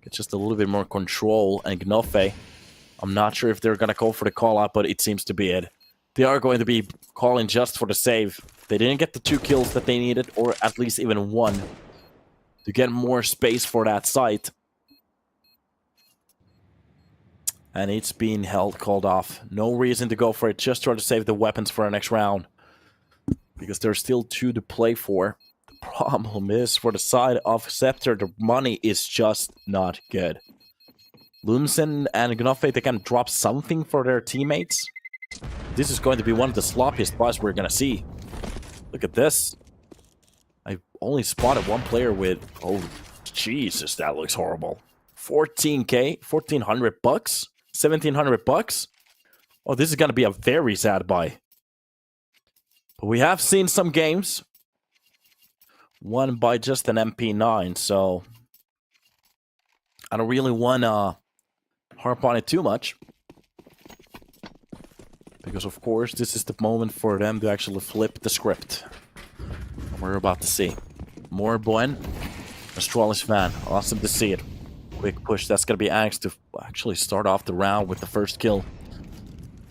Speaker 1: gets just a little bit more control. And Gnofe, I'm not sure if they're going to go for the call-out, but it seems to be it. They are going to be calling just for the save. They didn't get the 2 kills that they needed, or at least even 1, to get more space for that site. And it's being called off. No reason to go for it. Just try to save the weapons for our next round. Because there's still 2 to play for. The problem is, for the side of CEPTER, the money is just not good. Lumsen and Gnofe, they can drop something for their teammates. This is going to be one of the sloppiest buys we're going to see. Look at this. I only spotted 1 player with... Oh, Jesus, that looks horrible. 14k, 1,400 bucks, 1,700 bucks. Oh, this is going to be a very sad buy. But we have seen some games won by just an MP9, so I don't really want to harp on it too much. Because, of course, this is the moment for them to actually flip the script. We're about to see. More Buen, Astralis fan. Awesome to see it. Quick push. That's going to be Axe to actually start off the round with the first kill.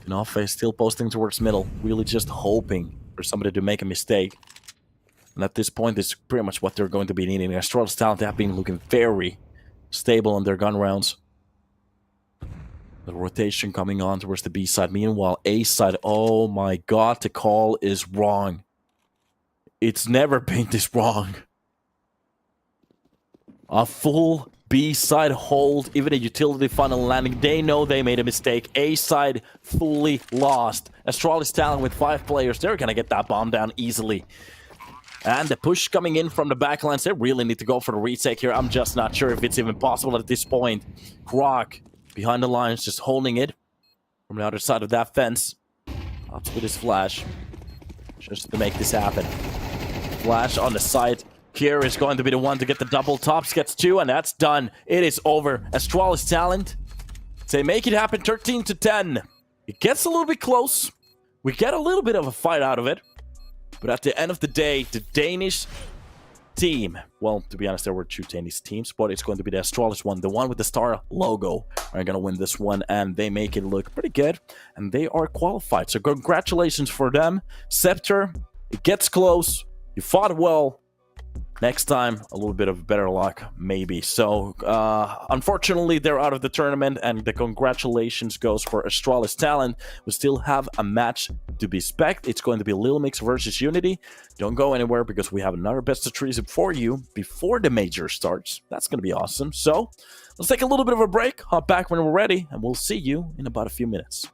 Speaker 1: Gnofe still posting towards middle. Really just hoping for somebody to make a mistake. And at this point, it's pretty much what they're going to be needing. Astralis Talent have been looking very stable on their gun rounds. The rotation coming on towards the B side. Meanwhile, A side, oh my god, the call is wrong. It's never been this wrong. A full B side hold, even a utility funnel landing. They know they made a mistake. A side fully lost. Astralis Talent with 5 players, they're gonna get that bomb down easily. And the push coming in from the backlines, they really need to go for the retake here. I'm just not sure if it's even possible at this point. Grok behind the lines, just holding it from the other side of that fence. Pops with his flash, just to make this happen. Flash on the side. Here is going to be the one to get the double tops. Gets 2, and that's done. It is over. Astralis Talent, they make it happen. 13-10. It gets a little bit close. We get a little bit of a fight out of it. But at the end of the day, the Danish team, well, to be honest, there were 2 Danish teams, but it's going to be the Astralis one, the one with the star logo, are going to win this one, and they make it look pretty good, and they are qualified. So congratulations for them. CEPTER, it gets close. You fought well. Next time, a little bit of better luck, maybe. So, unfortunately, they're out of the tournament, and the congratulations goes for Astralis Talent. We still have a match to be spec'd. It's going to be Lilmix versus UNiTY. Don't go anywhere, because we have another best of 3 for you before the major starts. That's going to be awesome. So, let's take a little bit of a break, hop back when we're ready, and we'll see you in about a few minutes.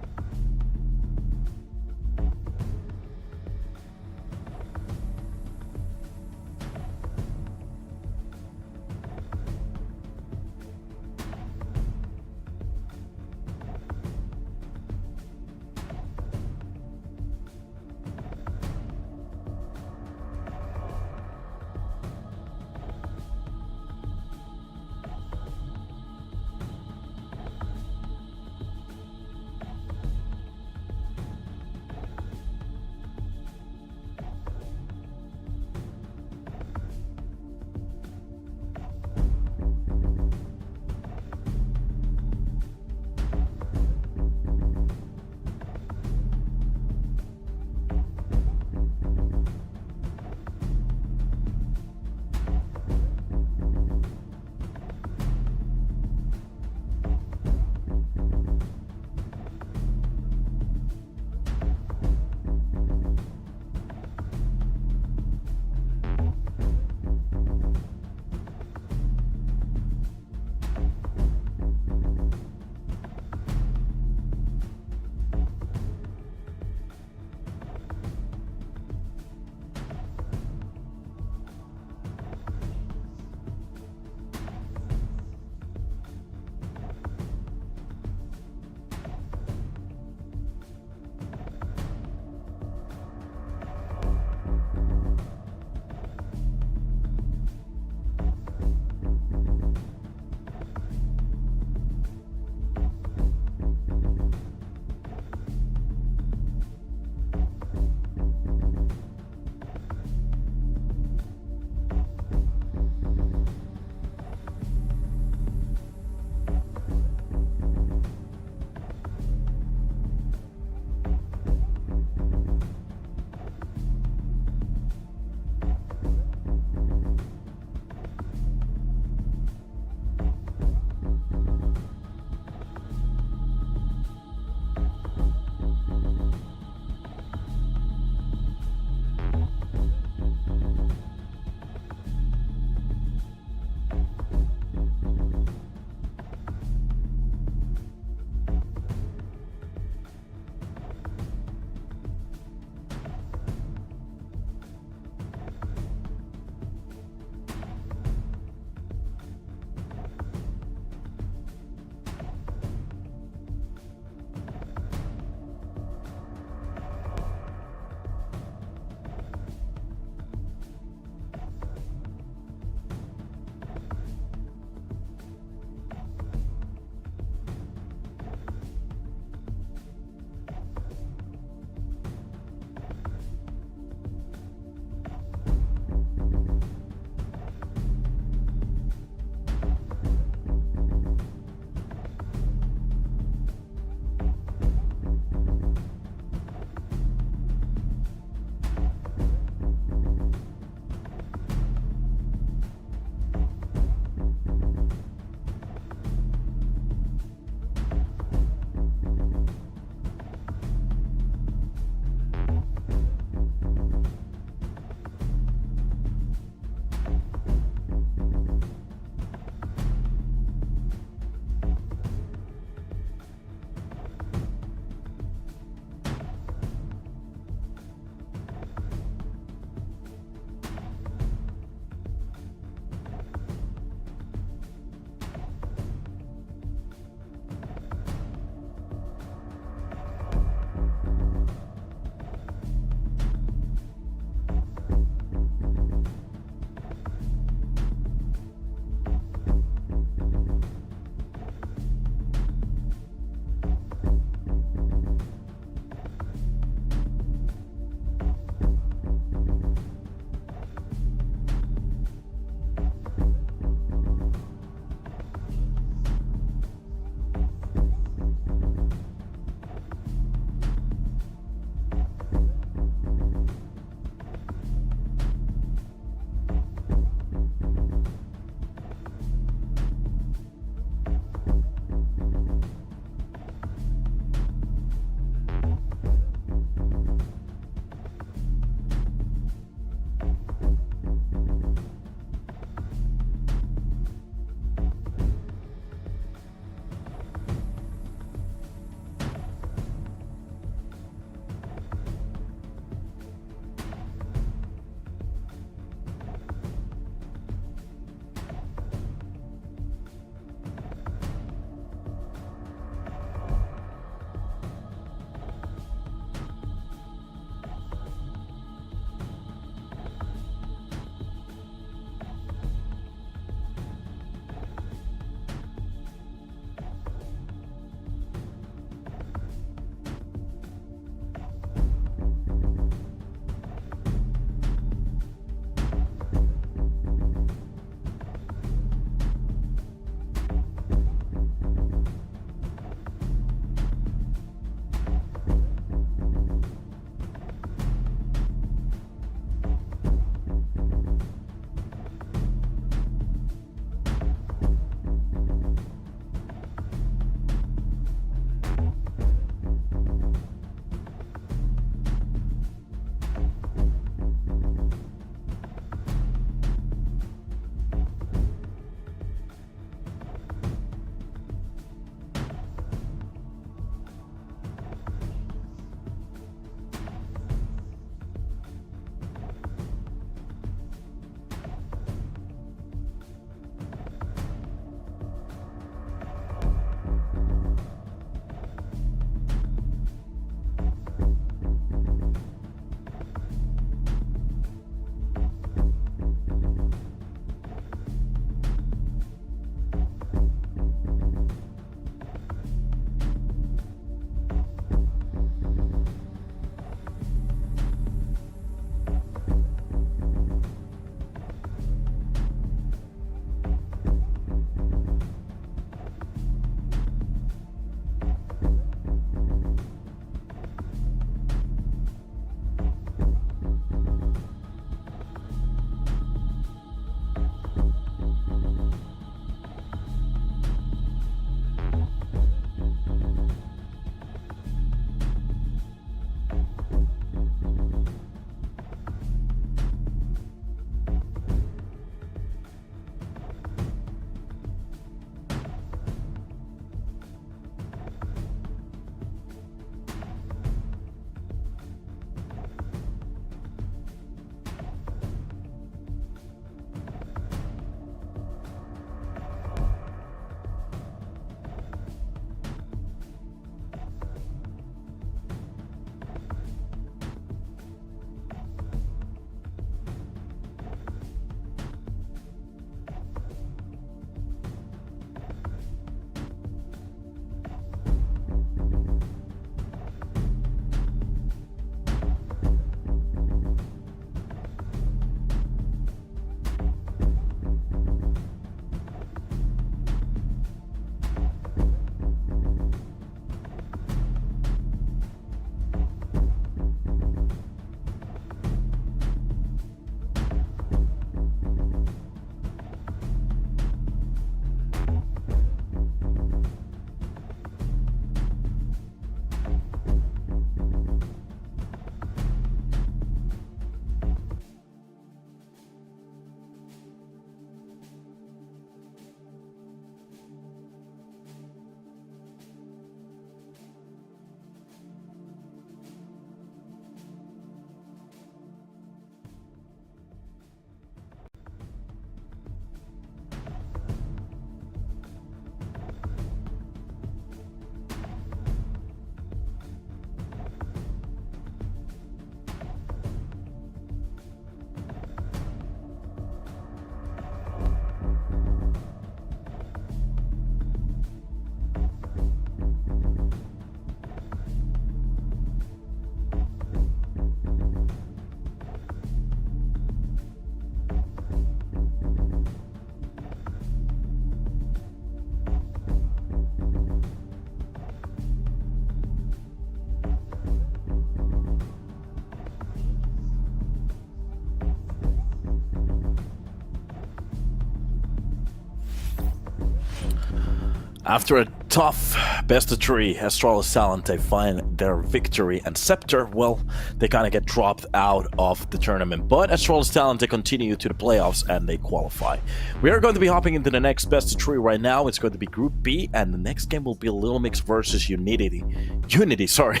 Speaker 1: After a tough best of three, Astralis Talent, they find their victory, and CEPTER, well, they kind of get dropped out of the tournament. But Astralis Talent, they continue to the playoffs and they qualify. We are going to be hopping into the next best of three right now. It's going to be Group B, and the next game will be Lilmix versus UNiTY, sorry.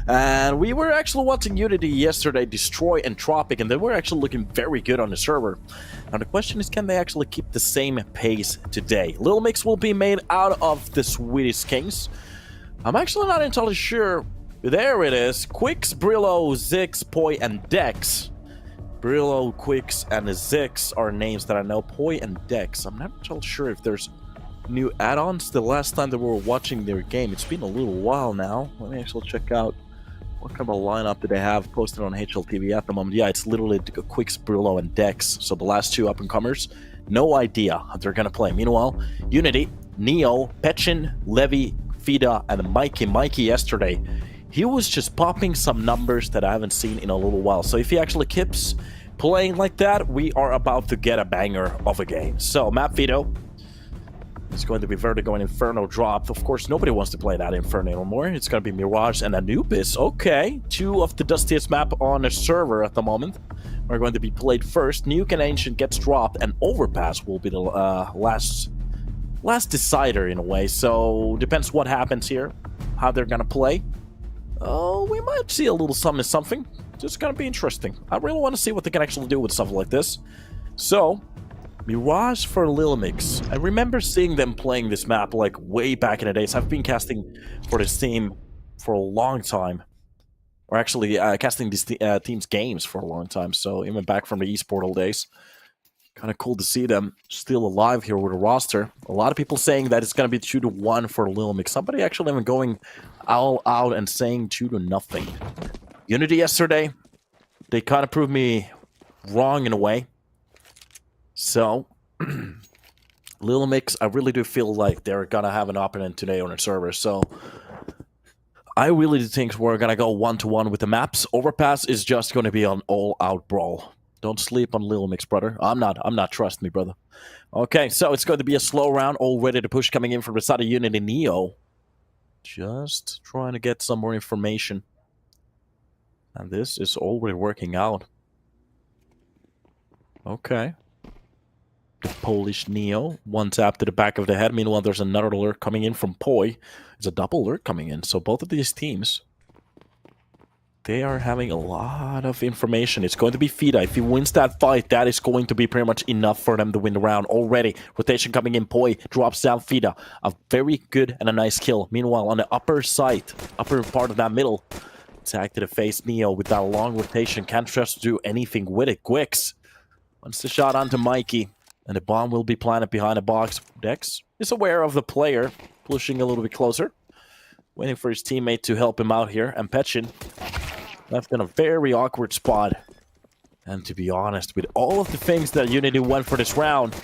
Speaker 1: And we were actually watching UNiTY yesterday destroy Entropic, and they were actually looking very good on the server. Now the question is, can they actually keep the same pace today? Lilmix will be made out of the Swedish Kings. I'm actually not entirely sure. There it is. Quix, Brillo, Zix, Poi, and Dex. Brillo, Quix, and Zix are names that I know. Poi and Dex. I'm not entirely sure if there's new add-ons. The last time that we were watching their game, it's been a little while now. Let me actually check out what kind of a lineup do they have posted on HLTV at the moment. Yeah, it's literally Quix, Brillo, and Dex. So the last two up-and-comers. No idea how they're going to play. Meanwhile, UNiTY, Neo, Petchin, Levy, Fida, and Mikey. Mikey yesterday, he was just popping some numbers that I haven't seen in a little while. So if he actually keeps playing like that, we are about to get a banger of a game. So map Fido. It's going to be Vertigo and Inferno dropped. Of course, nobody wants to play that Inferno anymore. It's going to be Mirage and Anubis. Okay, two of the dustiest map on a server at the moment are going to be played first. Nuke and Ancient gets dropped, and Overpass will be the last decider in a way. So depends what happens here, how they're going to play. Oh, we might see a little something. It's going to be interesting. I really want to see what they can actually do with stuff like this. So Mirage for Lilmix. I remember seeing them playing this map like way back in the days. I've been casting for this team for a long time. Or actually casting these team's games for a long time. So even back from the eSportal days. Kind of cool to see them still alive here with a roster. A lot of people saying that it's going to be 2-1 for Lilmix. Somebody actually even going all out and saying 2-0. UNiTY yesterday, they kind of proved me wrong in a way. So, Lilmix, I really do feel like they're going to have an opponent today on their server. So, I really do think we're going to go 1-1 with the maps. Overpass is just going to be an all-out brawl. Don't sleep on Lilmix, brother. I'm not. Trust me, brother. Okay, so it's going to be a slow round. All ready to push coming in from the side of UNiTY Neo. Just trying to get some more information. And this is already working out. Okay. Polish Neo, one tap to the back of the head. Meanwhile, there's another alert coming in from Poi. It's a double alert coming in. So both of these teams, they are having a lot of information. It's going to be Fida. If he wins that fight, that is going to be pretty much enough for them to win the round already. Rotation coming in. Poi drops down Fida. A very good and a nice kill. Meanwhile, on the upper side, upper part of that middle, attack to the face. Neo with that long rotation. Can't just do anything with it. Quix wants the shot onto Mikey. And the bomb will be planted behind a box. Dex is aware of the player, pushing a little bit closer. Waiting for his teammate to help him out here. And Petchin left in a very awkward spot. And to be honest, with all of the things that UNiTY went for this round,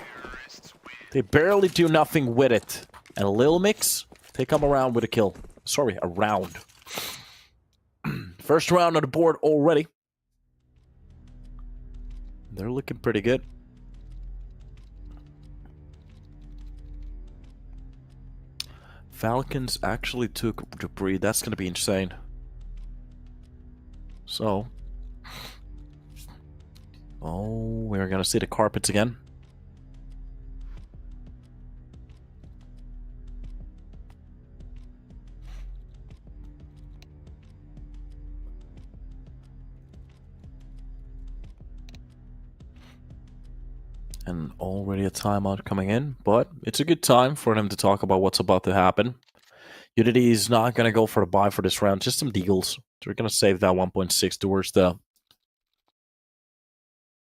Speaker 1: they barely do nothing with it. And Lilmix, they come around with a kill. Sorry, a round. First round on the board already. They're looking pretty good. Falcons actually took debris. That's going to be insane. So. Oh, we're going to see the carpets again. And already a timeout coming in, but it's a good time for them to talk about what's about to happen. UNiTY is not going to go for a buy for this round, just some deals. They're going to save that 1.6 towards the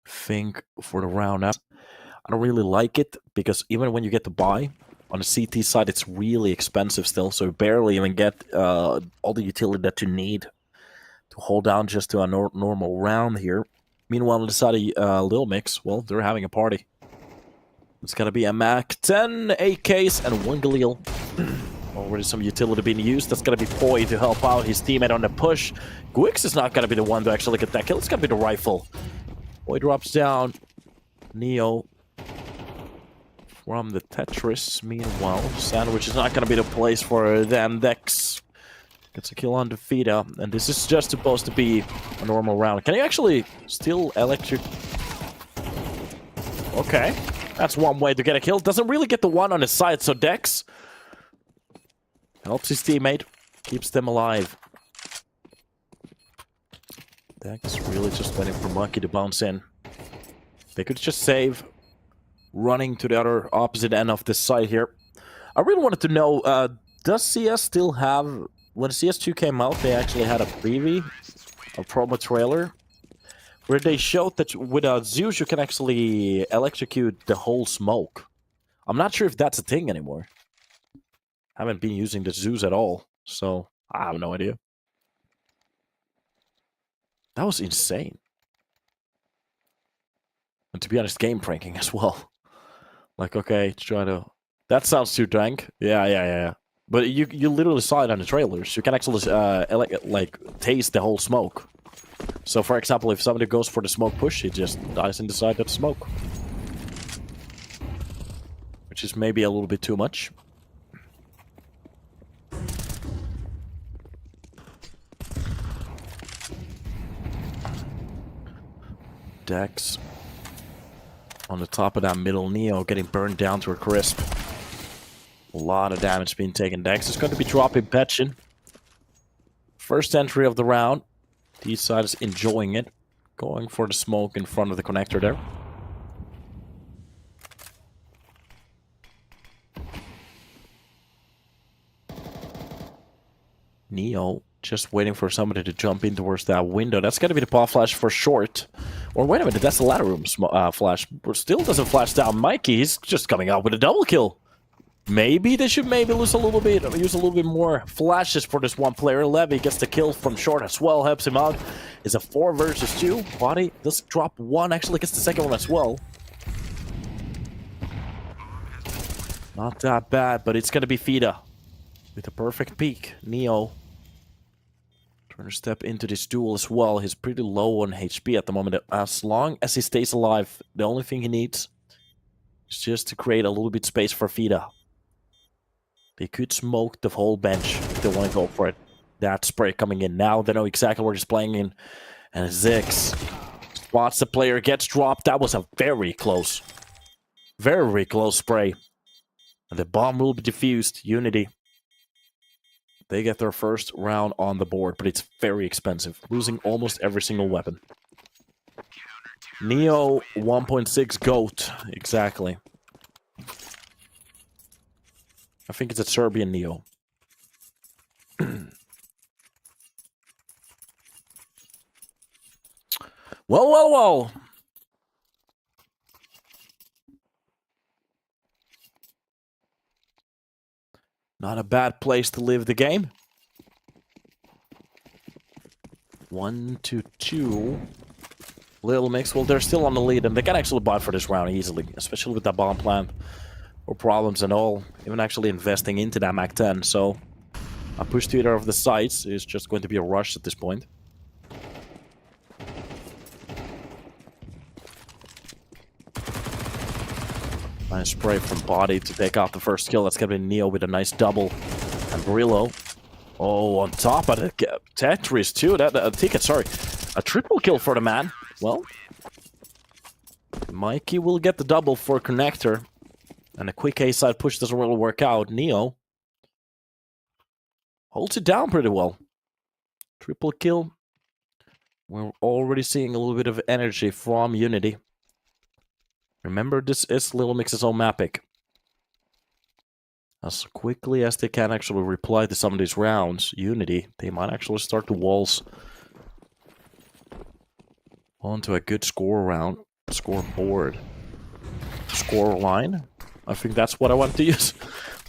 Speaker 1: thing for the round. I don't really like it, because even when you get the buy, on the CT side, it's really expensive still, so you barely even get all the utility that you need to hold down just to a normal round here. Meanwhile, on the side of Lilmix, well, they're having a party. It's going to be a Mac 10, AKs, and 1 Galil. Already some utility being used. That's going to be Poi to help out his teammate on the push. Quix is not going to be the one to actually get that kill. It's going to be the rifle. Poi drops down. Neo from the Tetris. Meanwhile, Sandwich is not going to be the place for them. Dex gets a kill on Defeata, and this is just supposed to be a normal round. Can you actually steal electric? Okay, that's one way to get a kill. Doesn't really get the one on his side, so Dex helps his teammate, keeps them alive. Dex really just waiting for Monkey to bounce in. They could just save, running to the other opposite end of this site here. I really wanted to know, does CS still have... When CS2 came out, they actually had a preview, a promo trailer, where they showed that with Zeus you can actually electrocute the whole smoke. I'm not sure if that's a thing anymore. Haven't been using the Zeus at all, so I have no idea. That was insane. And to be honest, game pranking as well. Like, okay, try to... That sounds too dank. Yeah. But you literally saw it on the trailers. You can actually, like, taste the whole smoke. So, for example, if somebody goes for the smoke push, he just dies in the side of the smoke. Which is maybe a little bit too much. Dex on the top of that middle. Neo getting burned down to a crisp. A lot of damage being taken. Dex is going to be dropping Petchin. First entry of the round. The side is enjoying it. Going for the smoke in front of the connector there. Neo just waiting for somebody to jump in towards that window. That's going to be the paw flash for short. Or wait a minute, that's the ladder room flash. But still doesn't flash down Mikey. He's just coming out with a double kill. Maybe they should use a little bit more flashes for this one player. Levy gets the kill from short as well, helps him out. It's a 4 versus 2. Body does drop 1, actually gets the second one as well. Not that bad, but it's gonna be Fida with a perfect peek. Neo trying to step into this duel as well. He's pretty low on HP at the moment. As long as he stays alive, the only thing he needs is just to create a little bit space for Fida. They could smoke the whole bench if they want to go for it. That spray coming in now. They know exactly where he's playing in. And Zix spots the player, gets dropped. That was a very close spray. And the bomb will be defused. UNiTY. They get their first round on the board, but it's very expensive. Losing almost every single weapon. Neo 1.6 GOAT. Exactly. I think it's a Serbian Neo. Well. Not a bad place to live the game. 1-2. Lilmix, well, they're still on the lead, and they can actually buy for this round easily, especially with that bomb plant. Or problems and all, even actually investing into that Mac 10, so a push to either of the sides is just going to be a rush at this point. Nice spray from Body to take out the first kill. That's gonna be Neo with a nice double. And Brillo, oh, on top of the Tetris too. A triple kill for the man. Well, Mikey will get the double for Connector. And a quick A-side push doesn't really work out. Neo holds it down pretty well. Triple kill. We're already seeing a little bit of energy from UNiTY. Remember, this is Lilmix's own map pick. As quickly as they can actually reply to some of these rounds, UNiTY, they might actually start the walls onto a good score round. Scoreboard. Score line. I think that's what I want to use.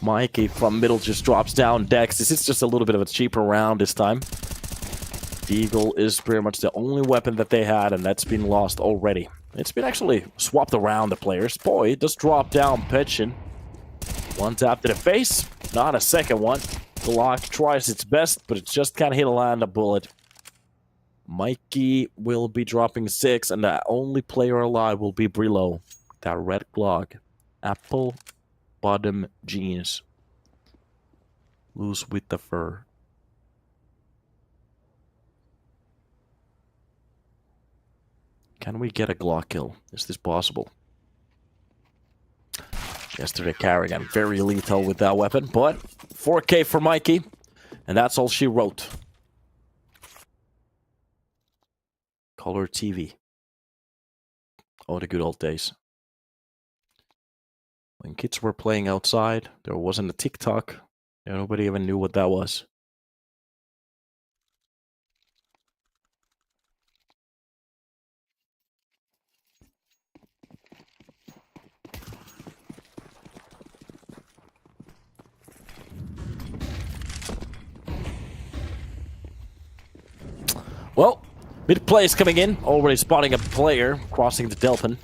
Speaker 1: Mikey from middle just drops down. Dex. This is just a little bit of a cheaper round this time. Deagle is pretty much the only weapon that they had, and that's been lost already. It's been actually swapped around the players. Boy, it does drop down Petchin. One tap to the face. Not a second one. Glock tries its best, but it just can't hit a land a bullet. Mikey will be dropping 6, and the only player alive will be Brillo. That red Glock. Apple bottom jeans. Loose with the fur. Can we get a Glock kill? Is this possible? Yesterday Carrigan, very lethal with that weapon, but 4K for Mikey, and that's all she wrote. Color TV. Oh, the good old days. When kids were playing outside, there wasn't a TikTok. Nobody even knew what that was. Well, mid play is coming in. Already spotting a player crossing the Delphin.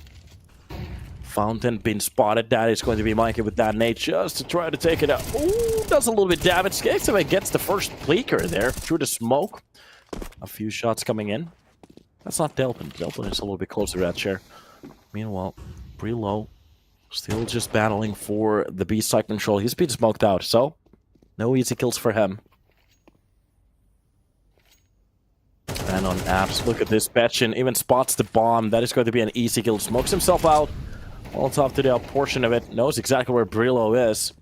Speaker 1: Fountain been spotted. That is going to be Mikey with that nade just to try to take it out. Ooh, does a little bit damage. Gets the first Bleaker there through the smoke. A few shots coming in. That's not Delphin. Delphin is a little bit closer to that chair. Meanwhile, Prelow still just battling for the B side control. He's been smoked out, so no easy kills for him. And on apps, look at this. Betchin even spots the bomb. That is going to be an easy kill. Smokes himself out. All top to the portion of it. Knows exactly where Brillo is.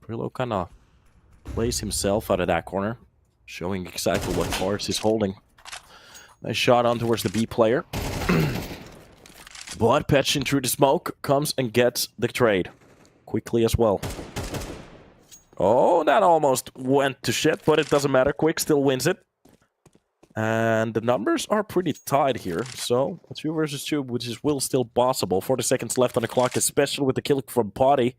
Speaker 1: Brillo kind of plays himself out of that corner. Showing exactly what cards he's holding. Nice shot on towards the B player. But Betchin through the smoke comes and gets the trade. Quickly as well. Oh, that almost went to shit, but it doesn't matter. Quick still wins it. And the numbers are pretty tight here, so 2 versus 2, which is still possible. 40 seconds left on the clock, especially with the kill from Potty.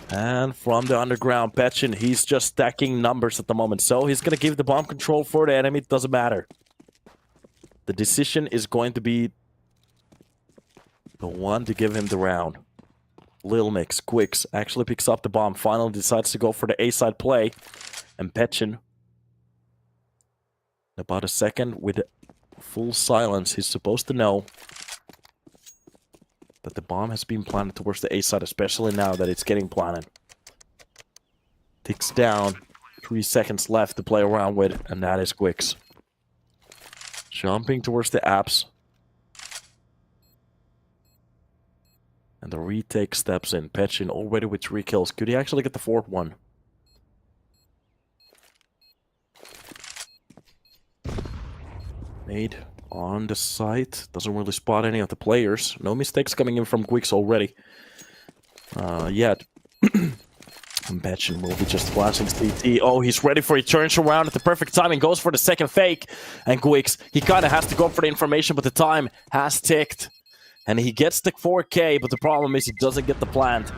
Speaker 1: And from the underground, Betchin, he's just stacking numbers at the moment. So he's going to give the bomb control for the enemy. It doesn't matter. The decision is going to be the one to give him the round. Lilmix, Quicks, actually picks up the bomb. Finally decides to go for the A-side play. And Betchin, about a second with full silence, he's supposed to know that the bomb has been planted towards the A side, especially now that it's getting planted. Ticks down. 3 seconds left to play around with, and that is Quicks. Jumping towards the apps. And the retake steps in. Betchin already with 3 kills. Could he actually get the 4th one? Nade on the site. Doesn't really spot any of the players. No mistakes coming in from Quicks already. Yet. Betchin will be just flashing CT. Oh, he's ready for it. Turns around at the perfect time and goes for the second fake. And Quicks, he kind of has to go for the information, but the time has ticked. And he gets the 4K, but the problem is he doesn't get the plant.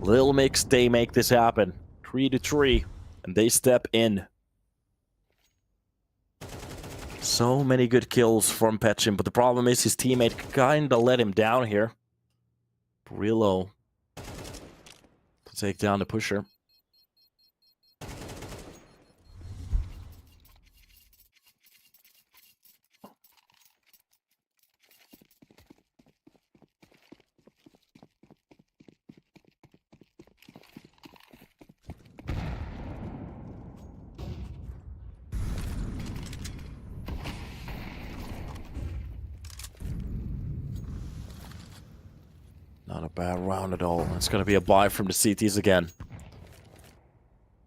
Speaker 1: Lilmix, they make this happen. 3-3, and they step in. So many good kills from Betchin, but the problem is his teammate kinda let him down here. Brillo to take down the pusher. Not a bad round at all. It's going to be a buy from the CTs again.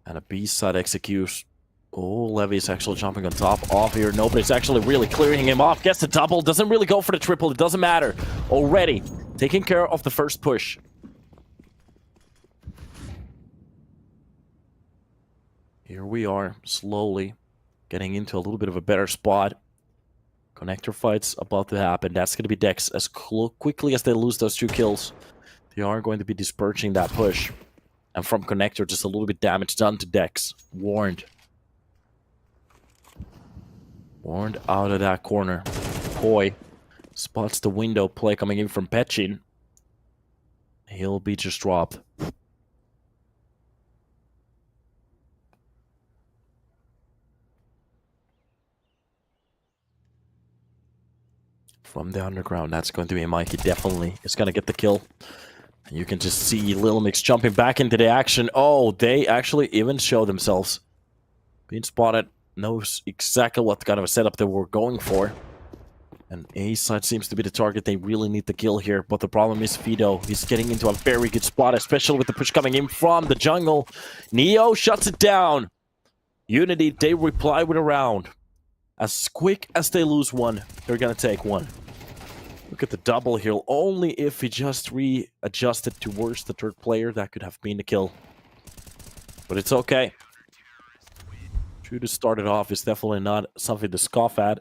Speaker 1: And a B-side execute. Oh, Levy's actually jumping on top off here. Nobody's actually really clearing him off. Gets the double. Doesn't really go for the triple. It doesn't matter. Already taking care of the first push. Here we are, slowly getting into a little bit of a better spot. Connector fight's about to happen. That's going to be Dex. As quickly as they lose those 2 kills, they are going to be dispersing that push. And from Connector, just a little bit damage done to Dex. Warned. Warned out of that corner. Koi spots the window play coming in from Betchin. He'll be just dropped. from the underground. That's going to be Mikey. Definitely is going to get the kill. And you can just see Lilmix jumping back into the action. Oh, they actually even show themselves. Being spotted. Knows exactly what kind of a setup they were going for. And A side seems to be the target. They really need the kill here. But the problem is Fido. He's getting into a very good spot, especially with the push coming in from the jungle. Neo shuts it down. UNiTY, they reply with a round. As quick as they lose one, they're going to take one. Look at the double here. Only if he just readjusted towards the third player, that could have been the kill. But it's okay. True to start it off is definitely not something to scoff at.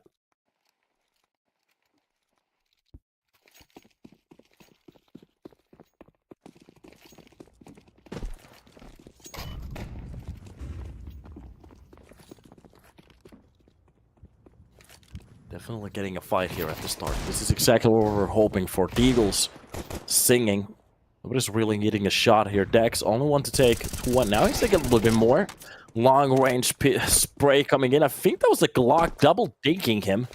Speaker 1: Definitely getting a fight here at the start. This is exactly what we're hoping for. The Eagles singing. Nobody's really getting a shot here. Dex only want to take one. Now he's taking a little bit more. Long range spray coming in. I think that was a Glock double dinking him.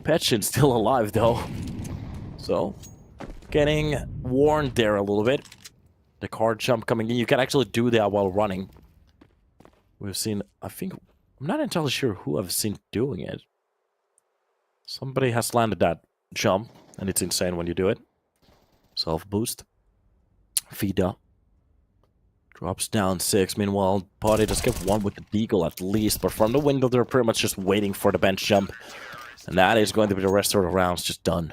Speaker 1: Petchin's still alive though. So, getting warned there a little bit. The card jump coming in. You can actually do that while running. We've seen, I think, I'm not entirely sure who I've seen doing it. Somebody has landed that jump, and it's insane when you do it. Self-boost. Fida. Drops down 6. Meanwhile, Party just get one with the Deagle at least, but from the window they're pretty much just waiting for the bench jump. And that is going to be the rest of the rounds just done.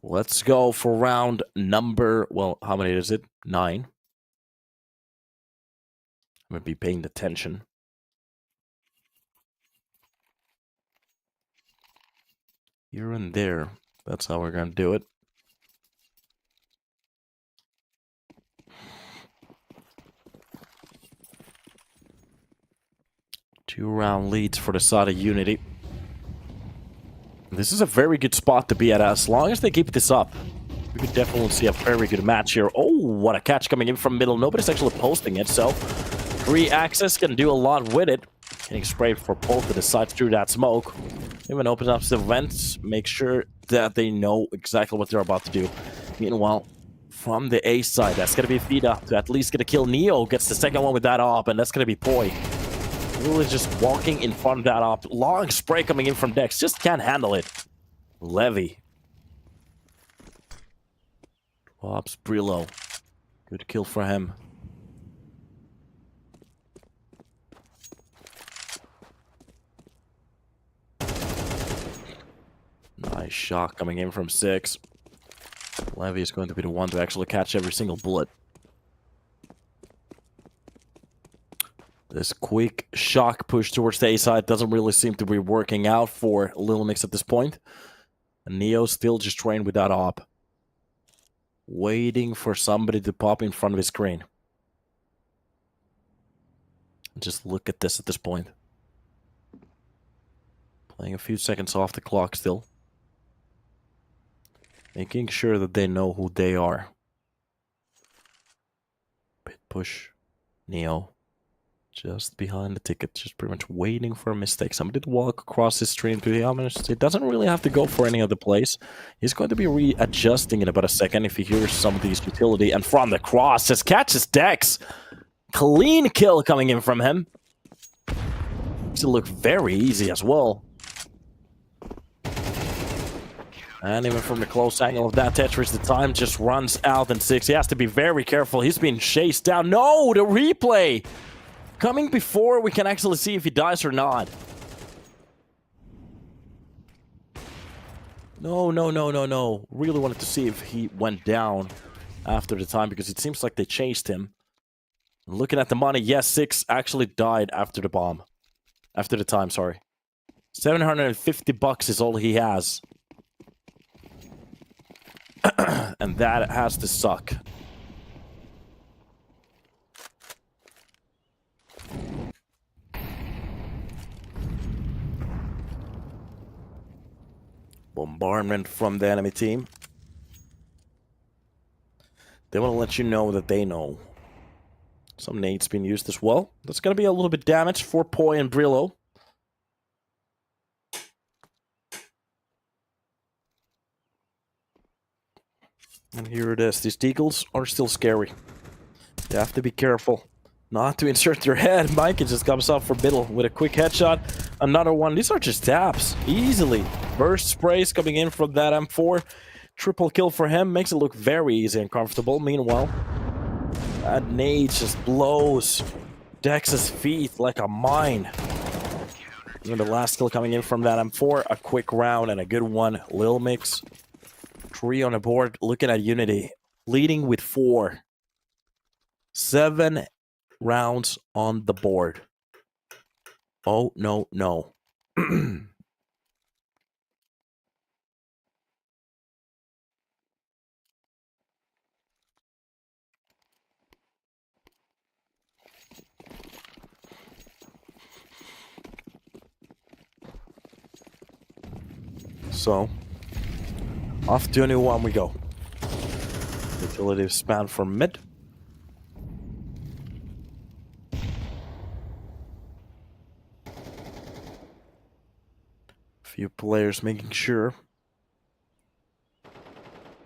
Speaker 1: Let's go for round number, well, how many is it? 9. I'm going to be paying attention. Here and there. That's how we're going to do it. Two-round leads for the side of UNiTY. This is a very good spot to be at. As long as they keep this up, we could definitely see a very good match here. Oh, what a catch coming in from middle. Nobody's actually posting it, so free access can do a lot with it. Getting sprayed for both of the sides through that smoke. Even opens up the vents, make sure that they know exactly what they're about to do. Meanwhile, from the A side, that's going to be Fida to at least get a kill. Neo gets the second one with that op, and that's going to be Poi. Really just walking in front of that op. Long spray coming in from Dex, just can't handle it. Levy. Drops Brillo. Good kill for him. Nice shot coming in from 6. Levy is going to be the one to actually catch every single bullet. This quick shock push towards the A side doesn't really seem to be working out for Lilmix at this point. And Neo still just trained with that op. Waiting for somebody to pop in front of his screen. Just look at this at this point. Playing a few seconds off the clock still. Making sure that they know who they are. Pit push. Neo. Just behind the ticket. Just pretty much waiting for a mistake. Somebody to walk across his stream to the ominous. He doesn't really have to go for any other place. He's going to be readjusting in about a second if he hears some of these utility. And from the cross, just catches Dex. Clean kill coming in from him. Makes it look very easy as well. And even from the close angle of that Tetris, the time just runs out in 6. He has to be very careful. He's being chased down. No, the replay! Coming before we can actually see if he dies or not. No, no, no, no, no. Really wanted to see if he went down after the time, because it seems like they chased him. Looking at the money, yes, 6 actually died after the bomb. After the time, sorry. $750 is all he has. And that has to suck. Bombardment from the enemy team. They want to let you know that they know. Some nades being used as well. That's going to be a little bit damage for Poi and Brillo. And here it is. These deagles are still scary. You have to be careful not to insert your head. Mikey just comes up for middle with a quick headshot. Another one. These are just taps. Easily. Burst sprays coming in from that M4. Triple kill for him. Makes it look very easy and comfortable. Meanwhile, that nade just blows Dex's feet like a mine. And the last kill coming in from that M4. A quick round and a good one. Lilmix. 3 on the board. Looking at UNiTY. Leading with 4. 7 rounds on the board. Oh, no, no. So, off to a new one we go. Utility span for mid. Few players making sure.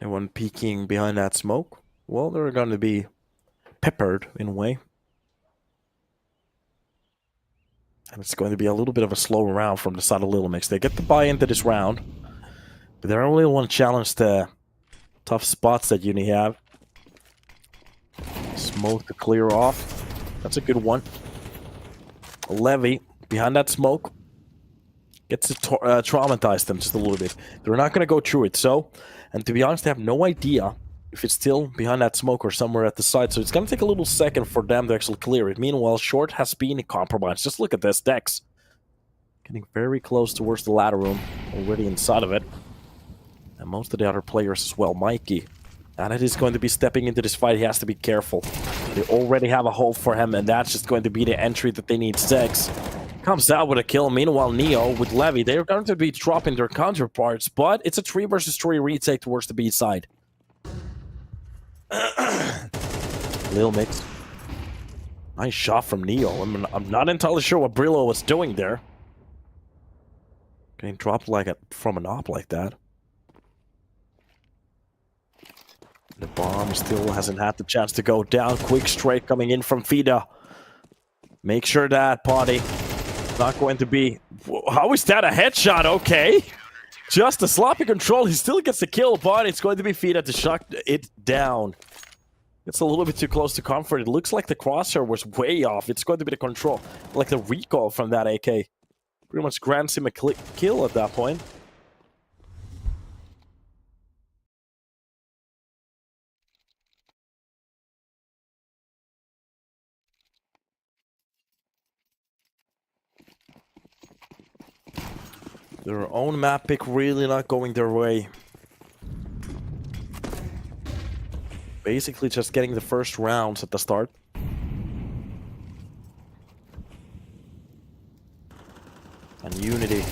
Speaker 1: And one peeking behind that smoke. Well, they're going to be peppered in a way. And it's going to be a little bit of a slow round from the side of Lilmix. They get the buy into this round. But they only want to challenge the tough spots that UNiTY have. Smoke to clear off. That's a good one. Levy behind that smoke. Gets to traumatize them just a little bit. They're not going to go through it, so... And to be honest, they have no idea if it's still behind that smoke or somewhere at the side. So it's going to take a little second for them to actually clear it. Meanwhile, short has been compromised. Just look at this, Dex. Getting very close towards the ladder room. Already inside of it. And most of the other players as well. Mikey. And it is going to be stepping into this fight. He has to be careful. They already have a hole for him. And that's just going to be the entry that they need. Dex comes out with a kill. Meanwhile, Neo with Levy, they're going to be dropping their counterparts, but it's a 3 versus 3 retake towards the B side. Lilmix. Nice shot from Neo. I'm not entirely sure what Brillo was doing there. Getting dropped like from an op like that. The bomb still hasn't had the chance to go down. Quick straight coming in from Fida. Make sure that, Potty. Not going to be... How is that a headshot? Okay. Just a sloppy control. He still gets the kill, but it's going to be Fida to shut it down. It's a little bit too close to comfort. It looks like the crosshair was way off. It's going to be the control. Like the recoil from that AK. Pretty much grants him a kill at that point. Their own map pick really not going their way. Basically just getting the first rounds at the start. And UNiTY.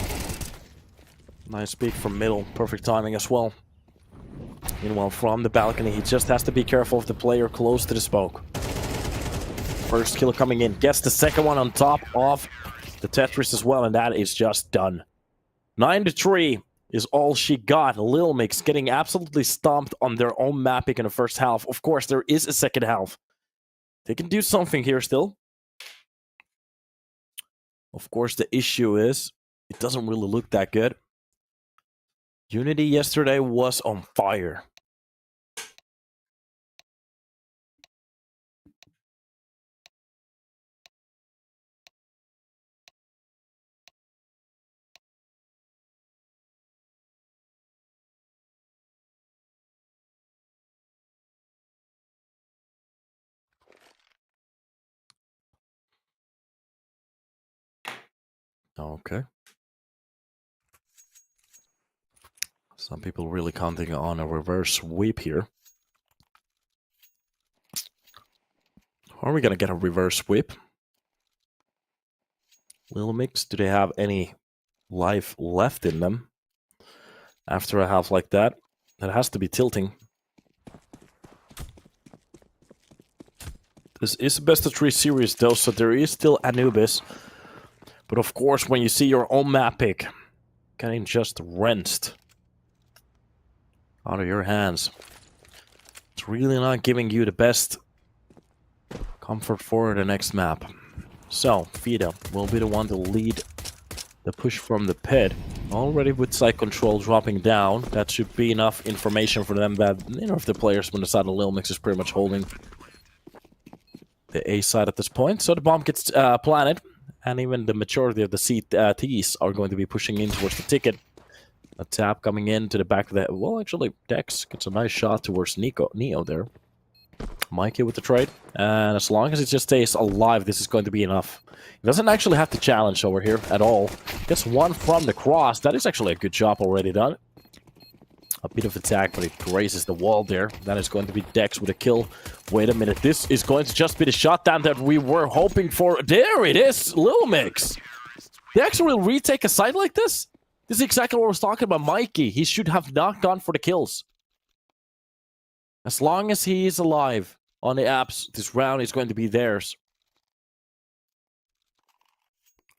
Speaker 1: Nice peek from middle. Perfect timing as well. Meanwhile, from the balcony, he just has to be careful of the player close to the smoke. First kill coming in. Gets the second one on top of the Tetris as well, and that is just done. 9-3 is all she got. Lilmix getting absolutely stomped on their own map pick in the first half. Of course, there is a second half. They can do something here still. Of course, the issue is it doesn't really look that good. UNiTY yesterday was on fire. Okay. Some people really counting on a reverse sweep here. Are we gonna get a reverse sweep? Lilmix, do they have any life left in them? After a half like that, that has to be tilting. This is a best of 3 series though, so there is still Anubis. But of course, when you see your own map pick getting just rinsed out of your hands, It's really not giving you the best comfort for the next map. So, Fida will be the one to lead the push from the pit. Already with side control dropping down. That should be enough information for them that, you know, if the players from the side of Lilmix is pretty much holding the A side at this point. So the bomb gets planted, and even the majority of the CTs are going to be pushing in towards the ticket. A tap coming in to the back of the... Well, actually, Dex gets a nice shot towards Neo there. Mikey with the trade. And as long as it just stays alive, this is going to be enough. He doesn't actually have to challenge over here at all. Gets one from the cross. That is actually a good job already done. A bit of attack, but it grazes the wall there. That is going to be Dex with a kill. Wait a minute. This is going to just be the shutdown that we were hoping for. There it is! Lilmix! Dex will retake a side like this? This is exactly what I was talking about. Mikey, he should have knocked on for the kills. As long as he is alive on the apps, this round is going to be theirs.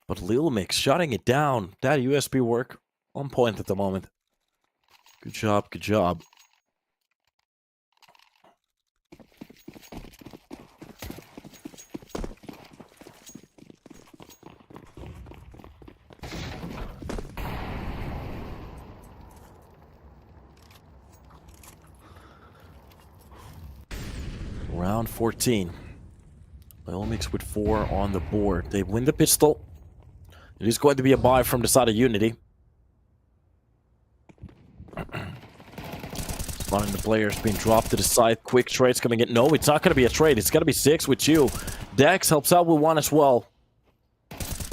Speaker 1: But Lilmix shutting it down. That USB work on point at the moment. Good job, good job. Round 14. Lilmix with 4 on the board. They win the pistol. It is going to be a buy from the side of UNiTY. One of the players being dropped to the side. Quick trades coming in. No, it's not going to be a trade. It's going to be 6 with you. Dex helps out with 1 as well.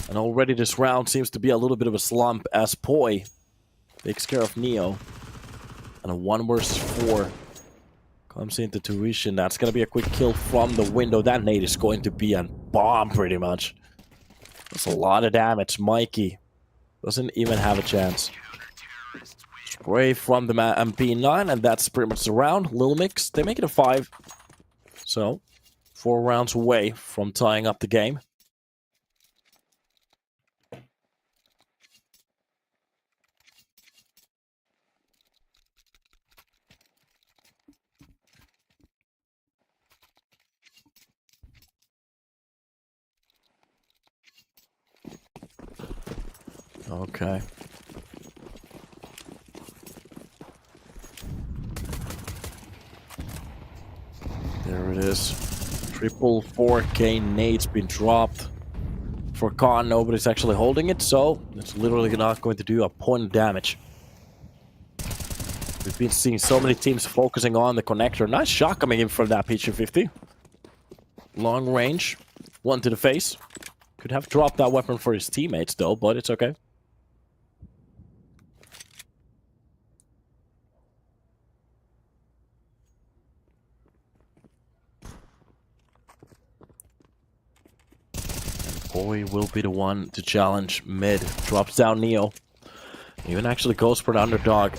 Speaker 1: And already this round seems to be a little bit of a slump as Poi takes care of Neo. And a 1 versus 4 comes into tuition. That's going to be a quick kill from the window. That nade is going to be a bomb pretty much. That's a lot of damage. Mikey doesn't even have a chance. Spray from the MP9, and that's pretty much the round. Lilmix, they make it a 5. So, 4 rounds away from tying up the game. Okay. There it is. Triple 4K nade's been dropped. For Khan, nobody's actually holding it, so it's literally not going to do a point of damage. We've been seeing so many teams focusing on the connector. Nice shot coming in from that P250. Long range. 1 to the face. Could have dropped that weapon for his teammates, though, but it's okay. Boy will be the one to challenge mid. Drops down Neo. Even actually goes for the underdog.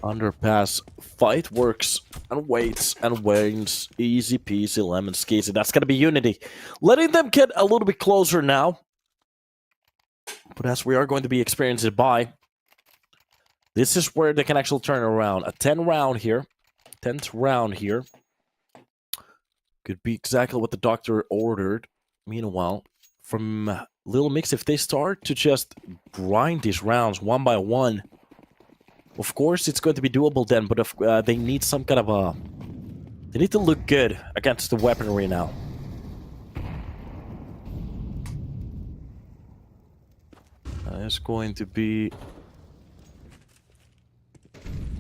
Speaker 1: Underpass. Fight works and waits and wanes. Easy peasy lemon squeezy. That's going to be UNiTY. Letting them get a little bit closer now. But as we are going to be experiencing by, this is where they can actually turn around. A 10 round here. 10th round here. Could be exactly what the doctor ordered. Meanwhile, from Lilmix, if they start to just grind these rounds 1 by 1, of course it's going to be doable then, but if, they need some kind of a... They need to look good against the weaponry now. There's going to be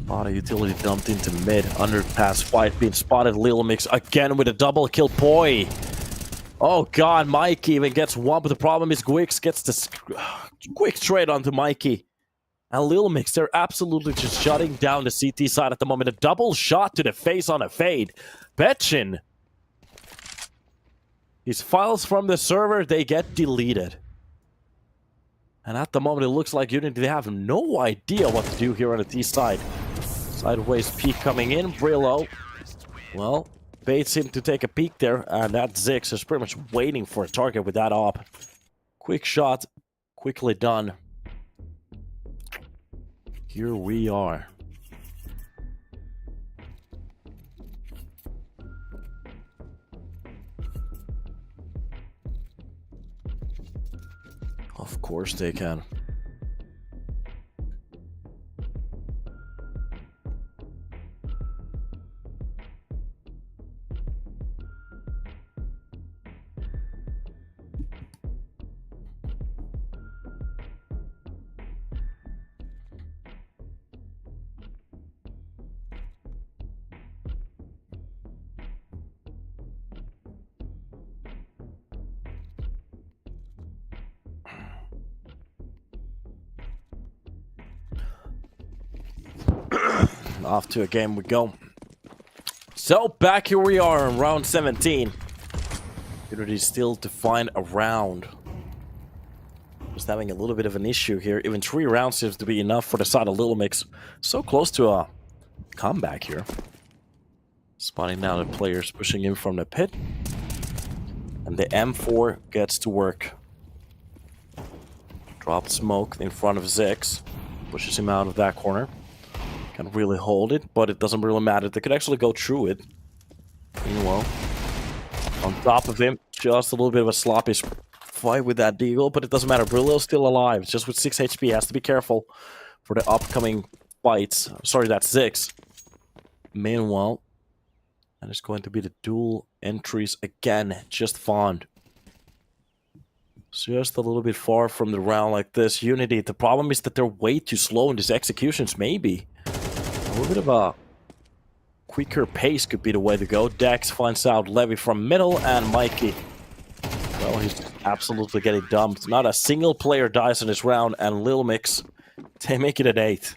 Speaker 1: a lot of utility dumped into mid. Underpass fight being spotted. Lilmix again with a double kill. Poi. Oh god, Mikey even gets 1, but the problem is Gwix gets this quick trade onto Mikey. And Lilmix, they're absolutely just shutting down the CT side at the moment. A double shot to the face on a fade. Betchin. These files from the server, they get deleted. And at the moment, it looks like UNiTY, they have no idea what to do here on the T side. Sideways peek coming in. Brillo, well, baits him to take a peek there. And that Zix is pretty much waiting for a target with that op. Quick shot. Quickly done. Here we are. Of course they can. Off to a game we go. So back here we are in round 17. UNiTY still to find a round. Just having a little bit of an issue here. Even 3 rounds seems to be enough for the side of Lilmix. So close to a comeback here. Spotting now the players pushing in from the pit. And the M4 gets to work. Dropped smoke in front of Zix. Pushes him out of that corner. Can really hold it, but it doesn't really matter. They could actually go through it. Meanwhile, on top of him, just a little bit of a sloppy fight with that deagle, but it doesn't matter. Brillo's still alive, just with 6 HP. Has to be careful for the upcoming fights. Sorry, that's 6. Meanwhile, and it's going to be the dual entries again. Just found. Just a little bit far from the round like this. UNiTY, the problem is that they're way too slow in these executions, maybe. A little bit of a quicker pace could be the way to go. Dex finds out Levy from middle, and Mikey, well, he's absolutely getting dumped. Not a single player dies in this round, and Lilmix, they make it an 8.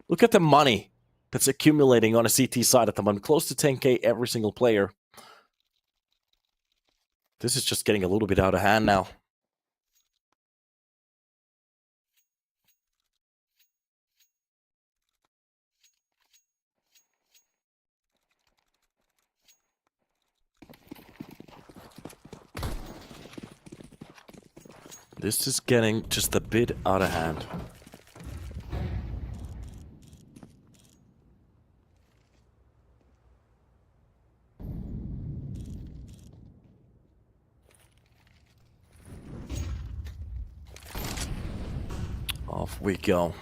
Speaker 1: Look at the money that's accumulating on a CT side at the moment. Close to 10k every single player. This is just getting a little bit out of hand now. This is getting just a bit out of hand. Off we go.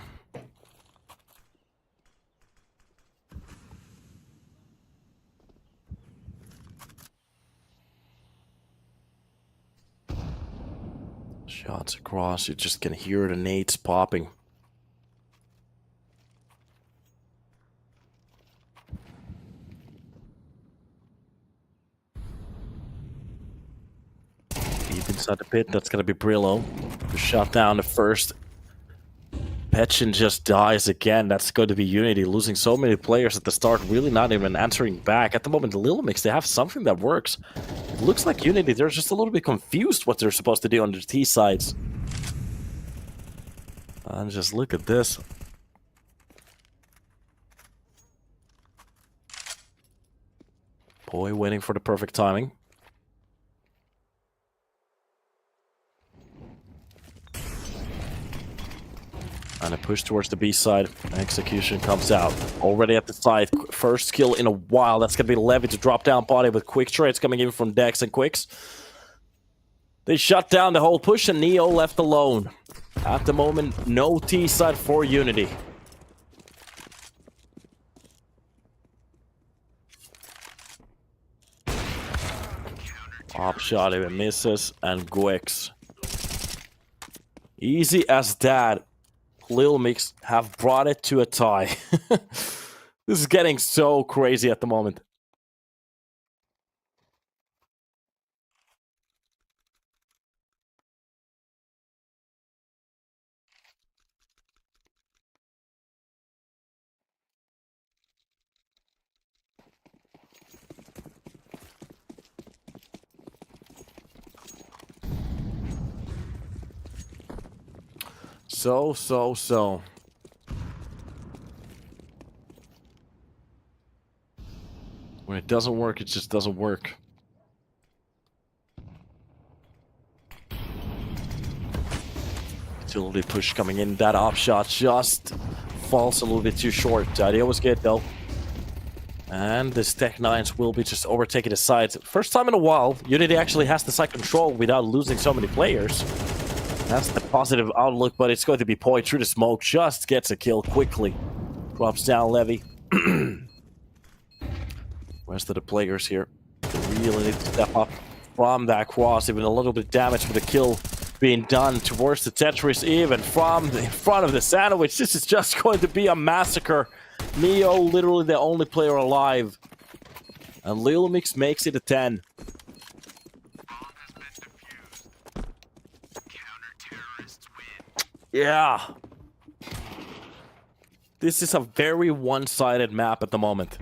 Speaker 1: Shots across, you just can hear the nades popping. Deep inside the pit, that's gonna be Brillo. Who shot down the first. Petchin just dies again. That's going to be UNiTY, losing so many players at the start, really not even answering back. At the moment, the Lilmix, they have something that works. It looks like UNiTY, they're just a little bit confused what they're supposed to do on the T sides. And just look at this. Boy waiting for the perfect timing. And a push towards the B side. Execution comes out. Already at the side. First kill in a while. That's going to be Levy to drop down body with quick trades coming in from Dex and Quicks. They shut down the whole push and Neo left alone. At the moment, no T side for UNiTY. Op shot even misses, and Gwix. Easy as that. Lilmix have brought it to a tie. This is getting so crazy at the moment. So. When it doesn't work, it just doesn't work. Utility push coming in. That op shot just falls a little bit too short. The idea was good though. And this Tech 9s will be just overtaking the sides. First time in a while, UNiTY actually has the side control without losing so many players. That's the positive outlook, but it's going to be Poi through the smoke. Just gets a kill quickly. Drops down Levy. Rest of the players here really need to step up from that cross. Even a little bit of damage for the kill being done towards the Tetris, even from the front of the sandwich. This is just going to be a massacre. Neo, literally the only player alive. And Lilmix makes it a 10. Yeah. This is a very one-sided map at the moment.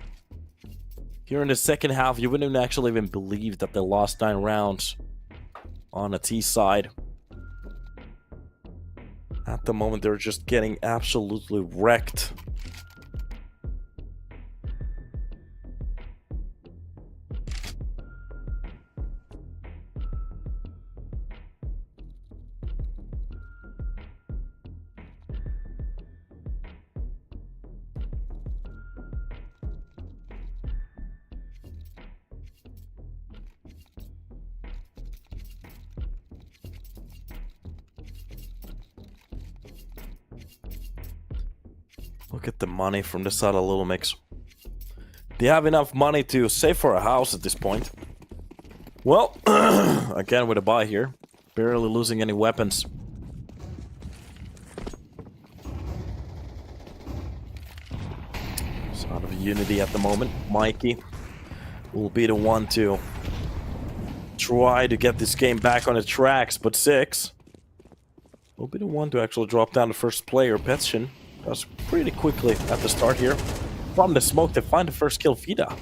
Speaker 1: Here in the second half, you wouldn't actually even believe that they lost 9 rounds on the T side. At the moment, they're just getting absolutely wrecked. Look at the money from the side of Lilmix. They have enough money to save for a house at this point. Well, again with a buy here. Barely losing any weapons. Side of UNiTY at the moment. Mikey will be the one to try to get this game back on the tracks, but 6 will be the one to actually drop down the first player. Petchen does pretty quickly at the start here. From the smoke to find the first kill. Vida.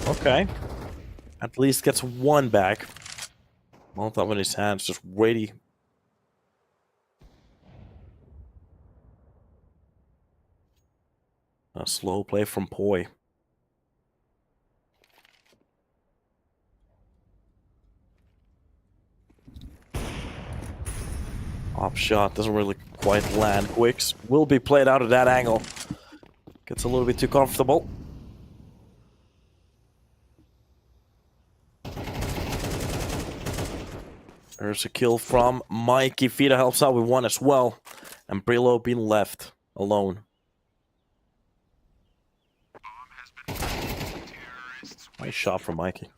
Speaker 1: Okay. At least gets 1 back. Molotov in his hands, just ready. A slow play from Poi. Op shot doesn't really quite land. Quicks will be played out of that angle. Gets a little bit too comfortable. There's a kill from Mikey. Vida helps out with 1 as well. And Brillo being left alone. Nice shot from Mikey.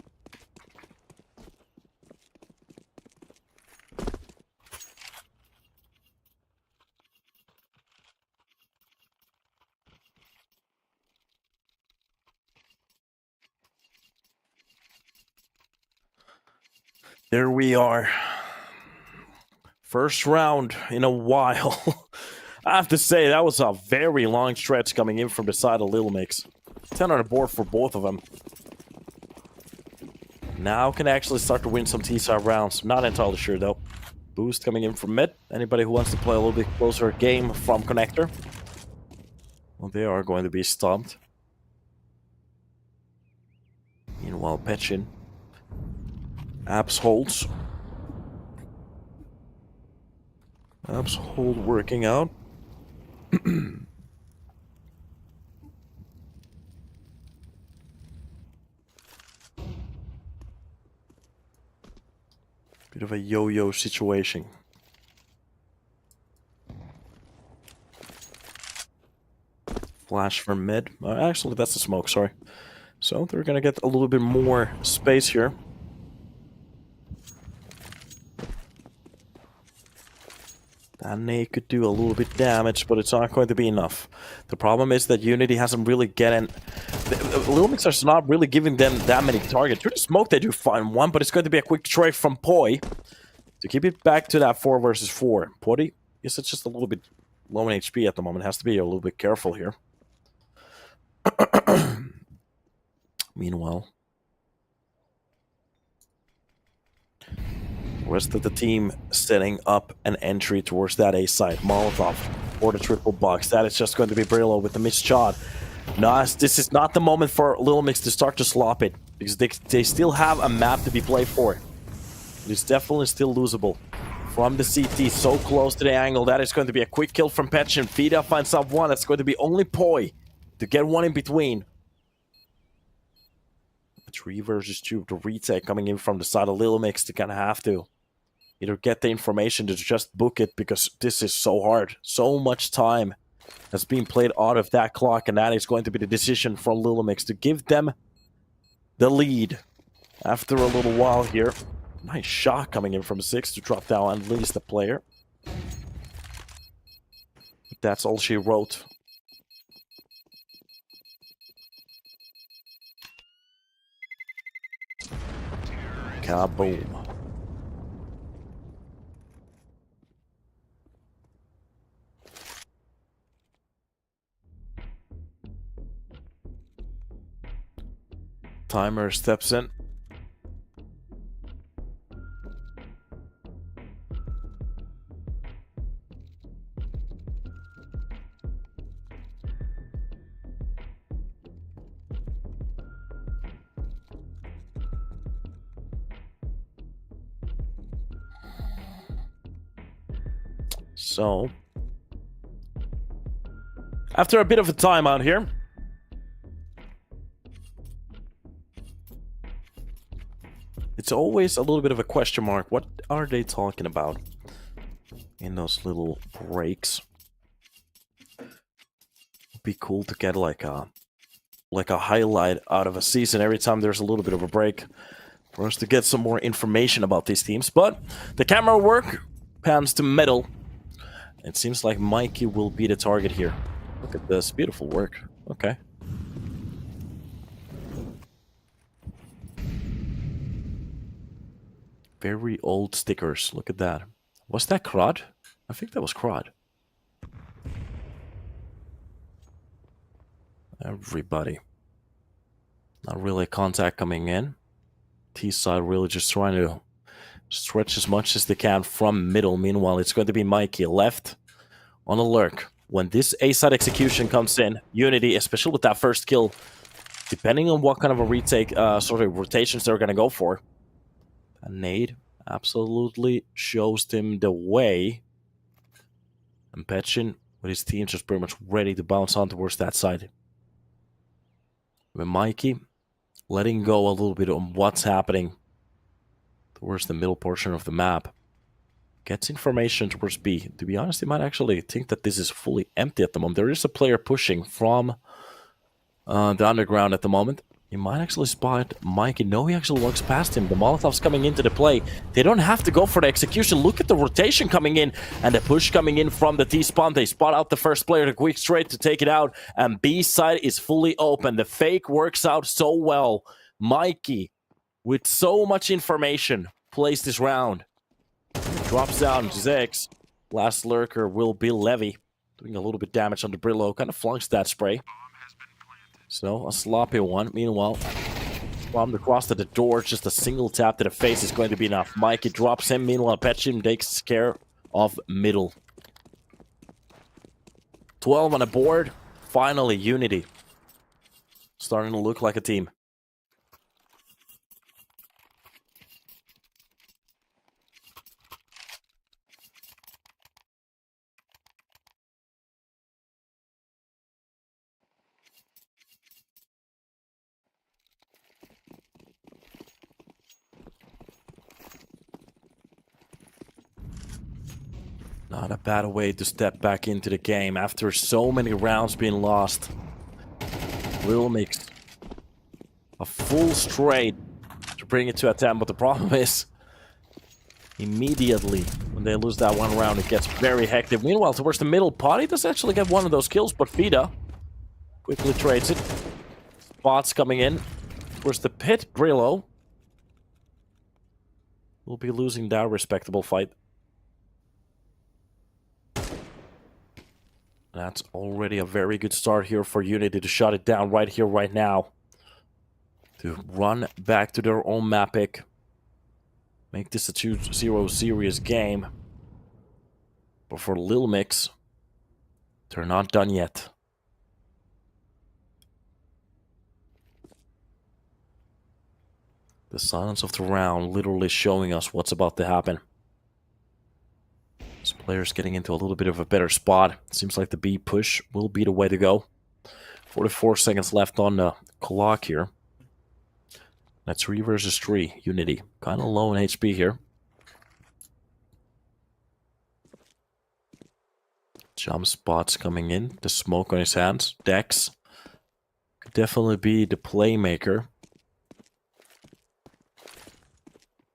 Speaker 1: There we are. First round in a while. I have to say, that was a very long stretch coming in from the side of Lilmix. 10 on the board for both of them. Now can actually start to win some T-side rounds. Not entirely sure, though. Boost coming in from mid. Anybody who wants to play a little bit closer game from connector? Well, they are going to be stumped. Meanwhile, Petchin. Abs holds. Abs hold working out. Bit of a yo-yo situation. Flash from mid. Actually, that's the smoke, sorry. So they're gonna get a little bit more space here. That nade could do a little bit damage, but it's not going to be enough. The problem is that UNiTY hasn't really getting... Lilmix are not really giving them that many targets. Through the smoke, they do find 1, but it's going to be a quick trade from Poi to keep it back to that 4 versus 4. Poi is just a little bit low in HP at the moment. Has to be a little bit careful here. Meanwhile, rest of the team setting up an entry towards that A side. Molotov for the triple box. That is just going to be Brillo with the missed shot. No, this is not the moment for Lilmix to start to slop it, because they still have a map to be played for. It is definitely still losable. From the CT, so close to the angle. That is going to be a quick kill from Petchin. Vida finds out 1. That's going to be only Poi to get 1 in between. 3 versus 2. The retake coming in from the side of Lilmix to kind of have to either get the information to just book it, because this is so hard. So much time has been played out of that clock, and that is going to be the decision from Lilmix to give them the lead after a little while here. Nice shot coming in from 6 to drop down and release the player. But that's all she wrote. Kaboom. Timer steps in. So, after a bit of a timeout here, it's always a little bit of a question mark. What are they talking about in those little breaks? It'd be cool to get like a highlight out of a season every time there's a little bit of a break for us to get some more information about these teams. But the camera work pans to middle. It seems like Mikey will be the target here. Look at this beautiful work. Okay. Very old stickers. Look at that. Was that Crod? I think that was Crod. Everybody. Not really contact coming in. T-side really just trying to stretch as much as they can from middle. Meanwhile, it's going to be Mikey left on a lurk. When this A-side execution comes in, UNiTY, especially with that first kill, depending on what kind of a retake, sort of rotations they're going to go for, a nade absolutely shows him the way. And Petchin, with his team, just pretty much ready to bounce on towards that side. With Mikey letting go a little bit on what's happening towards the middle portion of the map. Gets information towards B. To be honest, he might actually think that this is fully empty at the moment. There is a player pushing from the underground at the moment. He might actually spot Mikey. No, he actually walks past him. The Molotov's coming into the play. They don't have to go for the execution. Look at the rotation coming in and the push coming in from the T-spawn. They spot out the first player, the quick straight to take it out. And B side is fully open. The fake works out so well. Mikey, with so much information, plays this round. Drops down Zex. Last lurker will be Levy. Doing a little bit damage on the Brillo. Kind of flunks that spray. So, a sloppy one. Meanwhile, bombed across to the door. Just a single tap to the face is going to be enough. Mikey drops him. Meanwhile, Petchin takes care of middle. 12 on the board. Finally, UNiTY. Starting to look like a team. Not a bad way to step back into the game after so many rounds being lost. Lilmix a full straight to bring it to a 10, but the problem is immediately when they lose that one round, it gets very hectic. Meanwhile, towards the middle, Potty does actually get one of those kills, but Fida quickly trades it. Spots coming in. Towards the pit, Brillo will be losing that respectable fight. That's already a very good start here for UNiTY to shut it down right here, right now. To run back to their own map pick. Make this a 2-0 serious game. But for Lilmix, they're not done yet. The silence of the round literally showing us what's about to happen. This player's getting into a little bit of a better spot. Seems like the B push will be the way to go. 44 seconds left on the clock here. That's 3 versus 3, UNiTY. Kind of low in HP here. Jump spots coming in. The smoke on his hands. Dex. Could definitely be the playmaker.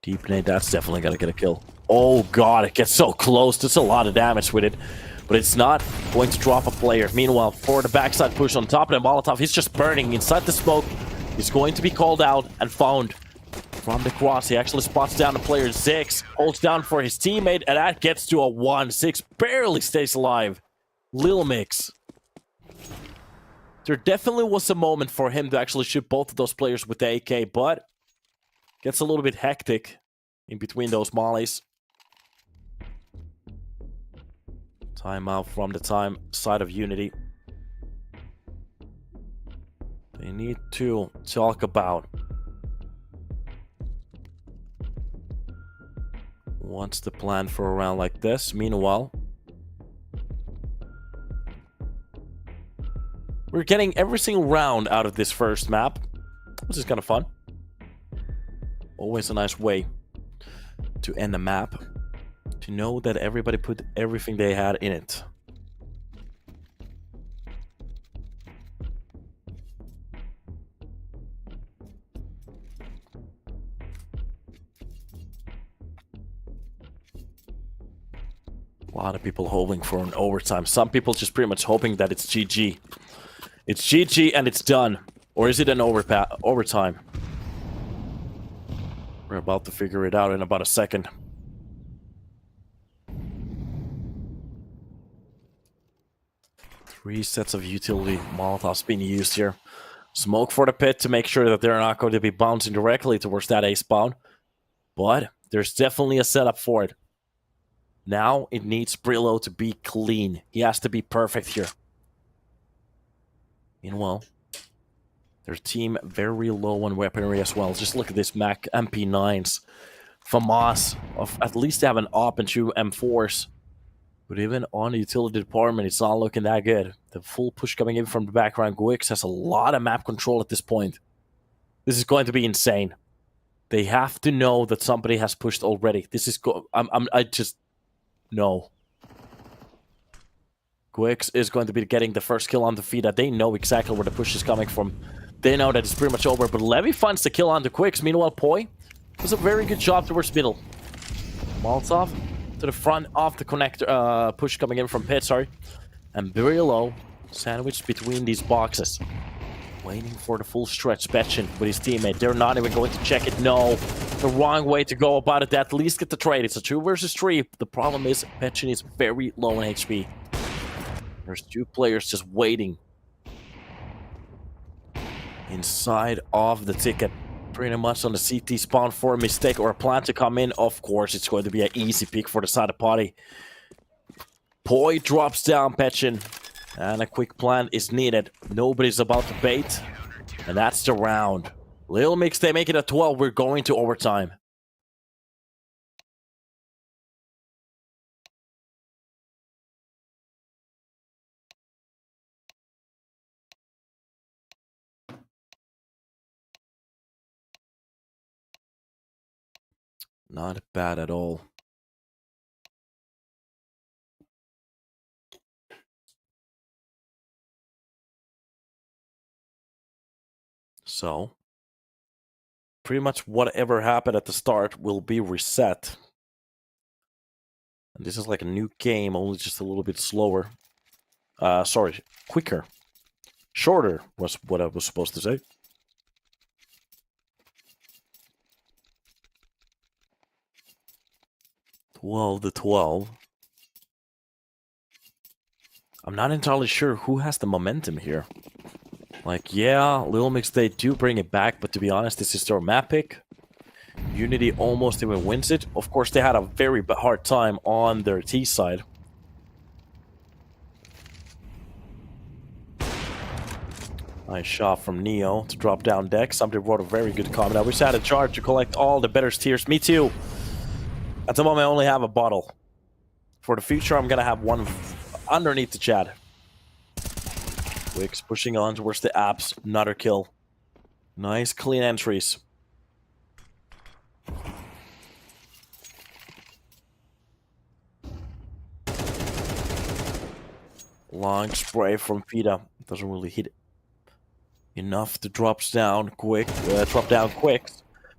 Speaker 1: Deep nade, that's definitely gonna get a kill. Oh god, it gets so close. There's a lot of damage with it. But it's not going to drop a player. Meanwhile, for the backside push on top of the Molotov, he's just burning inside the smoke. He's going to be called out and found from the cross. He actually spots down the player. Zix holds down for his teammate, and that gets to a 1. Zix barely stays alive. Lilmix. There definitely was a moment for him to actually shoot both of those players with the AK, but gets a little bit hectic in between those mollies. Timeout from the side of UNiTY. They need to talk about what's the plan for a round like this. Meanwhile, we're getting every single round out of this first map, which is kind of fun. Always a nice way to end a map, to know that everybody put everything they had in it. A lot of people hoping for an overtime. Some people just pretty much hoping that it's GG. It's GG and it's done. Or is it an overtime? We're about to figure it out in about a second. Three sets of utility Molotovs being used here. Smoke for the pit to make sure that they're not going to be bouncing directly towards that A spawn. But there's definitely a setup for it. Now it needs Brillo to be clean. He has to be perfect here. Meanwhile, their team very low on weaponry as well. Just look at this Mac MP9s. FAMAS, at least they have an AWP and 2 M4s. But even on the utility department, it's not looking that good. The full push coming in from the background. Gwix has a lot of map control at this point. This is going to be insane. They have to know that somebody has pushed already. This is I just no. Gwix is going to be getting the first kill on the feed. That they know exactly where the push is coming from. They know that it's pretty much over. But Levy finds the kill on the Gwix. Meanwhile, Poi does a very good job towards middle. Molotov to the front of the connector, push coming in from pit, sorry. And Brillo sandwiched between these boxes. Waiting for the full stretch. Petchin with his teammate. They're not even going to check it. No. The wrong way to go about it. At least get the trade. It's a 2 versus 3. The problem is Petchin is very low in HP. There's 2 players just waiting inside of the ticket. Pretty much on the CT spawn for a mistake or a plan to come in. Of course, it's going to be an easy pick for the side of party. Poi drops down Petchin. And a quick plan is needed. Nobody's about to bait. And that's the round. Lilmix, they make it a 12. We're going to overtime. Not bad at all. So, pretty much whatever happened at the start will be reset. And this is like a new game, only just a little bit slower. Sorry, quicker. Shorter was what I was supposed to say. The 12. I'm not entirely sure who has the momentum here. Like, yeah, Lilmix, they do bring it back, but to be honest, this is their map pick. UNiTY almost even wins it. Of course, they had a very hard time on their T side. Nice shot from Neo to drop down Dex. Somebody wrote a very good comment. I wish I had a charge to collect all the better tiers. Me too. At the moment, I only have a bottle. For the future, I'm going to have one underneath the chat. Wix pushing on towards the apps. Another kill. Nice clean entries. Long spray from Pita. Doesn't really hit enough to drop down quick.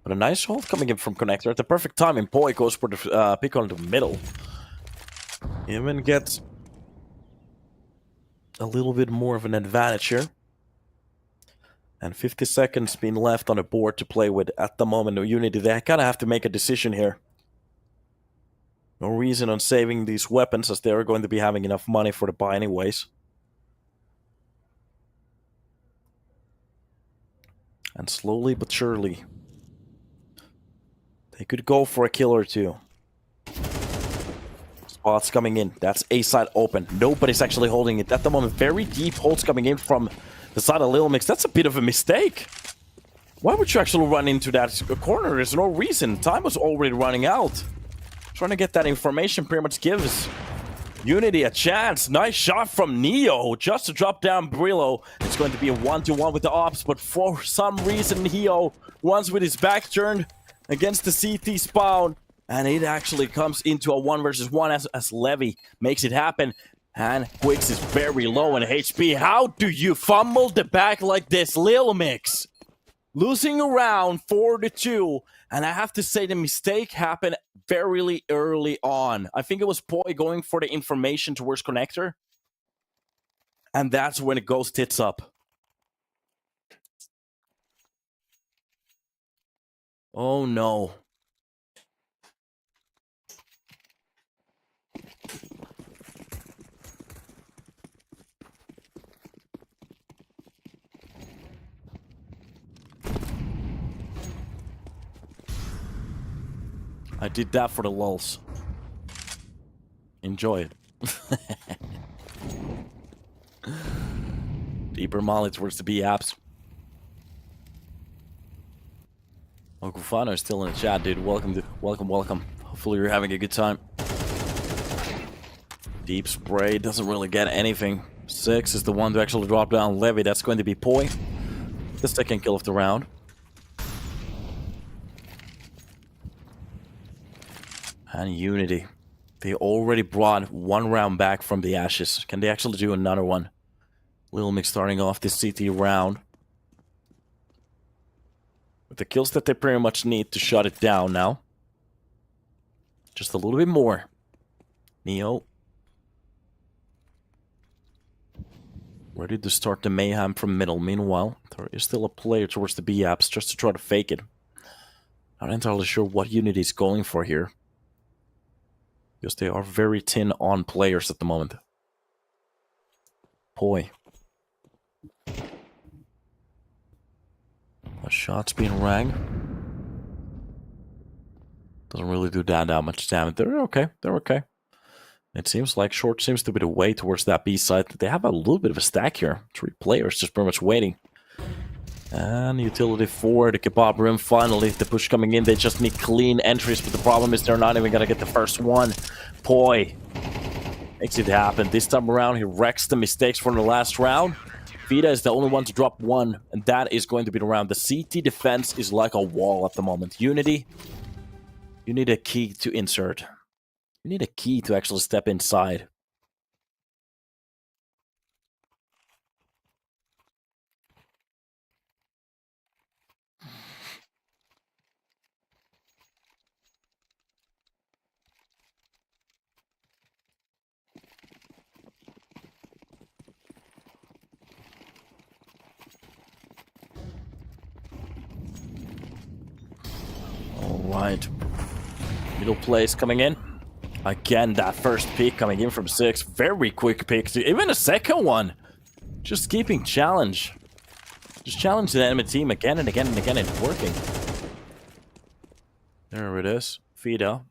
Speaker 1: But a nice hold coming in from Connector at the perfect time. And Poi goes for the pick on the middle. Even gets a little bit more of an advantage here. And 50 seconds being left on the board to play with at the moment. UNiTY, they kind of have to make a decision here. No reason on saving these weapons as they're going to be having enough money for the buy anyways. And slowly but surely, they could go for a kill or two. Spots coming in. That's A side open. Nobody's actually holding it at the moment. Very deep holds coming in from the side of Lilmix. That's a bit of a mistake. Why would you actually run into that corner? There's no reason. Time was already running out. Trying to get that information pretty much gives UNiTY a chance. Nice shot from Neo just to drop down Brillo. It's going to be a 1-to-1 with the ops, but for some reason Neo runs with his back turned against the CT spawn. And it actually comes into a 1 versus 1 as Levy makes it happen. And Quicks is very low in HP. How do you fumble the back like this, Lilmix? Losing around 4-2. And I have to say the mistake happened very early on. I think it was Poi going for the information towards Connector. And that's when it goes tits up. Oh no. I did that for the lulz. Enjoy it. Deeper molly towards the B apps. Okufano is still in the chat, dude. Welcome. Hopefully you're having a good time. Deep spray doesn't really get anything. 6 is the one to actually drop down Levy. That's going to be Poi. The second kill of the round. And UNiTY. They already brought 1 round back from the ashes. Can they actually do another one? Lilmix starting off this CT round. With the kills that they pretty much need to shut it down now. Just a little bit more. Neo. Ready to start the mayhem from middle. Meanwhile, there is still a player towards the B apps just to try to fake it. Not entirely sure what UNiTY is going for here. Because they are very thin on players at the moment. Poi. A shot's being rang. Doesn't really do that much damage. They're okay. It seems like short seems to be the way towards that B side. They have a little bit of a stack here. 3 players just pretty much waiting. And utility 4, the kebab room, finally, the push coming in. They just need clean entries, but the problem is they're not even gonna get the first one. Poi makes it happen. This time around, he wrecks the mistakes from the last round. Vita is the only one to drop 1, and that is going to be the round. The CT defense is like a wall at the moment. UNiTY, you need a key to insert. You need a key to actually step inside. Alright. Middle place coming in. Again, that first pick coming in from 6. Very quick pick. Even a second one. Just keeping challenge. Just challenge the enemy team again and again and again. It's working. There it is. Vita.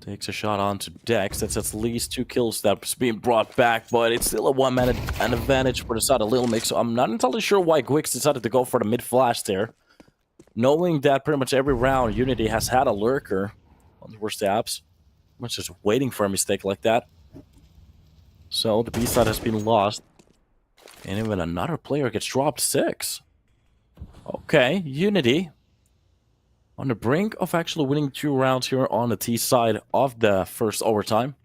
Speaker 1: Takes a shot onto Dex. That's at least 2 kills that's being brought back, but it's still a 1-man advantage for the side of Lilmix. So I'm not entirely sure why Gwix decided to go for the mid-flash there. Knowing that pretty much every round UNiTY has had a lurker on the worst apps. Much just waiting for a mistake like that. So the B side has been lost. And even another player gets dropped. 6. Okay, UNiTY on the brink of actually winning 2 rounds here on the T side of the first overtime.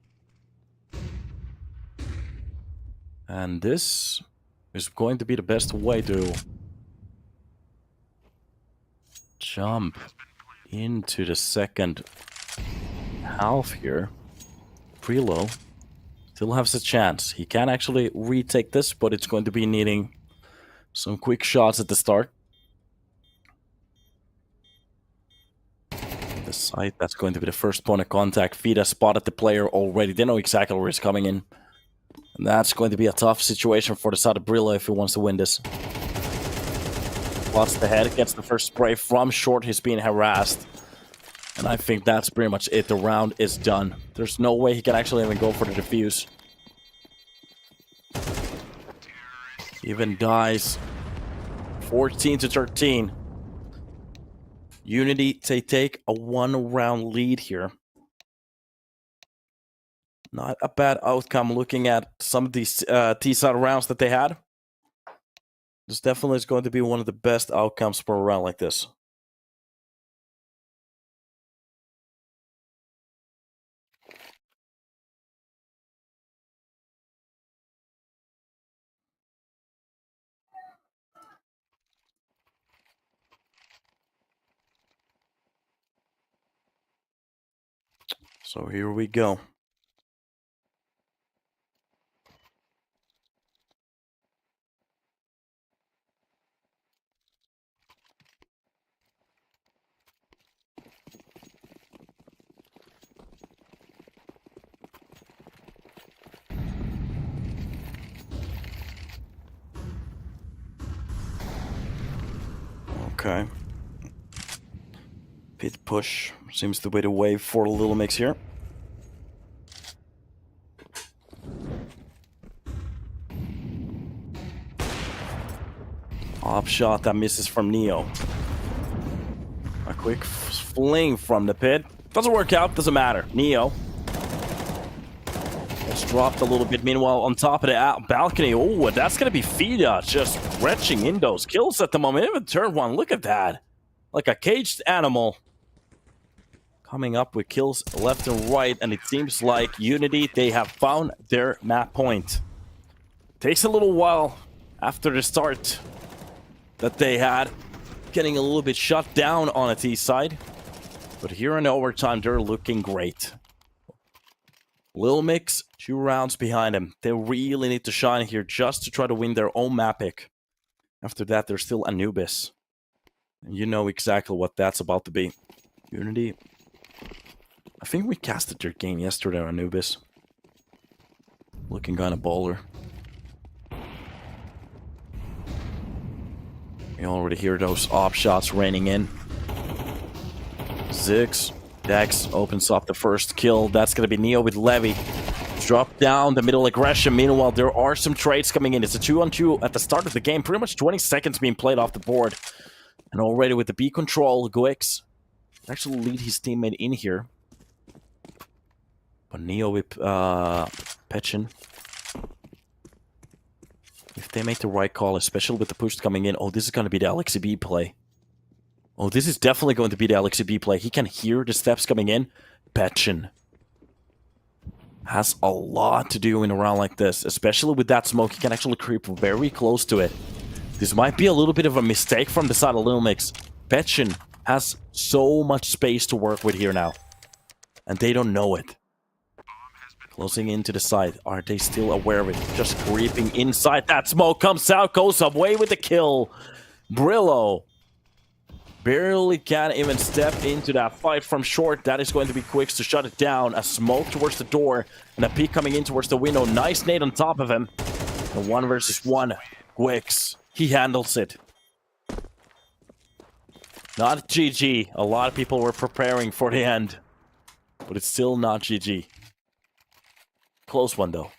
Speaker 1: And this is going to be the best way to jump into the second half here. Prelo still has a chance. He can actually retake this, but it's going to be needing some quick shots at the start. The site, that's going to be the first point of contact. Fida spotted the player already. They know exactly where he's coming in. And that's going to be a tough situation for the side of Brillo if he wants to win this. Lost the head, gets the first spray from short. He's being harassed. And I think that's pretty much it. The round is done. There's no way he can actually even go for the defuse. Even dies. 14-13. UNiTY, they take a one-round lead here. Not a bad outcome looking at some of these T-side rounds that they had. This definitely is going to be one of the best outcomes for a round like this. So here we go. Okay. Pit push seems to be the way for Lilmix here. Off shot that misses from Neo. A quick fling from the pit. Doesn't work out, doesn't matter. Neo. It's dropped a little bit. Meanwhile, on top of the balcony. Oh, that's going to be Fida just retching in those kills at the moment. Even turn one, look at that. Like a caged animal. Coming up with kills left and right. And it seems like UNiTY, they have found their map point. Takes a little while after the start that they had. Getting a little bit shut down on a T side. But here in overtime, they're looking great. Lilmix, 2 rounds behind him. They really need to shine here just to try to win their own map pick. After that, there's still Anubis. And you know exactly what that's about to be. UNiTY. I think we casted their game yesterday on Anubis. Looking kind of baller. You already hear those op shots raining in. Ziggs. Dex opens up the first kill. That's going to be Neo with Levy. Drop down the middle aggression. Meanwhile, there are some trades coming in. It's a 2-on-2 at the start of the game. Pretty much 20 seconds being played off the board. And already with the B control, Guix actually lead his teammate in here. But Neo with Petchin. If they make the right call, especially with the push coming in. Oh, this is going to be the LXB play. Oh, this is definitely going to be the LXB play. He can hear the steps coming in. Petchin has a lot to do in a round like this. Especially with that smoke, he can actually creep very close to it. This might be a little bit of a mistake from the side of Lilmix. Petchin has so much space to work with here now. And they don't know it. Closing into the side. Are they still aware of it? Just creeping inside. That smoke comes out, goes away with the kill. Brillo barely can even step into that fight from short. That is going to be Quicks to shut it down. A smoke towards the door and a peek coming in towards the window. Nice nade on top of him. The 1 versus 1. Quicks. He handles it. Not GG. A lot of people were preparing for the end. But it's still not GG. Close one though.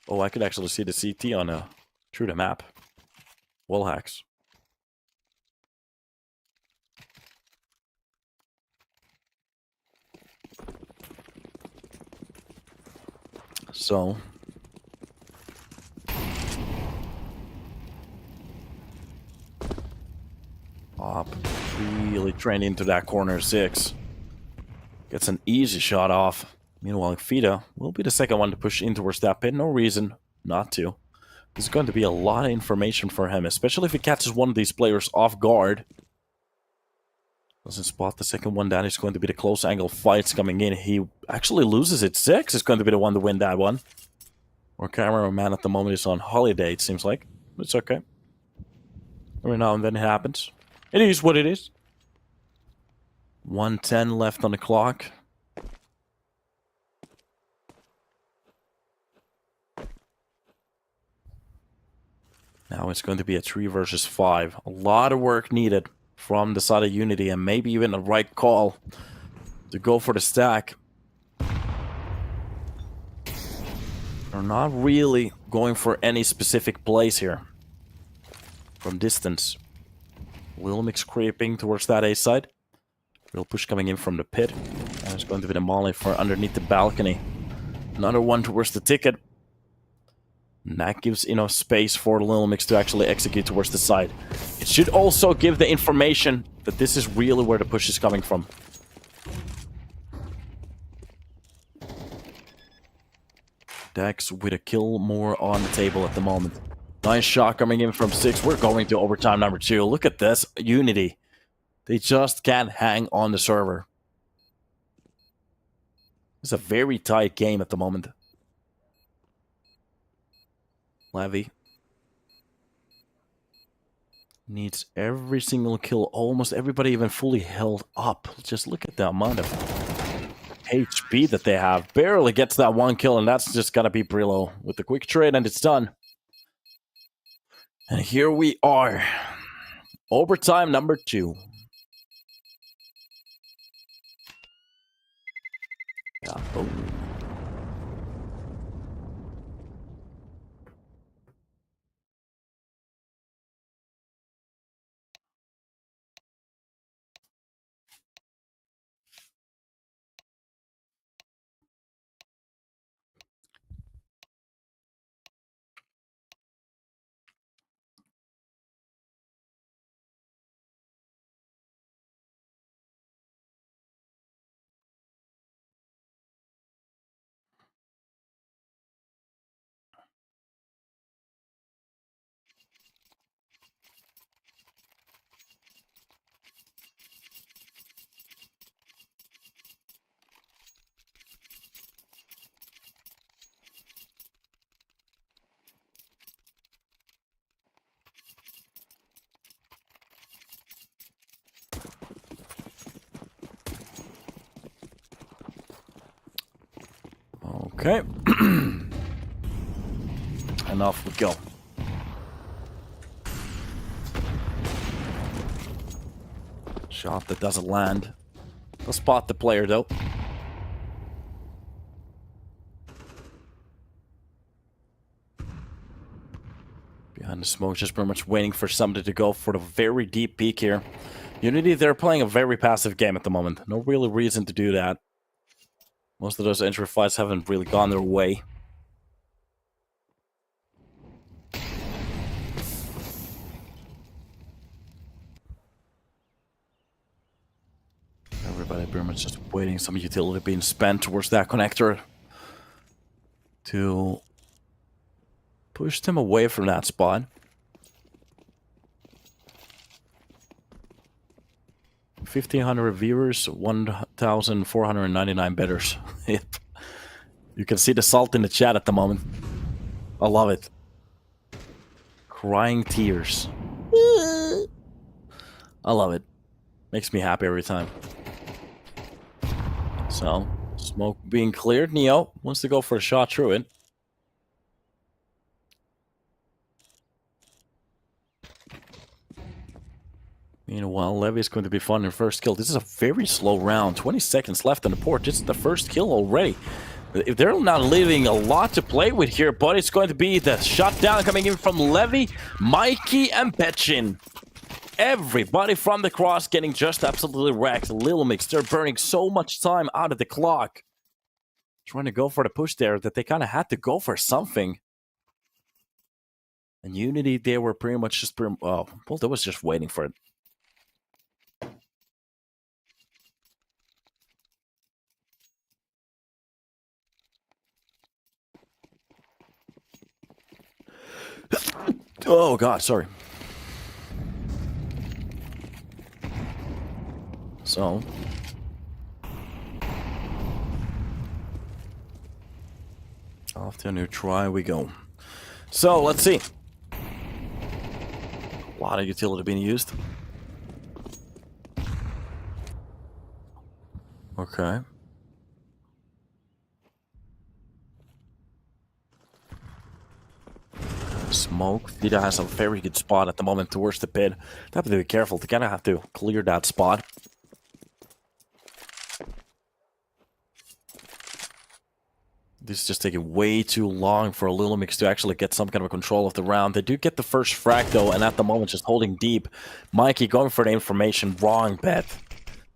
Speaker 1: Oh, I could actually see the CT on through the map. Wall hacks. So Pop really trained into that corner 6. Gets an easy shot off. Meanwhile, Fida will be the second one to push in towards that pit. No reason not to. There's going to be a lot of information for him, especially if he catches one of these players off guard. Doesn't spot the second one. That is going to be the close angle fights coming in. He actually loses it. 6 is going to be the one to win that one. Our cameraman at the moment is on holiday, it seems like. It's okay. Every now and then it happens. It is what it is. 1:10 left on the clock. Now it's going to be a 3 versus 5. A lot of work needed from the side of UNiTY, and maybe even the right call to go for the stack. They're not really going for any specific plays here. From distance. Lilmix creeping towards that A side. Real push coming in from the pit. And it's going to be the molly for underneath the balcony. Another one towards the ticket. And that gives enough space for Lilmix to actually execute towards the side. It should also give the information that this is really where the push is coming from. Dex with a kill more on the table at the moment. Nice shot coming in from 6. We're going to overtime number 2. Look at this. UNiTY. They just can't hang on the server. It's a very tight game at the moment. Levy needs every single kill. Almost everybody even fully held up. Just look at the amount of HP that they have. Barely gets that one kill, and that's just gonna be Brillo with the quick trade, and it's done. And here we are. Overtime number 2. Yeah. Oh. Okay. And off we go. Shot that doesn't land. They'll spot the player though. Behind the smoke, just pretty much waiting for somebody to go for the very deep peek here. UNiTY, they're playing a very passive game at the moment. No real reason to do that. Most of those entry fights haven't really gone their way. Everybody pretty much just waiting, some utility being spent towards that connector to push them away from that spot. 1,500 viewers, 1,499 bettors. You can see the salt in the chat at the moment. I love it. Crying tears. I love it. Makes me happy every time. So, smoke being cleared. Neo wants to go for a shot through it. Meanwhile, Levy is going to be fun in first kill. This is a very slow round. 20 seconds left on the port. This is the first kill already. If they're not leaving a lot to play with here, but it's going to be the shutdown coming in from Levy, Mikey, and Petchin. Everybody from the cross getting just absolutely wrecked. Lilmix, they're burning so much time out of the clock. Trying to go for the push there that they kind of had to go for something. And UNiTY, they were pretty much just... well, they was just waiting for it. Oh, God, sorry. So... off to a new try we go. So, let's see. A lot of utility being used. Okay. Smoke. Vita has a very good spot at the moment towards the pit. They have to be careful. They kind of have to clear that spot. This is just taking way too long for a Lilmix to actually get some kind of control of the round. They do get the first frag though, and at the moment just holding deep. Mikey going for the information. Wrong bet.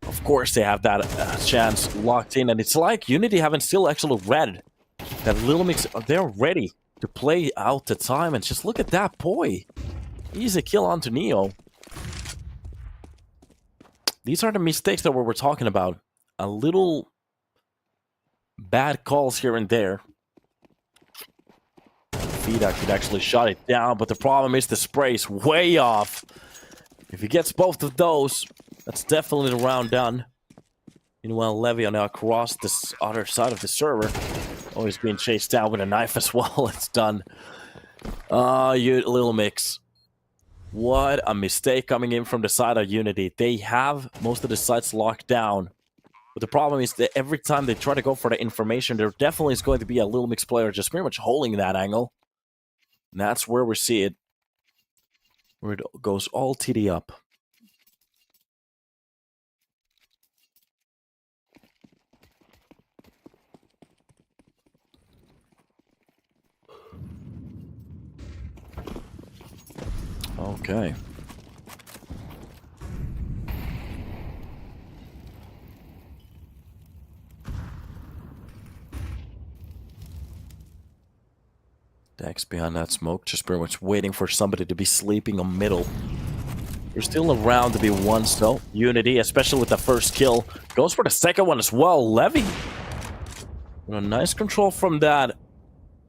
Speaker 1: Of course they have that chance locked in, and it's like UNiTY haven't still actually read that Lilmix. They're ready to play out the time, and just look at that boy. Easy kill onto Neo. These are the mistakes that we were talking about. A little bad calls here and there. Vida could actually shut it down, but the problem is the spray's way off. If he gets both of those, that's definitely the round done. Meanwhile, Levy now across this other side of the server. Oh, he's being chased down with a knife as well. It's done. You Lilmix. What a mistake coming in from the side of UNiTY. They have most of the sites locked down. But the problem is that every time they try to go for the information, there definitely is going to be a Lilmix player just pretty much holding that angle. And that's where we see it. Where it goes all TD up. Okay. Dex behind that smoke, just pretty much waiting for somebody to be sleeping on middle. There's still around to be once though. UNiTY, especially with the first kill, goes for the second one as well. Levy. A nice control from that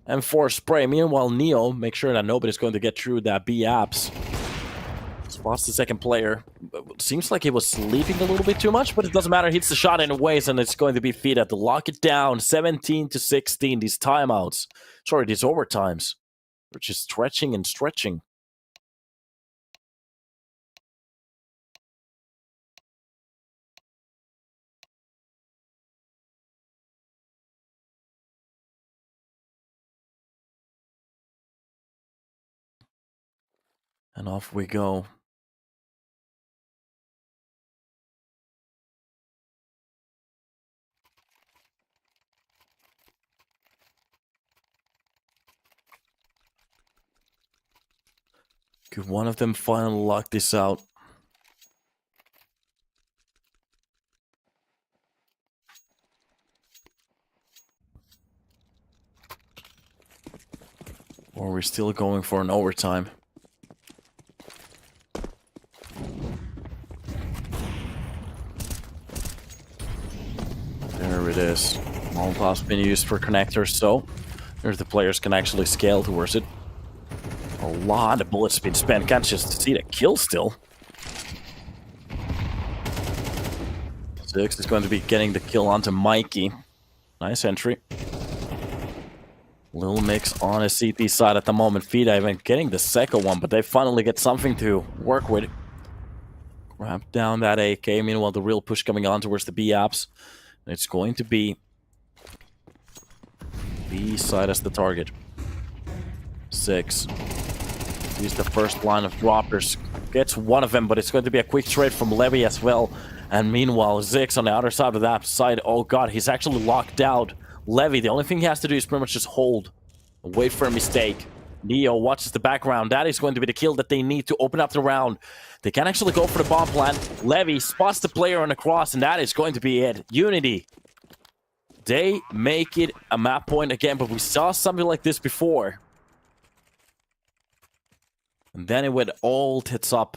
Speaker 1: M4 spray. Meanwhile, Neo, make sure that nobody's going to get through that B apps. Spots the second player. Seems like he was sleeping a little bit too much, but it doesn't matter. Hits the shot anyways, and it's going to be Vida to lock it down. 17-16. These timeouts. Sorry, these overtimes. They're just stretching and stretching. And off we go. Could one of them finally lock this out? Or are we still going for an overtime? There it is. Molotov's been used for connectors, so there's the players can actually scale towards it. A lot of bullets been spent. Can't just see the kill still. Six is going to be getting the kill onto Mikey. Nice entry. Lilmix on a CT side at the moment. Vida even getting the second one, but they finally get something to work with. Grab down that AK. Meanwhile, the real push coming on towards the B apps. It's going to be B side as the target. 6. Use the first line of droppers. Gets one of them, but it's going to be a quick trade from Levy as well. And meanwhile, Zix on the other side of that side. Oh god, he's actually locked out. Levy, the only thing he has to do is pretty much just hold. And wait for a mistake. Neo watches the background. That is going to be the kill that they need to open up the round. They can actually go for the bomb plant. Levy spots the player on the cross, and that is going to be it. UNiTY. They make it a map point again, but we saw something like this before. And then it went all tits up.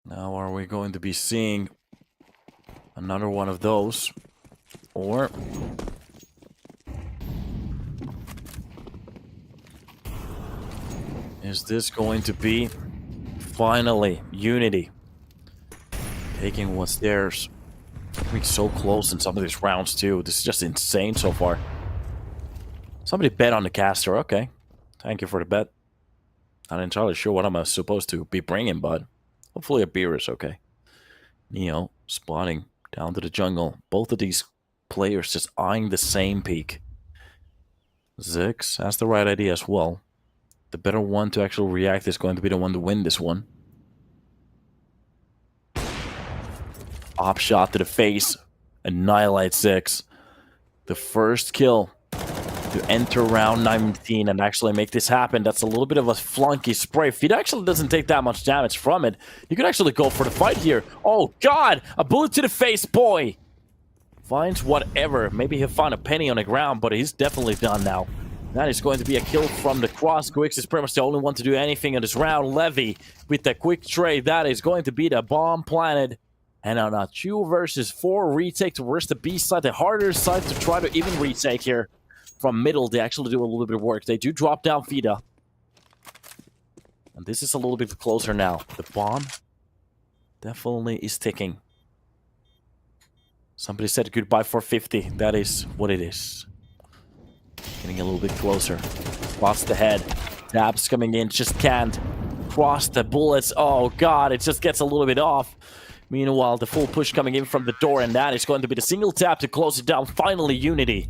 Speaker 1: Now are we going to be seeing another one of those? Or... is this going to be finally UNiTY taking what's theirs? We're so close in some of these rounds too. This is just insane so far. Somebody bet on the caster. Okay. Thank you for the bet. Not entirely sure what I'm supposed to be bringing, but hopefully a beer is okay. Neo spotting down to the jungle. Both of these players just eyeing the same peak. Zix has the right idea as well. The better one to actually react is going to be the one to win this one. Op shot to the face. Annihilate Zix. The first kill to enter round 19 and actually make this happen. That's a little bit of a flunky spray. If he actually doesn't take that much damage from it, you could actually go for the fight here. Oh, God! A bullet to the face, boy! Finds whatever. Maybe he'll find a penny on the ground, but he's definitely done now. That is going to be a kill from the cross. Quicks is pretty much the only one to do anything in this round. Levy with the quick trade. That is going to be the bomb planted. And on a 2 versus 4 retake towards the B side, the harder side to try to even retake here. From middle, they actually do a little bit of work. They do drop down Fida. And this is a little bit closer now. The bomb definitely is ticking. Somebody said goodbye for 50. That is what it is. Getting a little bit closer. Spots the head. Tabs coming in. Just can't cross the bullets. Oh, God. It just gets a little bit off. Meanwhile, the full push coming in from the door. And that is going to be the single tap to close it down. Finally, UNiTY.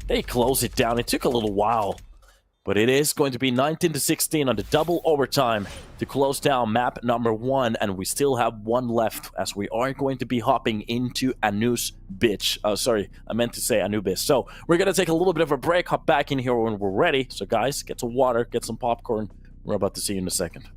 Speaker 1: They close it down. It took a little while. But it is going to be 19-16 on the double overtime to close down map number 1. And we still have one left as we are going to be hopping into Anubis. Sorry, I meant to say Anubis. So we're going to take a little bit of a break, hop back in here when we're ready. So guys, get some water, get some popcorn. We're about to see you in a second.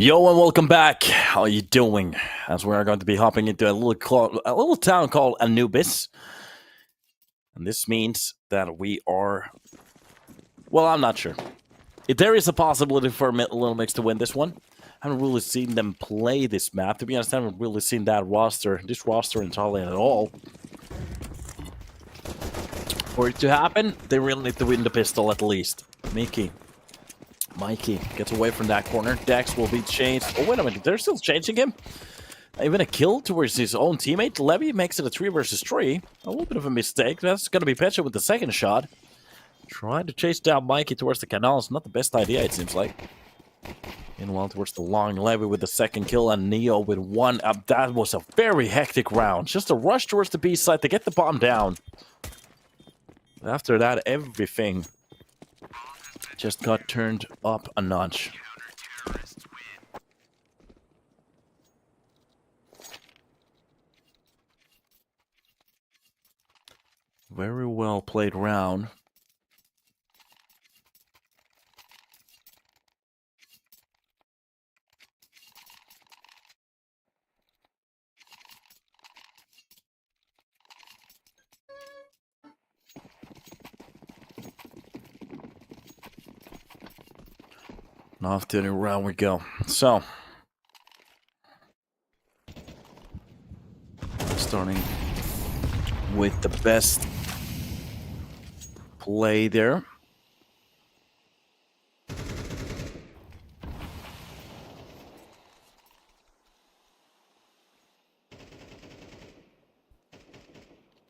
Speaker 1: Yo and welcome back. How are you doing? As we are going to be hopping into a little town called Anubis, and this means that we are. Well, I'm not sure. There is a possibility for Lilmix to win this one. I haven't really seen them play this map. To be honest, I haven't really seen this roster entirely at all. For it to happen, they really need to win the pistol at least. Mikey gets away from that corner. Dex will be changed. Oh, wait a minute. They're still changing him? Even a kill towards his own teammate. Levy makes it a 3 versus 3. A little bit of a mistake. That's going to be Pecha with the second shot. Trying to chase down Mikey towards the canals. Not the best idea, it seems like. Meanwhile, towards the long Levy with the second kill. And Neo with one up. That was a very hectic round. Just a rush towards the B side to get the bomb down. After that, everything just got turned up a notch. Very well played round. And off to the round we go. So, starting with the best play there.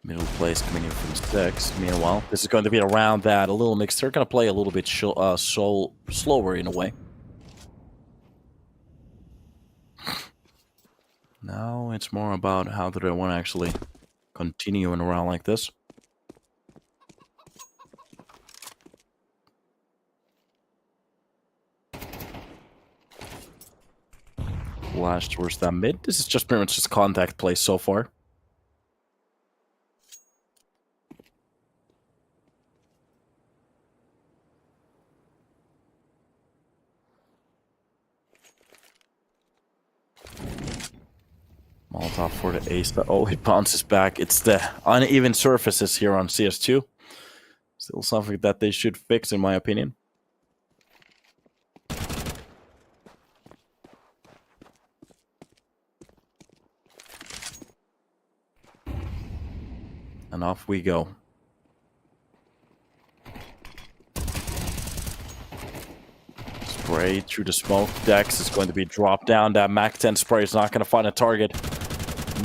Speaker 1: Middle place coming in from 6. Meanwhile, this is going to be a round that a Lilmix. They're going to play a little bit slower in a way. Now it's more about how do they want to actually continue in a round like this. Flash towards that mid. This is just pretty much just contact play so far. Molotov for the ace. Oh, he bounces back. It's the uneven surfaces here on CS2. Still something that they should fix, in my opinion. And off we go. Spray through the smoke. Dex is going to be dropped down. That Mac-10 spray is not going to find a target.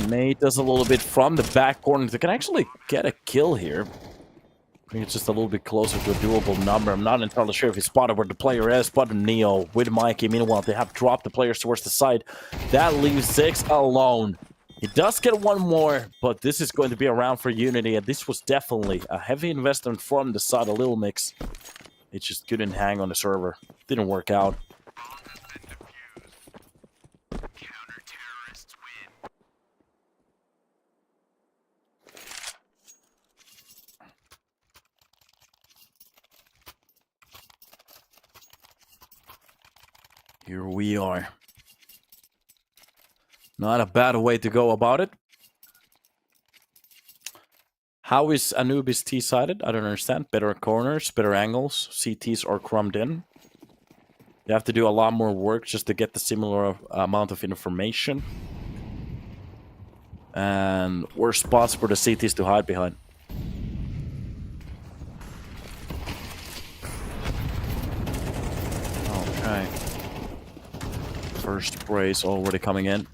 Speaker 1: Nate does a little bit from the back corner. They can actually get a kill here. I think it's just a little bit closer to a doable number. I'm not entirely sure if he spotted where the player is, but Neo with Mikey. Meanwhile, they have dropped the players towards the side. That leaves 6 alone. He does get one more, but this is going to be a round for UNiTY, and this was definitely a heavy investment from the side of Lilmix. It just couldn't hang on the server. Didn't work out. Here we are. Not a bad way to go about it. How is Anubis T-sided? I don't understand. Better corners, better angles. CTs are crumbed in. You have to do a lot more work just to get the similar amount of information. And worse spots for the CTs to hide behind. Okay. First brace already coming in.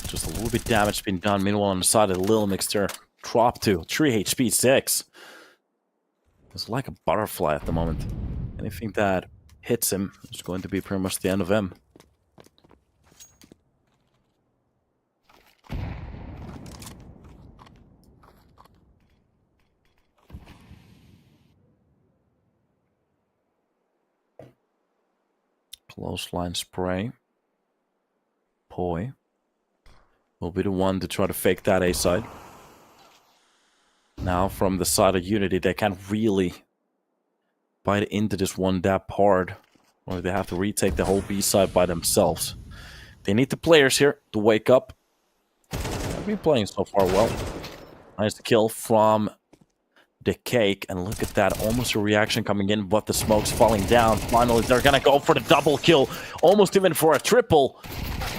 Speaker 1: Just a little bit damage being done. Meanwhile, on the side of the Lilmix, they're dropped to 3 HP 6. It's like a butterfly at the moment. Anything that hits him is going to be pretty much the end of him. Close line spray. Poi will be the one to try to fake that A side. Now from the side of UNiTY, they can't really bite into this one that hard, or they have to retake the whole B side by themselves. They need the players here to wake up. They've been playing so far well. Nice kill from the Cake, and look at that, almost a reaction coming in, but the smoke's falling down. Finally, they're gonna go for the double kill, almost even for a triple.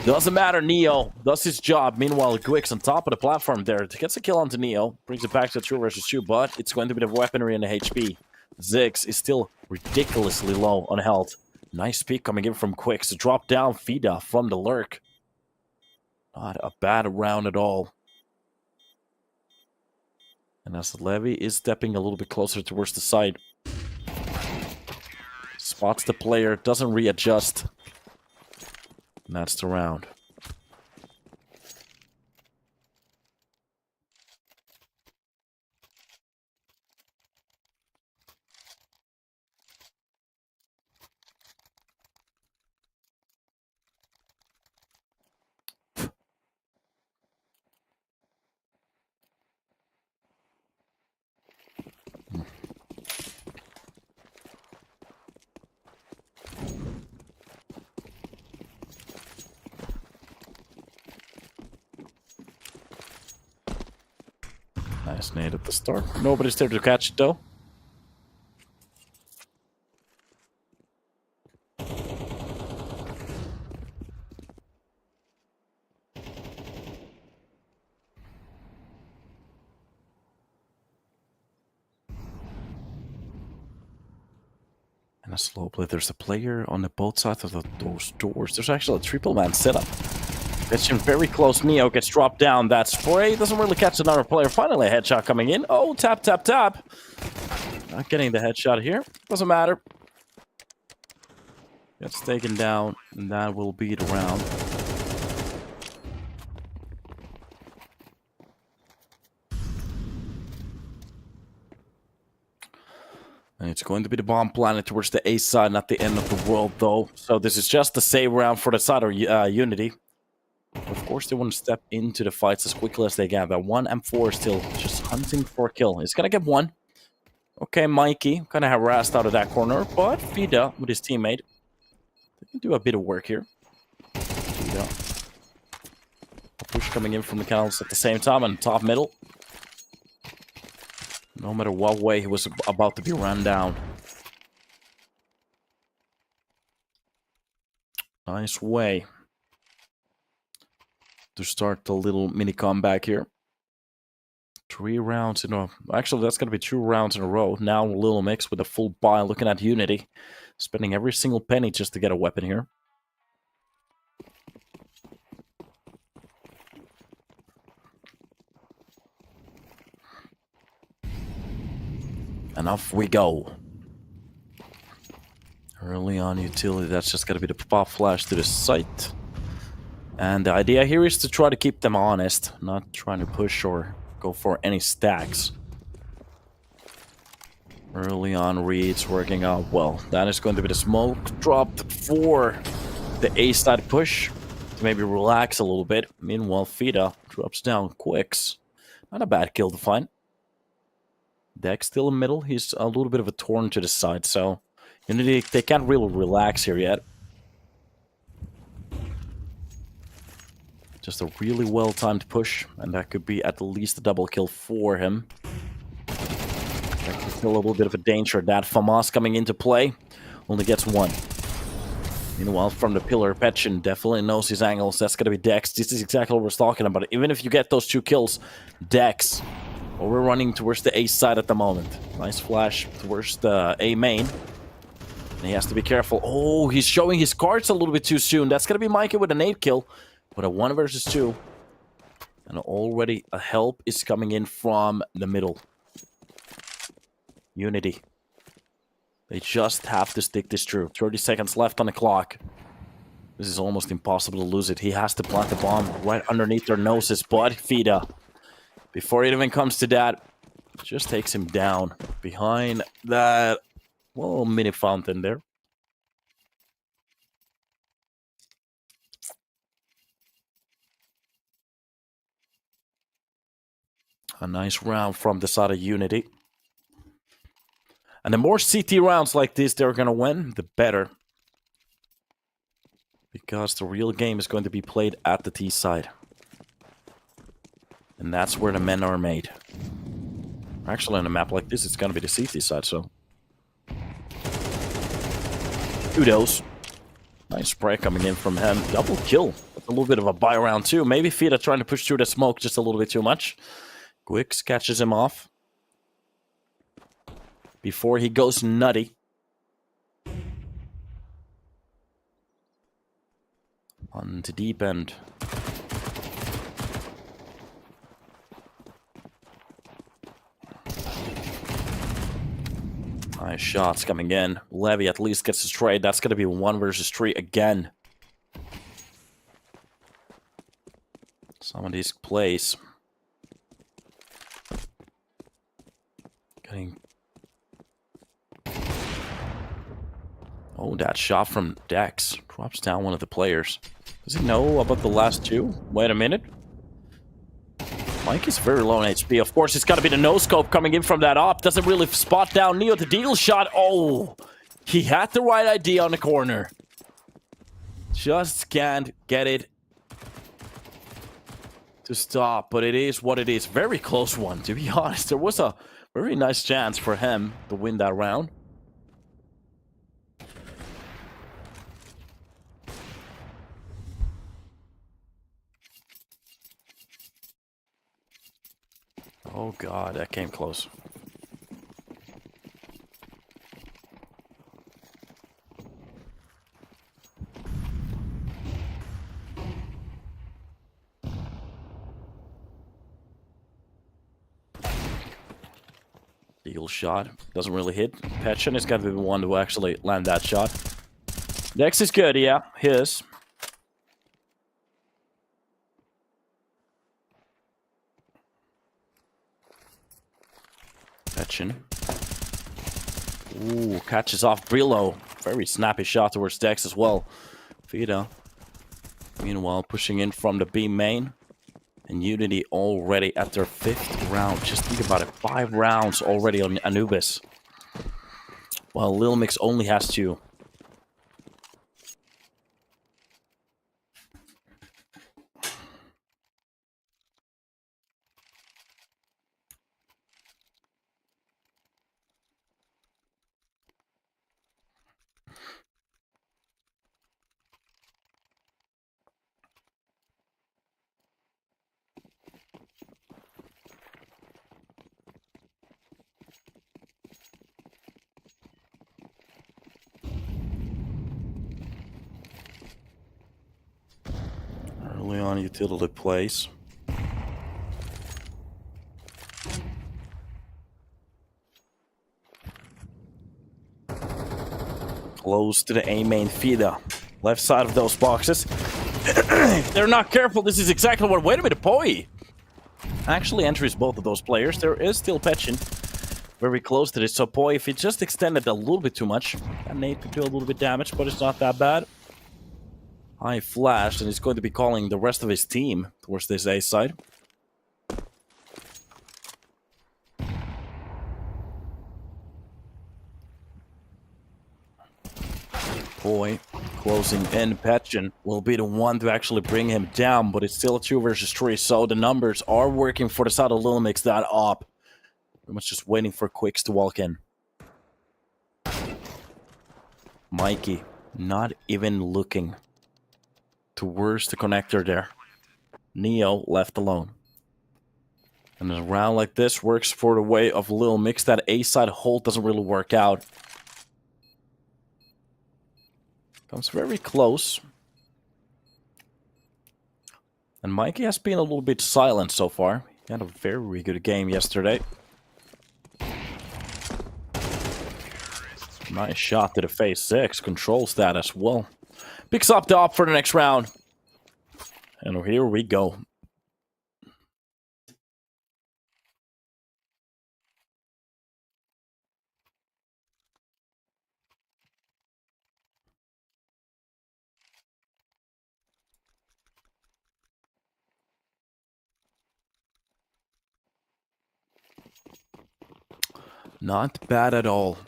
Speaker 1: Doesn't matter, Neo does his job. Meanwhile, Gwix on top of the platform there gets a kill onto Neo, brings it back to 2 versus 2, but it's going to be the weaponry and the HP. Ziggs is still ridiculously low on health. Nice peek coming in from Quix to drop down Fida from the lurk. Not a bad round at all. And as Levy is stepping a little bit closer towards the side, spots the player, doesn't readjust. And that's the round. Nice nade at the start. Nobody's there to catch it, though. And a slow play. There's a player on the both sides of those doors. There's actually a triple man setup. Gets him very close. Neo gets dropped down. That spray doesn't really catch another player. Finally, a headshot coming in. Oh, tap, tap, tap. Not getting the headshot here. Doesn't matter. Gets taken down, and that will be the round. And it's going to be the bomb planet towards the A side, not the end of the world, though. So this is just the save round for the side of UNiTY. Of course, they want to step into the fights as quickly as they can. But 1 M4 still just hunting for a kill. He's going to get one. Okay, Mikey kind of harassed out of that corner. But Fida with his teammate. They can do a bit of work here. Fida. A push coming in from the canals at the same time on top middle. No matter what way he was about to be run down. Nice way to start the little mini comeback here. 3 rounds in a... Actually, that's going to be 2 rounds in a row. Now Lilmix with a full buy, looking at UNiTY. Spending every single penny just to get a weapon here. And off we go. Early on utility, that's just going to be the pop flash to the site. And the idea here is to try to keep them honest, not trying to push or go for any stacks. Early on reads working out well. That is going to be the smoke dropped for the A-side push to maybe relax a little bit. Meanwhile, Fida drops down Quix. Not a bad kill to find. Dex still in the middle. He's a little bit of a torn to the side, so UNiTY, they can't really relax here yet. Just a really well-timed push, and that could be at least a double kill for him. That could feel a little bit of a danger. That FAMAS coming into play only gets 1. Meanwhile, from the pillar, Petchin definitely knows his angles. That's going to be Dex. This is exactly what we're talking about. Even if you get those 2 kills, Dex overrunning towards the A side at the moment. Nice flash towards the A main. And he has to be careful. Oh, he's showing his cards a little bit too soon. That's going to be Mikey with an 8 kill. But a 1 versus 2. And already a help is coming in from the middle. UNiTY. They just have to stick this through. 30 seconds left on the clock. This is almost impossible to lose it. He has to plant the bomb right underneath their noses. But Fida, before it even comes to that, just takes him down behind that, well, mini fountain there. A nice round from the side of UNiTY. And the more CT rounds like this they're going to win, the better. Because the real game is going to be played at the T side. And that's where the men are made. Actually, on a map like this, it's going to be the CT side, so... Kudos. Nice spray coming in from him. Double kill. A little bit of a buy round too. Maybe Fida trying to push through the smoke just a little bit too much. Quicks catches him off. Before he goes nutty. On to deep end. Nice shots coming in. Levy at least gets his trade. That's going to be 1 versus 3 again. Some of these plays. Getting... Oh, that shot from Dex. Drops down one of the players. Does he know about the last 2? Wait a minute. Mike is very low on HP. Of course, it's got to be the no-scope coming in from that op. Doesn't really spot down Neo. The deagle shot. Oh, he had the right idea on the corner. Just can't get it to stop. But it is what it is. Very close one, to be honest. There was a very nice chance for him to win that round. Oh god, that came close. Eagle shot. Doesn't really hit. Petchen is got to be the one to actually land that shot. Dex is good, yeah. His. Petchen. Ooh, catches off Brillo. Very snappy shot towards Dex as well. Vida. Meanwhile, pushing in from the B main. And UNiTY already at their 5th round. Just think about it. 5 rounds already on Anubis. While Lilmix only has 2. Early on utility plays. Close to the A main Fida. Left side of those boxes. If they're not careful, this is exactly what... Wait a minute, Poi actually enters both of those players. There is still Petchen very close to this. So Poi, if he just extended a little bit too much, that nade could do a little bit damage, but it's not that bad. High flashed, and he's going to be calling the rest of his team towards this A side. Poi closing in. Petchen will be the one to actually bring him down, but it's still a 2 versus 3, so the numbers are working for the side of Lilmix. That op. Pretty much just waiting for Quicks to walk in. Mikey not even looking towards the connector there. Neo left alone. And a round like this works for the way of Lilmix. That A-side hold doesn't really work out. Comes very close. And Mikey has been a little bit silent so far. He had a very good game yesterday. Nice shot to the face 6. Controls that as well. Picks up the op for the next round. And here we go. Not bad at all.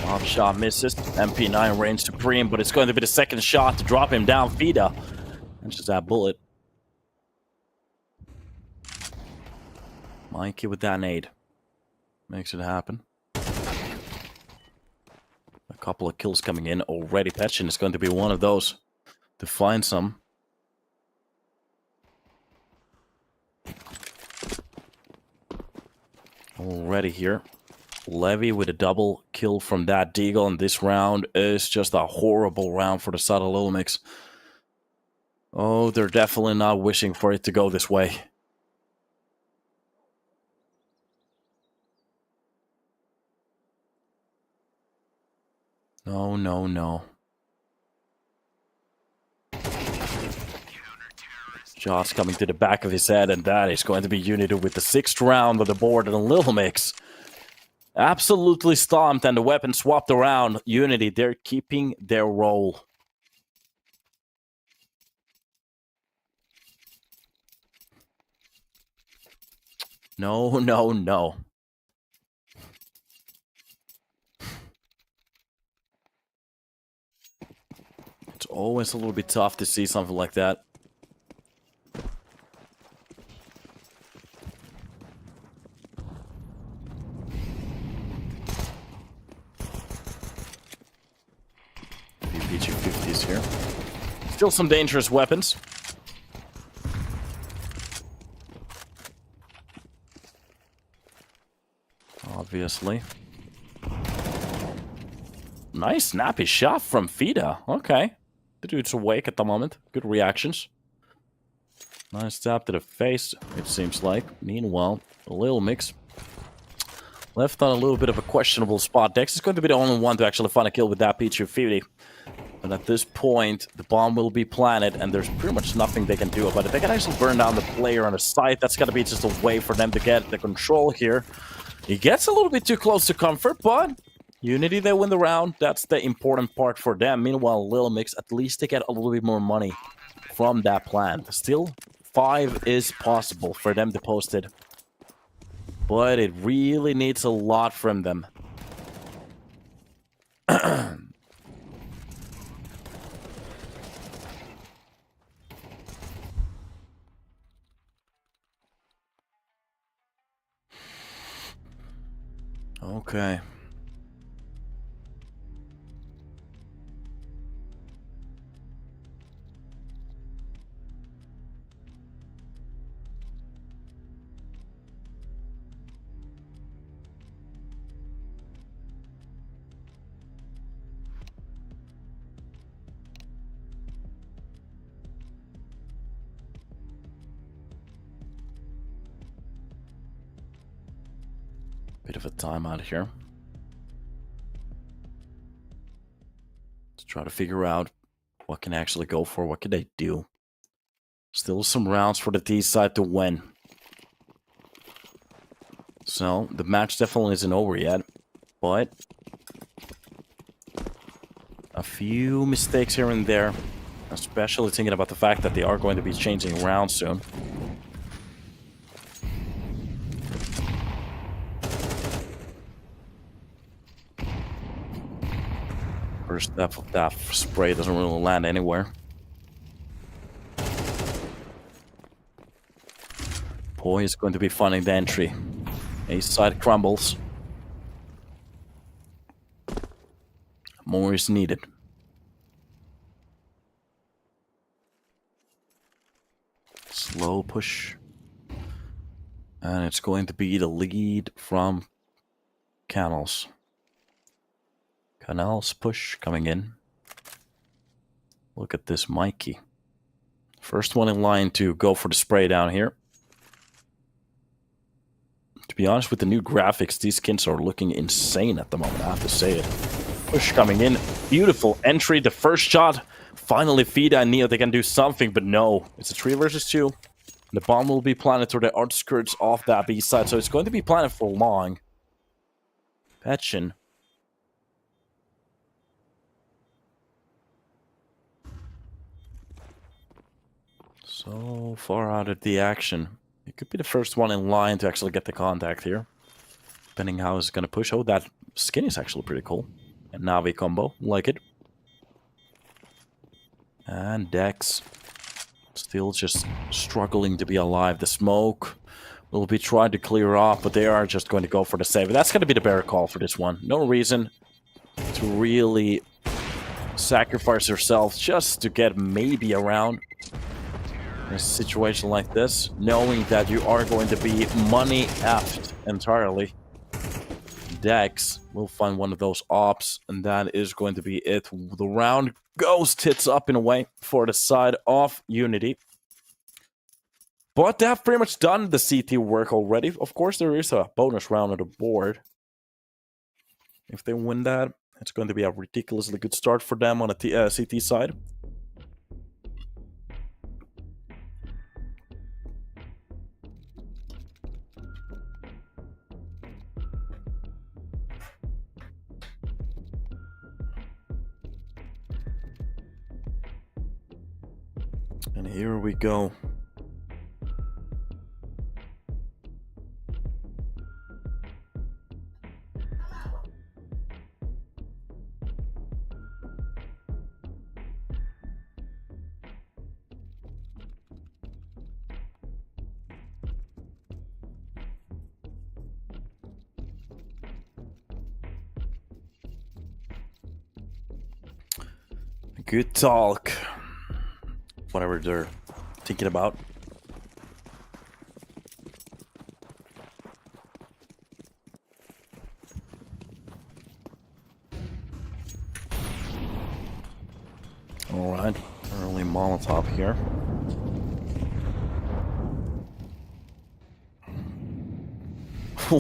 Speaker 1: Bomb shot misses. MP9 reigns supreme, but it's going to be the second shot to drop him down. Fida. And just that bullet. Mikey with that nade. Makes it happen. A couple of kills coming in already. Petchin is going to be one of those to find some. Already here. Levy with a double kill from that Deagle, and this round is just a horrible round for the side of Lilmix. Oh, they're definitely not wishing for it to go this way. No, no, no. Shots coming to the back of his head, and that is going to be UNiTY with the 6th round of the board, and Lilmix absolutely stomped, and the weapon swapped around. UNiTY, they're keeping their role. No, no, no. It's always a little bit tough to see something like that. PG-50s here. Still some dangerous weapons. Obviously. Nice snappy shot from Fida. Okay. The dude's awake at the moment. Good reactions. Nice tap to the face, it seems like. Meanwhile, Lilmix left on a little bit of a questionable spot. Dex is going to be the only one to actually find a kill with that PG-50. And at this point, the bomb will be planted, and there's pretty much nothing they can do about it. They can actually burn down the player on the site. That's going to be just a way for them to get the control here. He gets a little bit too close to comfort, but UNiTY, they win the round. That's the important part for them. Meanwhile, Lilmix, at least they get a little bit more money from that plant. Still, 5 is possible for them to post it. But it really needs a lot from them. Okay. Bit of a timeout here. To try to figure out what can actually go for, what can they do. Still some rounds for the T side to win. So, the match definitely isn't over yet. But a few mistakes here and there. Especially thinking about the fact that they are going to be changing rounds soon. First step of that spray doesn't really land anywhere. Boy is going to be finding the entry. Ace side crumbles. More is needed. Slow push. And it's going to be the lead from Canals. Canals push coming in. Look at this Mikey. First one in line to go for the spray down here. To be honest, with the new graphics, these skins are looking insane at the moment, I have to say it. Push coming in. Beautiful entry. The first shot. Finally, Fida and Neo, they can do something, but no. It's a 3 versus 2. The bomb will be planted through the outskirts of that B side, so it's going to be planted for long. Petchin So far out of the action. It could be the first one in line to actually get the contact here. Depending how it's going to push. Oh, that skin is actually pretty cool. And Navi combo. Like it. And Dex. Still just struggling to be alive. The smoke will be trying to clear off, but they are just going to go for the save. That's going to be the better call for this one. No reason to really sacrifice yourself just to get maybe around in a situation like this, knowing that you are going to be money effed entirely. Dex will find one of those ops, and that is going to be it. The round goes tits up in a way for the side of UNiTY. But they have pretty much done the CT work already. Of course, there is a bonus round on the board. If they win that, it's going to be a ridiculously good start for them on the CT side. And here we go. Good talk. Whatever they're thinking about. Alright, early Molotov here.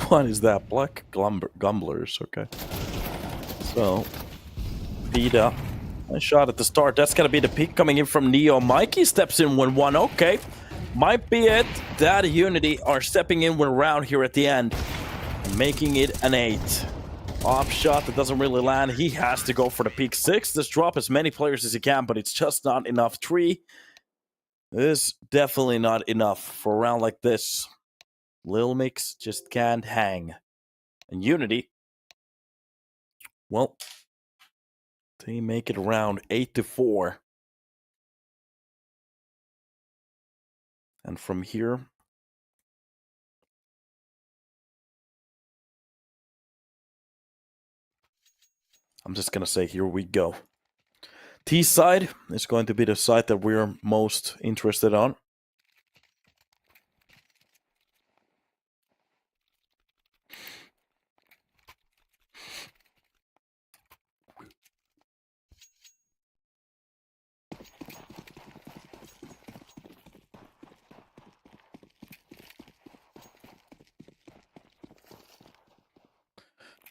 Speaker 1: What is that? Black Gumblers, okay. So, Vida. Nice shot at the start. That's gonna be the peak coming in from Neo. Mikey steps in with one. Okay. Might be it. That UNiTY are stepping in with a round here at the end. Making it an 8. Off shot that doesn't really land. He has to go for the peak 6. Just drop as many players as he can, but it's just not enough. 3 is definitely not enough for a round like this. Lilmix just can't hang. And UNiTY, well, they make it around 8-4. And from here, I'm just going to say, here we go. T side is going to be the side that we're most interested on.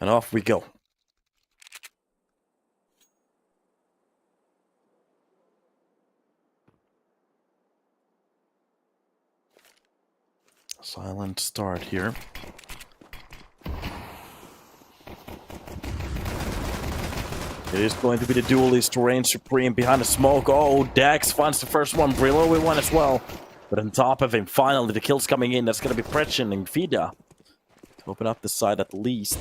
Speaker 1: And off we go. Silent start here. It is going to be the duelist Reign Supreme behind the smoke. Oh, Dax finds the first one. Brillo with one as well. But on top of him, finally the kills coming in. That's going to be Pretchen and Vida to open up the side at least.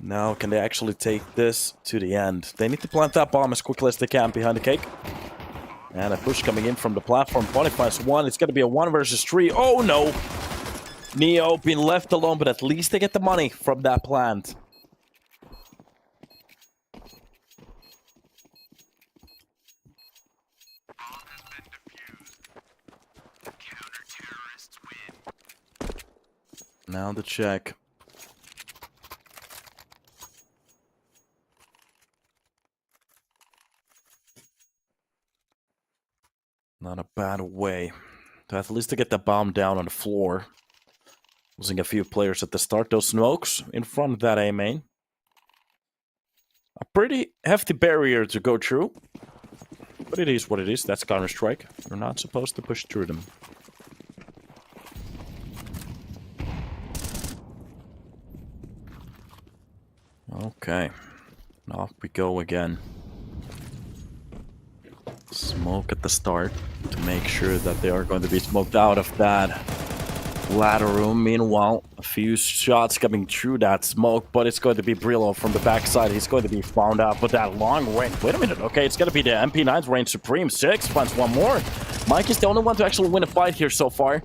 Speaker 1: Now, can they actually take this to the end? They need to plant that bomb as quickly as they can behind the cake. And a push coming in from the platform. Bonifies one. It's going to be a 1 versus 3. Oh, no. Neo being left alone, but at least they get the money from that plant. Now the check. Not a bad way to at least to get the bomb down on the floor. Losing a few players at the start. Those smokes in front of that A main. A pretty hefty barrier to go through. But it is what it is. That's Counter-Strike. You're not supposed to push through them. Okay. Off we go again. Smoke at the start to make sure that they are going to be smoked out of that ladder room. Meanwhile, a few shots coming through that smoke, but it's going to be Brillo from the backside. He's going to be found out with that long range. Wait a minute. Okay, it's going to be the MP9's range supreme. 6 finds one more. Mike is the only one to actually win a fight here so far.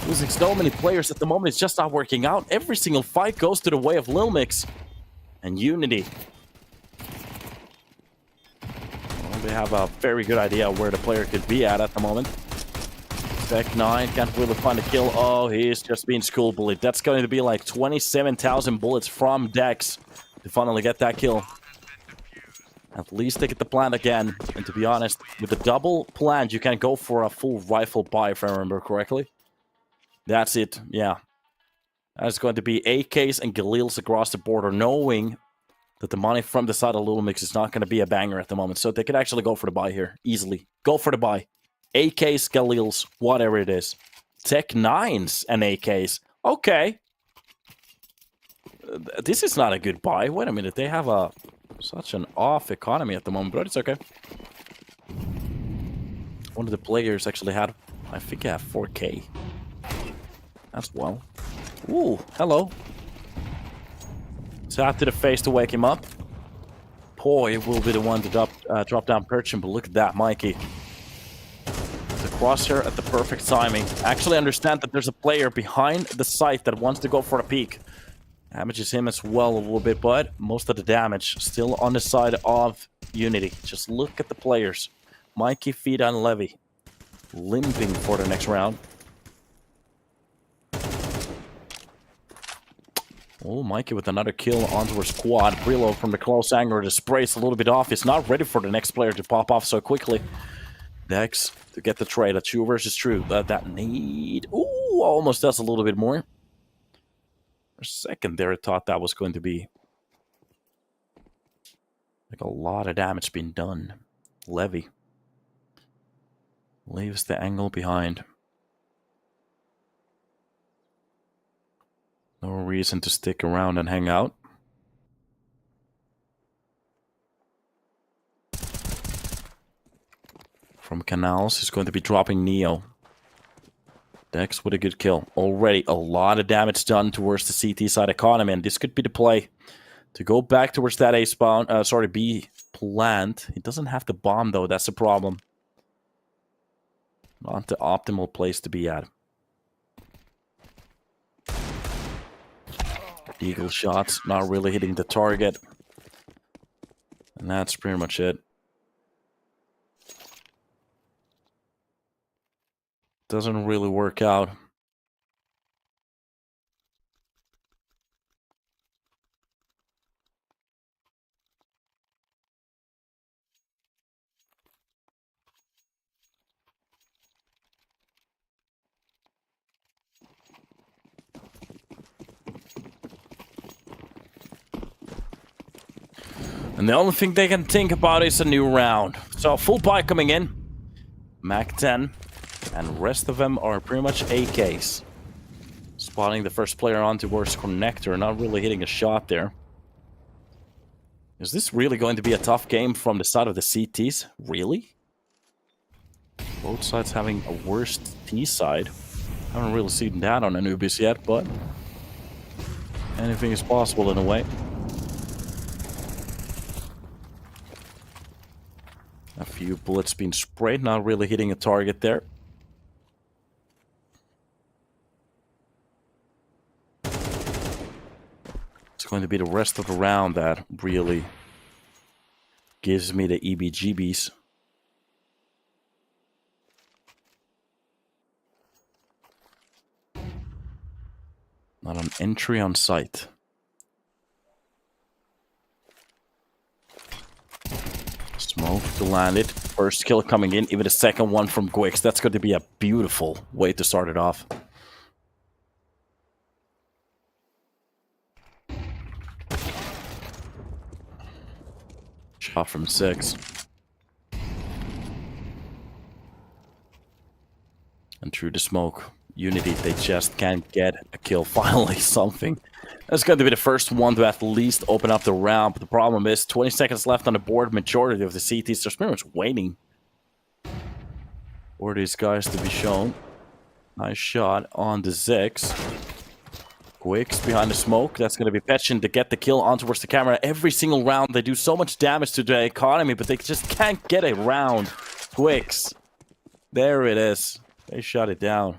Speaker 1: Losing so many players at the moment, it's just not working out. Every single fight goes to the way of Lilmix and UNiTY. Well, they have a very good idea where the player could be at the moment. Tech 9 can't really find a kill. Oh, he's just being school bullied. That's going to be like 27,000 bullets from Dex to finally get that kill. At least they get the plant again. And to be honest, with the double plant, you can go for a full rifle buy, if I remember correctly. That's it, yeah. That's going to be AKs and Galils across the border, knowing that the money from the side of Lilmix is not going to be a banger at the moment. So they could actually go for the buy here, easily. Go for the buy. AKs, Galils, whatever it is. Tech 9s and AKs. Okay. This is not a good buy. Wait a minute, they have such an off economy at the moment, but it's okay. One of the players actually had, I think he had 4K. That's well. Ooh, hello. Tap to the face to wake him up. Boy, will be the one to drop down Perchin, but look at that, Mikey. The crosshair at the perfect timing. Actually understand that there's a player behind the site that wants to go for a peek. Damages him as well a little bit, but most of the damage still on the side of UNiTY. Just look at the players. Mikey, Fida, and Levy limping for the next round. Oh, Mikey with another kill onto her squad. Brillo from the close angle. The spray's a little bit off. He's not ready for the next player to pop off so quickly. Dex to get the trade. A 2 versus true. That need... Ooh, almost does a little bit more. For a second there, I thought that was going to be like a lot of damage being done. Levy leaves the angle behind. No reason to stick around and hang out. From Canals, he's going to be dropping Neo. Dex with a good kill. Already a lot of damage done towards the CT side economy, and this could be the play to go back towards that A spawn. B plant. He doesn't have the bomb though. That's the problem. Not the optimal place to be at. Eagle shots, not really hitting the target. And that's pretty much it. Doesn't really work out. And the only thing they can think about is a new round. So full buy coming in. Mac 10. And rest of them are pretty much AKs. Spotting the first player on towards Connector. Not really hitting a shot there. Is this really going to be a tough game from the side of the CTs? Really? Both sides having a worse T side. Haven't really seen that on Anubis yet, but anything is possible in a way. A few bullets being sprayed, not really hitting a target there. It's going to be the rest of the round that really gives me the EBGBs. Not an entry on site. Smoke to land it. First kill coming in. Even the second one from Gwix. That's going to be a beautiful way to start it off. Shot from 6. And through the smoke. UNiTY, they just can't get a kill. Finally, something. That's going to be the first one to at least open up the round. But the problem is 20 seconds left on the board. Majority of the CTs are pretty much waiting for these guys to be shown. Nice shot on the Zix. Quicks behind the smoke. That's going to be Petchin to get the kill on towards the camera. Every single round, they do so much damage to the economy, but they just can't get a round. Quicks. There it is. They shut it down.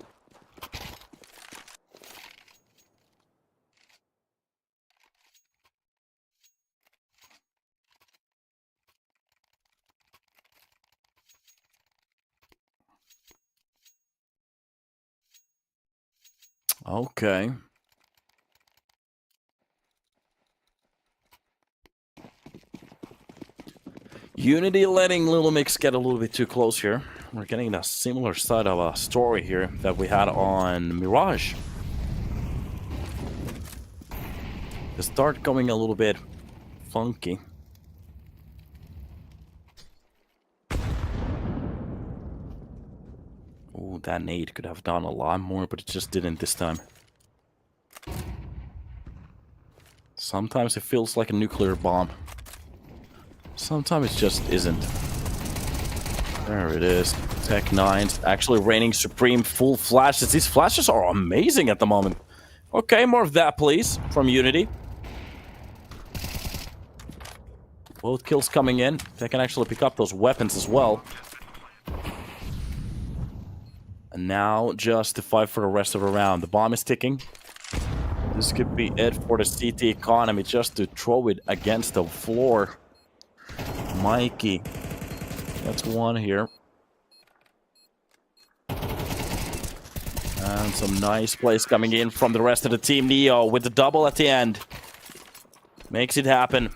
Speaker 1: Okay. UNiTY letting Lilmix get a little bit too close here. We're getting a similar side of a story here that we had on Mirage. The start going a little bit funky. Oh, that nade could have done a lot more, but it just didn't this time. Sometimes it feels like a nuclear bomb. Sometimes it just isn't. There it is. Tech 9 actually reigning supreme, full flashes. These flashes are amazing at the moment. Okay, more of that, please, from UNiTY. Both kills coming in. They can actually pick up those weapons as well. And now just to fight for the rest of the round. The bomb is ticking. This could be it for the CT economy, just to throw it against the floor. Mikey. That's one here. And some nice plays coming in from the rest of the team. Neo with the double at the end. Makes it happen.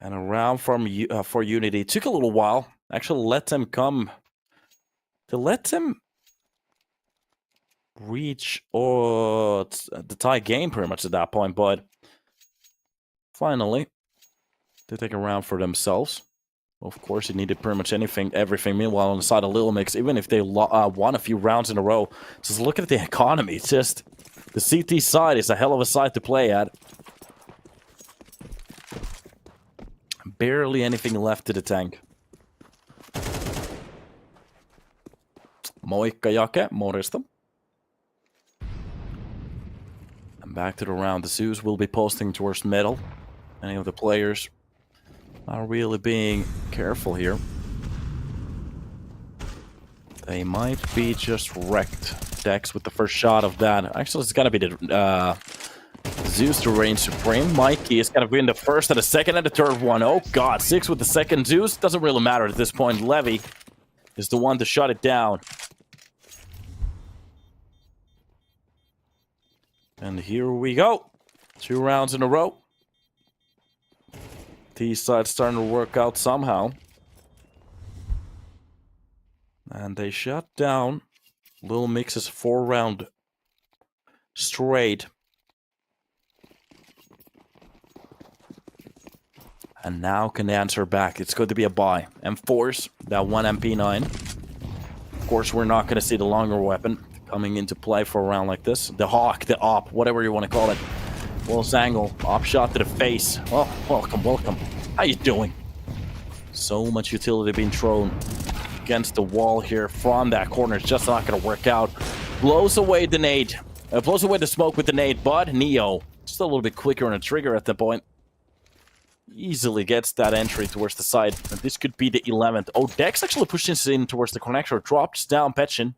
Speaker 1: And a round from for UNiTY. Took a little while. Actually let them come. To let them reach the tie game pretty much at that point, but finally they take a round for themselves. Of course, it needed pretty much everything. Meanwhile, on the side of Lilmix, even if they won a few rounds in a row, just look at the economy. It's just the CT side is a hell of a side to play at. Barely anything left to the tank. Moikka Jake, morjesta. And back to the round. The Zeus will be posting towards middle. Any of the players are really being careful here. They might be just wrecked. Dex with the first shot of that. Actually, it's gonna be the Zeus to reign supreme. Mikey is gonna win the first and the second and the third one. Oh god, 6 with the second Zeus. Doesn't really matter at this point. Levy is the one to shut it down. And here we go. 2 rounds in a row. T-side starting to work out somehow. And they shut down Lilmix's 4-round straight. And now can answer back. It's going to be a buy. And force that 1 MP9. Of course, we're not going to see the longer weapon coming into play for a round like this. The Hawk, the Op, whatever you want to call it. Close angle, Op shot to the face. Oh, welcome, welcome. How you doing? So much utility being thrown against the wall here from that corner. It's just not going to work out. Blows away the nade. Blows away the smoke with the nade, but Neo, just a little bit quicker on the trigger at that point. Easily gets that entry towards the side. And this could be the 11th. Oh, Dex actually pushes in towards the connector. Drops down Petchin.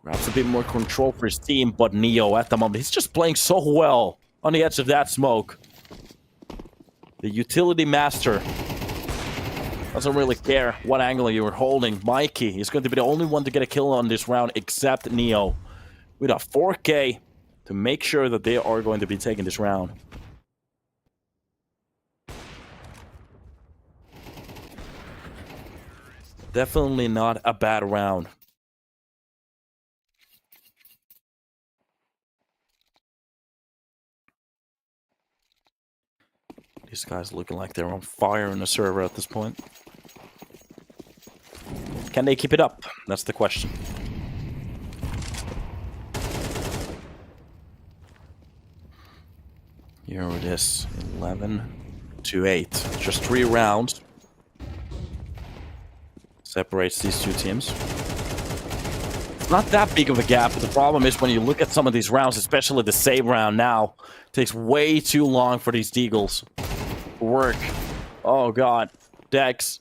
Speaker 1: Grabs a bit more control for his team, but Neo at the moment, he's just playing so well on the edge of that smoke. The utility master doesn't really care what angle you were holding. Mikey is going to be the only one to get a kill on this round except Neo. With a 4K to make sure that they are going to be taking this round. Definitely not a bad round. These guys looking like they're on fire in the server at this point. Can they keep it up? That's the question. Here it is. 11 to 8. Just 3 rounds. separates these two teams. It's not that big of a gap, but the problem is when you look at some of these rounds, especially the save round now, it takes way too long for these Deagles to work. Oh god. Dex.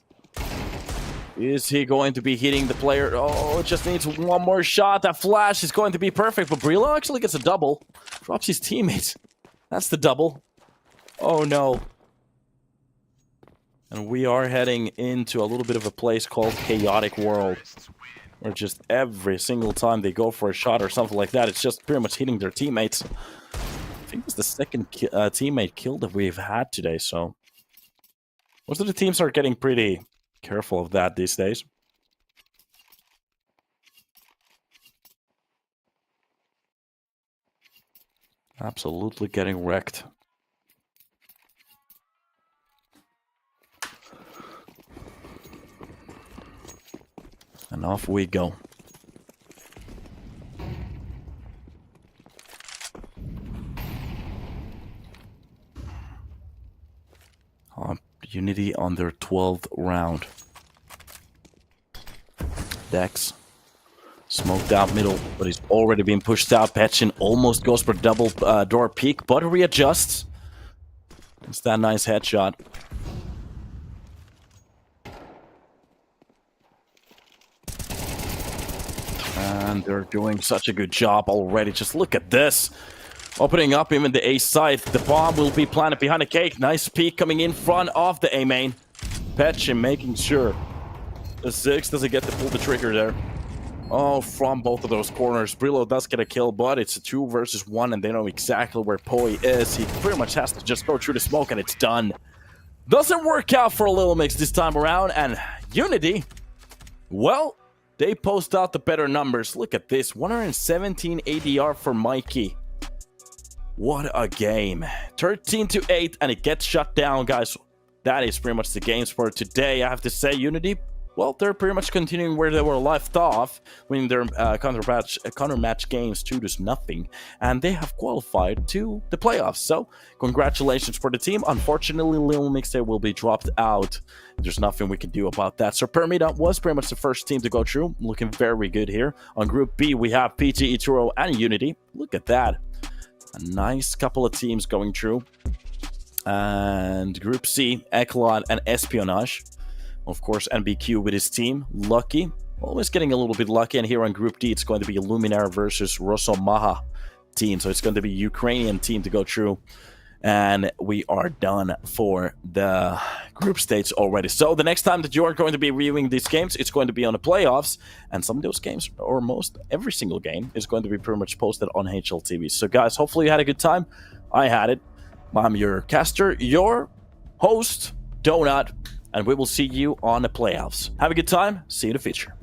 Speaker 1: Is he going to be hitting the player? Oh, it just needs one more shot. That flash is going to be perfect, but Brillo actually gets a double. Drops his teammates. That's the double. Oh no. And we are heading into a little bit of a place called Chaotic World, where just every single time they go for a shot or something like that, it's just pretty much hitting their teammates. I think it's the second teammate kill that we've had today, so... Most of the teams are getting pretty careful of that these days. Absolutely getting wrecked. And off we go. UNiTY on their 12th round. Dex. Smoked out middle, but he's already been pushed out. Petchin almost goes for double door peek, but readjusts. It's that nice headshot. And they're doing such a good job already. Just look at this. Opening up even the A side. The bomb will be planted behind the cake. Nice peek coming in front of the A main. Petchin making sure the 6 doesn't get to pull the trigger there. Oh, from both of those corners. Brillo does get a kill, but it's a 2 versus 1, and they know exactly where Poi is. He pretty much has to just go through the smoke, and it's done. Doesn't work out for Lilmix this time around, and UNiTY, well, they post out the better numbers. Look at this, 117 ADR for Mikey. What a game. 13-8, and it gets shut down, guys. That is pretty much the games for today. I have to say, UNiTY, well, they're pretty much continuing where they were left off, winning their counter match games 2-0, and they have qualified to the playoffs. So, congratulations for the team. Unfortunately, Lilmix will be dropped out. There's nothing we can do about that. So, Permida was pretty much the first team to go through. Looking very good here. On Group B, we have PT, Ituro, and UNiTY. Look at that. A nice couple of teams going through. And Group C, Eclod and Espionage. Of course, NBQ with his team. Lucky. Always getting a little bit lucky. And here on Group D, it's going to be Luminar versus Rosomaha team. So it's going to be Ukrainian team to go through. And we are done for the group stage already. So the next time that you are going to be reviewing these games, it's going to be on the playoffs. And some of those games, or most every single game, is going to be pretty much posted on HLTV. So guys, hopefully you had a good time. I had it. I'm your caster, your host, Donut. And we will see you on the playoffs. Have a good time. See you in the future.